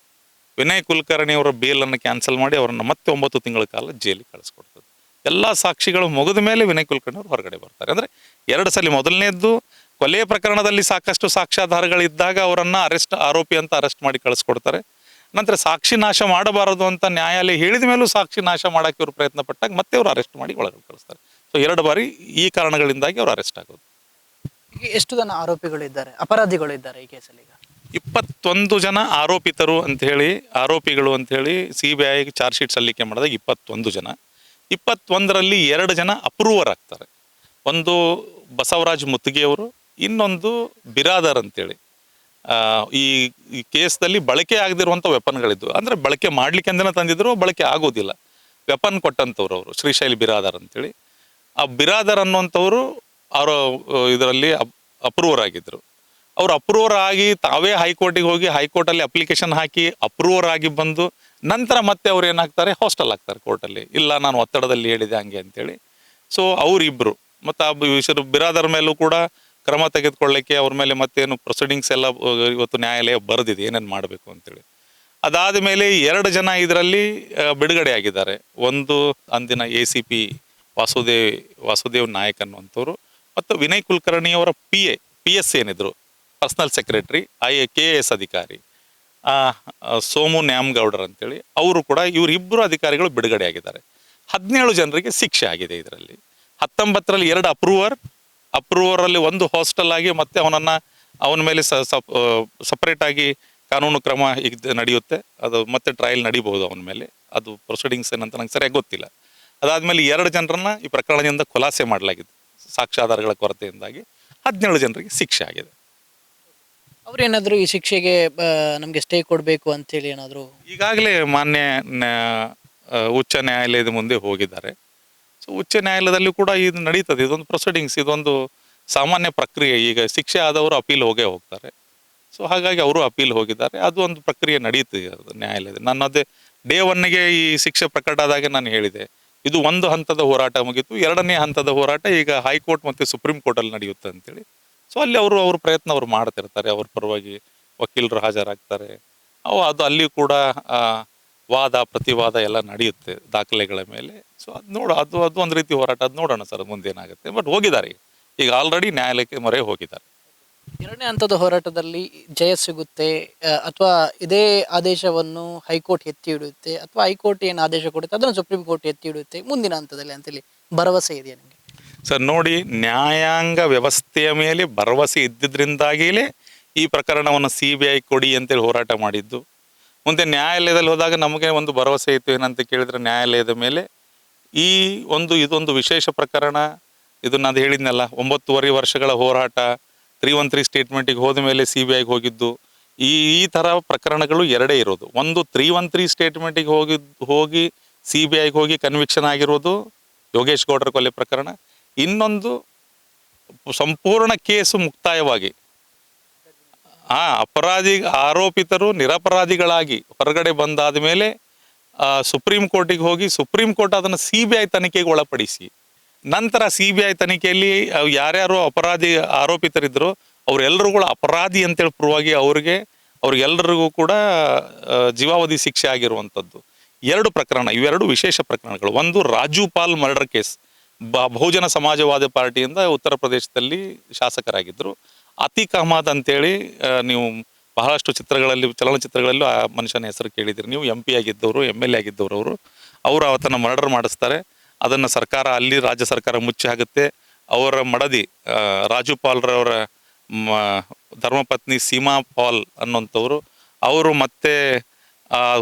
ವಿನಯ್ ಕುಲಕರ್ಣಿ ಅವರ ಬೇಲನ್ನು ಕ್ಯಾನ್ಸಲ್ ಮಾಡಿ ಅವರನ್ನು ಮತ್ತೆ 9 ತಿಂಗಳ ಕಾಲ ಜೈಲಿಗೆ ಕಳಿಸ್ಕೊಡ್ತದೆ. ಎಲ್ಲ ಸಾಕ್ಷಿಗಳು ಮುಗಿದ ಮೇಲೆ ವಿನಯ್ ಕುಲಕರ್ಣಿ ಅವರು ಹೊರಗಡೆ ಬರ್ತಾರೆ. ಅಂದರೆ 2 ಸಲ, ಮೊದಲನೇದ್ದು ಕೊಲೆ ಪ್ರಕರಣದಲ್ಲಿ ಸಾಕಷ್ಟು ಸಾಕ್ಷ್ಯಾಧಾರಗಳಿದ್ದಾಗ ಅವರನ್ನು ಆರೋಪಿ ಅಂತ ಅರೆಸ್ಟ್ ಮಾಡಿ ಕಳಿಸ್ಕೊಡ್ತಾರೆ. ನಂತರ ಸಾಕ್ಷಿ ನಾಶ ಮಾಡಬಾರದು ಅಂತ ನ್ಯಾಯಾಲಯ ಹೇಳಿದ ಮೇಲೂ ಸಾಕ್ಷಿ ನಾಶ ಮಾಡೋಕ್ಕೆ ಇವರು ಪ್ರಯತ್ನ ಪಟ್ಟಾಗ ಮತ್ತೆ ಅವರು ಅರೆಸ್ಟ್ ಮಾಡಿ ಒಳಗಡೆ ಕಳಿಸ್ತಾರೆ. ಸೊ 2 ಬಾರಿ ಈ ಕಾರಣಗಳಿಂದಾಗಿ ಅವರು ಅರೆಸ್ಟ್ ಆಗೋದು. ಈಗ ಎಷ್ಟು ಜನ ಆರೋಪಿಗಳಿದ್ದಾರೆ, ಅಪರಾಧಿಗಳಿದ್ದಾರೆ ಈ ಕೇಸಲ್ಲಿ? ಈಗ 21 ಜನ ಆರೋಪಿಗಳು ಅಂಥೇಳಿ CBI ಚಾರ್ಜ್ ಶೀಟ್ ಸಲ್ಲಿಕೆ ಮಾಡಿದಾಗ 21 ಜನ. 21ರಲ್ಲಿ 2 ಜನ ಅಪ್ರೂವರ್ ಆಗ್ತಾರೆ. ಒಂದು ಬಸವರಾಜ್ ಮುತ್ತಿಗೆಯವರು, ಇನ್ನೊಂದು ಬಿರಾದರ್ ಅಂತೇಳಿ. ಈ ಈ ಕೇಸ್ದಲ್ಲಿ ಬಳಕೆ ಆಗದಿರುವಂಥ ವೆಪನ್ಗಳಿದ್ದು, ಅಂದರೆ ಬಳಕೆ ಮಾಡಲಿಕ್ಕೆ ಅಂದನೇ ತಂದಿದ್ರು, ಬಳಕೆ ಆಗೋದಿಲ್ಲ, ವೆಪನ್ ಕೊಟ್ಟಂಥವ್ರು ಅವರು ಶ್ರೀಶೈಲ್ ಬಿರಾದರ್ ಅಂತೇಳಿ. ಆ ಬಿರಾದರ್ ಅನ್ನುವಂಥವ್ರು ಅವರು ಇದರಲ್ಲಿ ಅಪ್ರೂವರ್ ಆಗಿದ್ದರು. ಅವರು ಅಪ್ರೂವರ್ ಆಗಿ ತಾವೇ ಹೈಕೋರ್ಟಿಗೆ ಹೋಗಿ ಹೈಕೋರ್ಟಲ್ಲಿ ಅಪ್ಲಿಕೇಶನ್ ಹಾಕಿ ಅಪ್ರೂವರ್ ಆಗಿ ಬಂದು ನಂತರ ಮತ್ತೆ ಅವ್ರು ಏನಾಗ್ತಾರೆ, ಹಾಸ್ಟೆಲ್ ಆಗ್ತಾರೆ ಕೋರ್ಟಲ್ಲಿ. ಇಲ್ಲ, ನಾನು ಒತ್ತಡದಲ್ಲಿ ಹೇಳಿದೆ ಹಂಗೆ ಅಂತೇಳಿ. ಸೊ ಅವರಿಬ್ಬರು ಮತ್ತು ಆ ವಿಷಯ ಬಿರಾದರ್ ಮೇಲೂ ಕೂಡ ಕ್ರಮ ತೆಗೆದುಕೊಳ್ಳಿಕ್ಕೆ ಅವ್ರ ಮೇಲೆ ಮತ್ತೇನು ಪ್ರೊಸೀಡಿಂಗ್ಸ್ ಎಲ್ಲ ಇವತ್ತು ನ್ಯಾಯಾಲಯ ಬರೆದಿದೆ ಏನೇನು ಮಾಡಬೇಕು ಅಂತೇಳಿ. ಅದಾದ ಮೇಲೆ 2 ಜನ ಇದರಲ್ಲಿ ಬಿಡುಗಡೆ ಆಗಿದ್ದಾರೆ. ಒಂದು ಅಂದಿನ ACP ವಾಸುದೇವ್ ನಾಯಕ್ ಅನ್ನುವಂಥವ್ರು, ಮತ್ತು ವಿನಯ್ ಕುಲಕರ್ಣಿಯವರ PS ಏನಿದ್ರು ಪರ್ಸನಲ್ ಸೆಕ್ರೆಟರಿ, KAS ಅಧಿಕಾರಿ ಸೋಮು ನ್ಯಾಮಗೌಡರ್ ಅಂತೇಳಿ, ಅವರು ಕೂಡ, ಇವರಿಬ್ಬರು ಅಧಿಕಾರಿಗಳು ಬಿಡುಗಡೆ ಆಗಿದ್ದಾರೆ. 17 ಜನರಿಗೆ ಶಿಕ್ಷೆ ಆಗಿದೆ ಇದರಲ್ಲಿ. 19ರಲ್ಲಿ 2 ಅಪ್ರೂವರಲ್ಲಿ ಒಂದು ಹಾಸ್ಟೆಲ್ ಆಗಿ ಮತ್ತೆ ಅವನ ಮೇಲೆ ಸಪ್ರೇಟಾಗಿ ಕಾನೂನು ಕ್ರಮ ಈಗ ನಡೆಯುತ್ತೆ. ಅದು ಮತ್ತೆ ಟ್ರಯಲ್ ನಡೀಬಹುದು ಅವನ ಮೇಲೆ. ಅದು ಪ್ರೊಸೀಡಿಂಗ್ಸ್ ಏನಂತ ನಂಗೆ ಸರಿಯಾಗಿ ಗೊತ್ತಿಲ್ಲ. ಅದಾದಮೇಲೆ 2 ಜನರನ್ನ ಈ ಪ್ರಕರಣದಿಂದ ಖುಲಾಸೆ ಮಾಡಲಾಗಿದೆ ಸಾಕ್ಷ್ಯಾಧಾರಗಳ ಕೊರತೆಯಿಂದಾಗಿ. 17 ಜನರಿಗೆ ಶಿಕ್ಷೆ ಆಗಿದೆ. ಅವ್ರೇನಾದ್ರು ಈ ಶಿಕ್ಷೆಗೆ ನಮಗೆ ಸ್ಟೇ ಕೊಡಬೇಕು ಅಂತೇಳಿ ಏನಾದ್ರು ಈಗಾಗಲೇ ಮಾನ್ಯ ಉಚ್ಚ ನ್ಯಾಯಾಲಯದ ಮುಂದೆ ಹೋಗಿದ್ದಾರೆ. ಸೊ ಉಚ್ಚ ನ್ಯಾಯಾಲಯದಲ್ಲಿ ಕೂಡ ಇದು ನಡೀತದೆ, ಇದೊಂದು ಪ್ರೊಸೀಡಿಂಗ್ಸ್, ಇದೊಂದು ಸಾಮಾನ್ಯ ಪ್ರಕ್ರಿಯೆ. ಈಗ ಶಿಕ್ಷೆ ಆದವರು ಅಪೀಲ್ ಹೋಗ್ತಾರೆ. ಸೊ ಹಾಗಾಗಿ ಅವರು ಅಪೀಲ್ ಹೋಗಿದ್ದಾರೆ. ಅದು ಒಂದು ಪ್ರಕ್ರಿಯೆ ನಡೀತದೆ ನ್ಯಾಯಾಲಯದಲ್ಲಿ. ನಾನು ಅದೇ ಡೇ 1ಗೆ ಈ ಶಿಕ್ಷೆ ಪ್ರಕಟ ಆದಾಗ ನಾನು ಹೇಳಿದೆ, ಇದು ಒಂದು ಹಂತದ ಹೋರಾಟ ಮುಗಿತು, 2ನೇ ಹಂತದ ಹೋರಾಟ ಈಗ ಹೈಕೋರ್ಟ್ ಮತ್ತು ಸುಪ್ರೀಂ ಕೋರ್ಟಲ್ಲಿ ನಡೆಯುತ್ತೆ ಅಂತೇಳಿ. ಸೊ ಅಲ್ಲಿ ಅವ್ರ ಪ್ರಯತ್ನ ಅವ್ರು ಮಾಡ್ತಿರ್ತಾರೆ, ಅವ್ರ ಪರವಾಗಿ ವಕೀಲರು ಹಾಜರಾಗ್ತಾರೆ. ಅದು ಅಲ್ಲಿ ಕೂಡ ವಾದ ಪ್ರತಿವಾದ ಎಲ್ಲ ನಡೆಯುತ್ತೆ ದಾಖಲೆಗಳ ಮೇಲೆ. ಸೊ ಅದು ಒಂದು ರೀತಿ ಹೋರಾಟ. ಅದು ನೋಡೋಣ ಸರ್ ಮುಂದೇನಾಗುತ್ತೆ. ಬಟ್ ಹೋಗಿದ್ದಾರೆ, ಈಗ ಆಲ್ರೆಡಿ ನ್ಯಾಯಾಲಯಕ್ಕೆ ಮೊರೆ ಹೋಗಿದ್ದಾರೆ. 2ನೇ ಹಂತದ ಹೋರಾಟದಲ್ಲಿ ಜಯ ಸಿಗುತ್ತೆ ಅಥವಾ ಇದೇ ಆದೇಶವನ್ನು ಹೈಕೋರ್ಟ್ ಎತ್ತಿ ಹಿಡಿಯುತ್ತೆ, ಅಥವಾ ಹೈಕೋರ್ಟ್ ಏನು ಆದೇಶ ಕೊಡುತ್ತೆ ಅದನ್ನು ಸುಪ್ರೀಂ ಕೋರ್ಟ್ ಎತ್ತಿ ಹಿಡಿಯುತ್ತೆ ಮುಂದಿನ ಹಂತದಲ್ಲಿ ಅಂತೇಳಿ ಭರವಸೆ ಇದೆಯಾ ನಿಮಗೆ? ಸರ್ ನೋಡಿ, ನ್ಯಾಯಾಂಗ ವ್ಯವಸ್ಥೆಯ ಮೇಲೆ ಭರವಸೆ ಇದ್ದಿದ್ದರಿಂದಾಗಿಯೇ ಈ ಪ್ರಕರಣವನ್ನು CBI ಕೊಡಿ ಅಂತೇಳಿ ಹೋರಾಟ ಮಾಡಿದ್ದು. ಮುಂದೆ ನ್ಯಾಯಾಲಯದಲ್ಲಿ ಹೋದಾಗ ನಮಗೆ ಒಂದು ಭರವಸೆ ಇತ್ತು, ಏನಂತ ಕೇಳಿದರೆ ನ್ಯಾಯಾಲಯದ ಮೇಲೆ ಇದೊಂದು ವಿಶೇಷ ಪ್ರಕರಣ. ಇದು ನಾನು ಹೇಳಿದ್ನಲ್ಲ, 9.5 ವರ್ಷಗಳ ಹೋರಾಟ, 313 ಸ್ಟೇಟ್ಮೆಂಟಿಗೆ ಹೋದ ಮೇಲೆ CBIಗೆ ಹೋಗಿದ್ದು. ಈ ಥರ ಪ್ರಕರಣಗಳು 2 ಇರೋದು. ಒಂದು 313 ಸ್ಟೇಟ್ಮೆಂಟಿಗೆ ಹೋಗಿ CBIಗೆ ಹೋಗಿ ಕನ್ವಿಕ್ಷನ್ ಆಗಿರೋದು ಯೋಗೇಶ್ ಗೌಡರ ಕೊಲೆ ಪ್ರಕರಣ. ಇನ್ನೊಂದು ಸಂಪೂರ್ಣ ಕೇಸು ಮುಕ್ತಾಯವಾಗಿ ಆರೋಪಿತರು ನಿರಪರಾಧಿಗಳಾಗಿ ಹೊರಗಡೆ ಬಂದಾದ ಮೇಲೆ ಸುಪ್ರೀಂ ಕೋರ್ಟಿಗೆ ಹೋಗಿ ಸುಪ್ರೀಂ ಕೋರ್ಟ್ ಅದನ್ನು CBI ತನಿಖೆಗೆ ಒಳಪಡಿಸಿ, ನಂತರ CBI ತನಿಖೆಯಲ್ಲಿ ಯಾರ್ಯಾರು ಆರೋಪಿತರಿದ್ರು ಅವರೆಲ್ಲರೂ ಕೂಡ ಅಪರಾಧಿ ಅಂತೇಳಿ ಪ್ರೂವ್ ಆಗಿ ಅವ್ರಿಗೆಲ್ಲರಿಗೂ ಕೂಡ ಜೀವಾವಧಿ ಶಿಕ್ಷೆ ಆಗಿರುವಂಥದ್ದು 2 ಪ್ರಕರಣ. ಇವೆರಡು ವಿಶೇಷ ಪ್ರಕರಣಗಳು. ಒಂದು ರಾಜು ಪಾಲ್ ಮರ್ಡರ್ ಕೇಸ್, ಬಹುಜನ ಸಮಾಜವಾದಿ ಪಾರ್ಟಿಯಿಂದ ಉತ್ತರ ಪ್ರದೇಶದಲ್ಲಿ ಶಾಸಕರಾಗಿದ್ದರು. ಅತೀಕ್ ಅಹಮದ್ ಅಂತೇಳಿ ನೀವು ಬಹಳಷ್ಟು ಚಲನಚಿತ್ರಗಳಲ್ಲೂ ಆ ಮನುಷ್ಯನ ಹೆಸರು ಕೇಳಿದಿರಿ ನೀವು. MP ಆಗಿದ್ದವರು, MLA ಆಗಿದ್ದವರು. ಅವರು ಅವತ್ತನ್ನು ಮರ್ಡರ್ ಮಾಡಿಸ್ತಾರೆ. ಅದನ್ನು ರಾಜ್ಯ ಸರ್ಕಾರ ಮುಚ್ಚಿ ಹಾಕುತ್ತೆ. ಅವರ ಮಡದಿ ರಾಜು ಪಾಲ್ರವರ ಧರ್ಮಪತ್ನಿ ಸೀಮಾ ಪಾಲ್ ಅನ್ನೋಂಥವ್ರು, ಅವರು ಮತ್ತೆ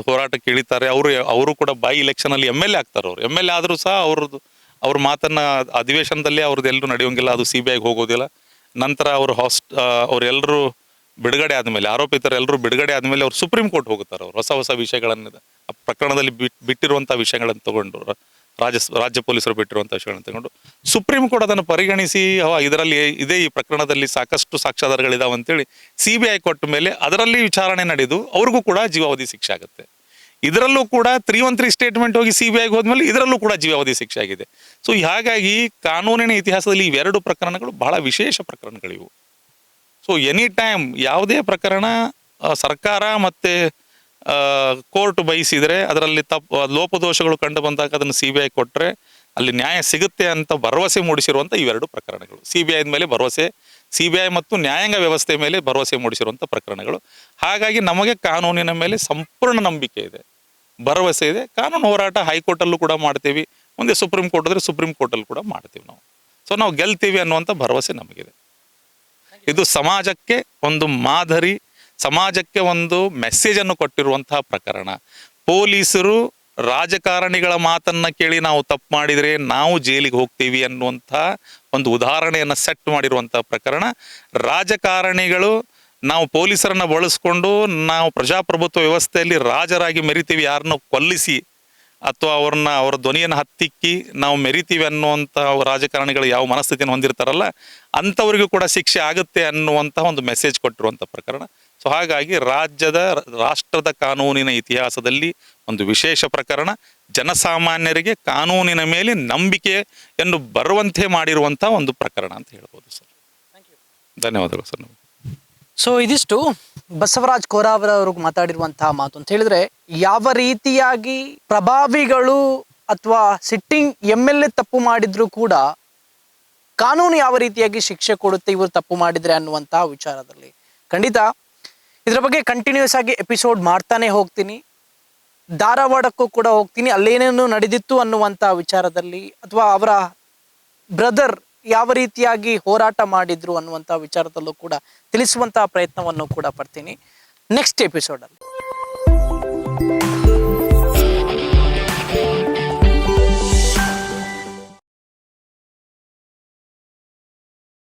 ಹೋರಾಟಕ್ಕೆ ಇಳಿತಾರೆ. ಅವರು ಕೂಡ ಎಲೆಕ್ಷನಲ್ಲಿ MLA ಆಗ್ತಾರೆ. ಅವರು MLA ಆದರೂ ಸಹ ಅವ್ರ ಮಾತನ್ನು ಅಧಿವೇಶನದಲ್ಲಿ ಅವ್ರದ್ದೆಲ್ಲರೂ ನಡೆಯೋಂಗಿಲ್ಲ, ಅದು CBIಗೆ ಹೋಗೋದಿಲ್ಲ. ನಂತರ ಅವರೆಲ್ಲರೂ ಬಿಡುಗಡೆ ಆದಮೇಲೆ, ಆರೋಪಿತರೆಲ್ಲರೂ ಬಿಡುಗಡೆ ಆದಮೇಲೆ ಅವ್ರು ಸುಪ್ರೀಂ ಕೋರ್ಟ್ ಹೋಗುತ್ತಾರೆ. ಅವರು ಹೊಸ ವಿಷಯಗಳನ್ನು, ಪ್ರಕರಣದಲ್ಲಿ ಬಿಟ್ಟಿರುವಂಥ ವಿಷಯಗಳನ್ನು ತಗೊಂಡು, ರಾಜ್ಯ ಪೊಲೀಸರು ಬಿಟ್ಟಿರುವಂಥ ವಿಷಯಗಳನ್ನು ತಗೊಂಡು ಸುಪ್ರೀಂ ಕೋರ್ಟ್ ಅದನ್ನು ಪರಿಗಣಿಸಿ ಇದರಲ್ಲಿ ಈ ಪ್ರಕರಣದಲ್ಲಿ ಸಾಕಷ್ಟು ಸಾಕ್ಷ್ಯಾಧಾರಗಳಿದಾವೆ ಅಂತೇಳಿ CBI ಕೊಟ್ಟ ಮೇಲೆ ಅದರಲ್ಲಿ ವಿಚಾರಣೆ ನಡೆದು ಅವ್ರಿಗೂ ಕೂಡ ಜೀವಾವಧಿ ಶಿಕ್ಷೆ ಆಗುತ್ತೆ. ಇದರಲ್ಲೂ ಕೂಡ 313 ಸ್ಟೇಟ್ಮೆಂಟ್ ಹೋಗಿ CBIಗೆ ಹೋದ್ಮೇಲೆ ಇದರಲ್ಲೂ ಕೂಡ ಜೀವಾವಧಿ ಶಿಕ್ಷೆ ಆಗಿದೆ. ಸೊ ಹಾಗಾಗಿ ಕಾನೂನಿನ ಇತಿಹಾಸದಲ್ಲಿ ಇವೆರಡು ಪ್ರಕರಣಗಳು ಬಹಳ ವಿಶೇಷ ಪ್ರಕರಣಗಳಿವು. ಸೊ ಎನಿ ಟೈಮ್ ಯಾವುದೇ ಪ್ರಕರಣ ಸರ್ಕಾರ ಮತ್ತು ಕೋರ್ಟ್ ಬಯಸಿದರೆ ಅದರಲ್ಲಿ ಲೋಪದೋಷಗಳು ಕಂಡು ಬಂದಾಗ ಅದನ್ನು CBI ಕೊಟ್ಟರೆ ಅಲ್ಲಿ ನ್ಯಾಯ ಸಿಗುತ್ತೆ ಅಂತ ಭರವಸೆ ಮೂಡಿಸಿರುವಂಥ ಇವೆರಡು ಪ್ರಕರಣಗಳು. CBI ಮೇಲೆ ಭರವಸೆ, CBI ಮತ್ತು ನ್ಯಾಯಾಂಗ ವ್ಯವಸ್ಥೆ ಮೇಲೆ ಭರವಸೆ ಮೂಡಿಸಿರುವಂಥ ಪ್ರಕರಣಗಳು. ಹಾಗಾಗಿ ನಮಗೆ ಕಾನೂನಿನ ಮೇಲೆ ಸಂಪೂರ್ಣ ನಂಬಿಕೆ ಇದೆ, ಭರವಸೆ ಇದೆ. ಕಾನೂನು ಹೋರಾಟ ಹೈಕೋರ್ಟಲ್ಲೂ ಕೂಡ ಮಾಡ್ತೀವಿ, ಮುಂದೆ ಸುಪ್ರೀಂ ಕೋರ್ಟ್ ಆದರೆ ಸುಪ್ರೀಂ ಕೋರ್ಟಲ್ಲಿ ಕೂಡ ಮಾಡ್ತೀವಿ ನಾವು. ಸೊ ನಾವು ಗೆಲ್ತೀವಿ ಅನ್ನುವಂಥ ಭರವಸೆ ನಮಗಿದೆ. ಇದು ಸಮಾಜಕ್ಕೆ ಒಂದು ಮಾದರಿ, ಸಮಾಜಕ್ಕೆ ಒಂದು ಮೆಸೇಜನ್ನು ಕೊಟ್ಟಿರುವಂತಹ ಪ್ರಕರಣ. ಪೊಲೀಸರು ರಾಜಕಾರಣಿಗಳ ಮಾತನ್ನ ಕೇಳಿ ನಾವು ತಪ್ಪು ಮಾಡಿದರೆ ನಾವು ಜೈಲಿಗೆ ಹೋಗ್ತೀವಿ ಅನ್ನುವಂಥ ಒಂದು ಉದಾಹರಣೆಯನ್ನು ಸೆಟ್ ಮಾಡಿರುವಂಥ ಪ್ರಕರಣ. ರಾಜಕಾರಣಿಗಳು ನಾವು ಪೊಲೀಸರನ್ನು ಬಳಸ್ಕೊಂಡು ನಾವು ಪ್ರಜಾಪ್ರಭುತ್ವ ವ್ಯವಸ್ಥೆಯಲ್ಲಿ ರಾಜರಾಗಿ ಮೆರಿತೀವಿ, ಯಾರನ್ನು ಕೊಲ್ಲಿಸಿ ಅಥವಾ ಅವ್ರ ಧ್ವನಿಯನ್ನು ಹತ್ತಿಕ್ಕಿ ನಾವು ಮೆರಿತೀವಿ ಅನ್ನುವಂಥ ರಾಜಕಾರಣಿಗಳು ಯಾವ ಮನಸ್ಥಿತಿಯನ್ನು ಹೊಂದಿರ್ತಾರಲ್ಲ ಅಂಥವ್ರಿಗೂ ಕೂಡ ಶಿಕ್ಷೆ ಆಗುತ್ತೆ ಅನ್ನುವಂಥ ಒಂದು ಮೆಸೇಜ್ ಕೊಟ್ಟಿರುವಂಥ ಪ್ರಕರಣ. ಸೊ ಹಾಗಾಗಿ ರಾಷ್ಟ್ರದ ಕಾನೂನಿನ ಇತಿಹಾಸದಲ್ಲಿ ಒಂದು ವಿಶೇಷ ಪ್ರಕರಣ, ಜನಸಾಮಾನ್ಯರಿಗೆ ಕಾನೂನಿನ ಮೇಲೆ ನಂಬಿಕೆಯನ್ನು ಬರುವಂತೆ ಮಾಡಿರುವಂಥ ಒಂದು ಪ್ರಕರಣ ಅಂತ ಹೇಳ್ಬೋದು ಸರ್. ಧನ್ಯವಾದಗಳು ಸರ್. ಸೊ ಇದಿಷ್ಟು ಬಸವರಾಜ್ ಕೋರಾವರ ಅವರು ಮಾತಾಡಿರುವಂತಹ ಮಾತು. ಅಂತ ಹೇಳಿದ್ರೆ ಯಾವ ರೀತಿಯಾಗಿ ಪ್ರಭಾವಿಗಳು ಅಥವಾ ಸಿಟ್ಟಿಂಗ್ MLA ತಪ್ಪು ಮಾಡಿದ್ರು ಕೂಡ ಕಾನೂನು ಯಾವ ರೀತಿಯಾಗಿ ಶಿಕ್ಷೆ ಕೊಡುತ್ತೆ ಇವರು ತಪ್ಪು ಮಾಡಿದ್ರೆ ಅನ್ನುವಂತಹ ವಿಚಾರದಲ್ಲಿ ಖಂಡಿತ ಇದ್ರ ಬಗ್ಗೆ ಕಂಟಿನ್ಯೂಸ್ ಆಗಿ ಎಪಿಸೋಡ್ ಮಾಡ್ತಾನೆ ಹೋಗ್ತೀನಿ. ಧಾರವಾಡಕ್ಕೂ ಕೂಡ ಹೋಗ್ತೀನಿ, ಅಲ್ಲೇನೇನು ನಡೆದಿತ್ತು ಅನ್ನುವಂಥ ವಿಚಾರದಲ್ಲಿ ಅಥವಾ ಅವರ ಬ್ರದರ್ ಯಾವ ರೀತಿಯಾಗಿ ಹೋರಾಟ ಮಾಡಿದ್ರು ಅನ್ನುವಂಥ ವಿಚಾರದಲ್ಲೂ ಕೂಡ ತಿಳಿಸುವಂತಹ ಪ್ರಯತ್ನವನ್ನು ಕೂಡ ಪಡ್ತೀನಿ ನೆಕ್ಸ್ಟ್ ಎಪಿಸೋಡಲ್ಲಿ.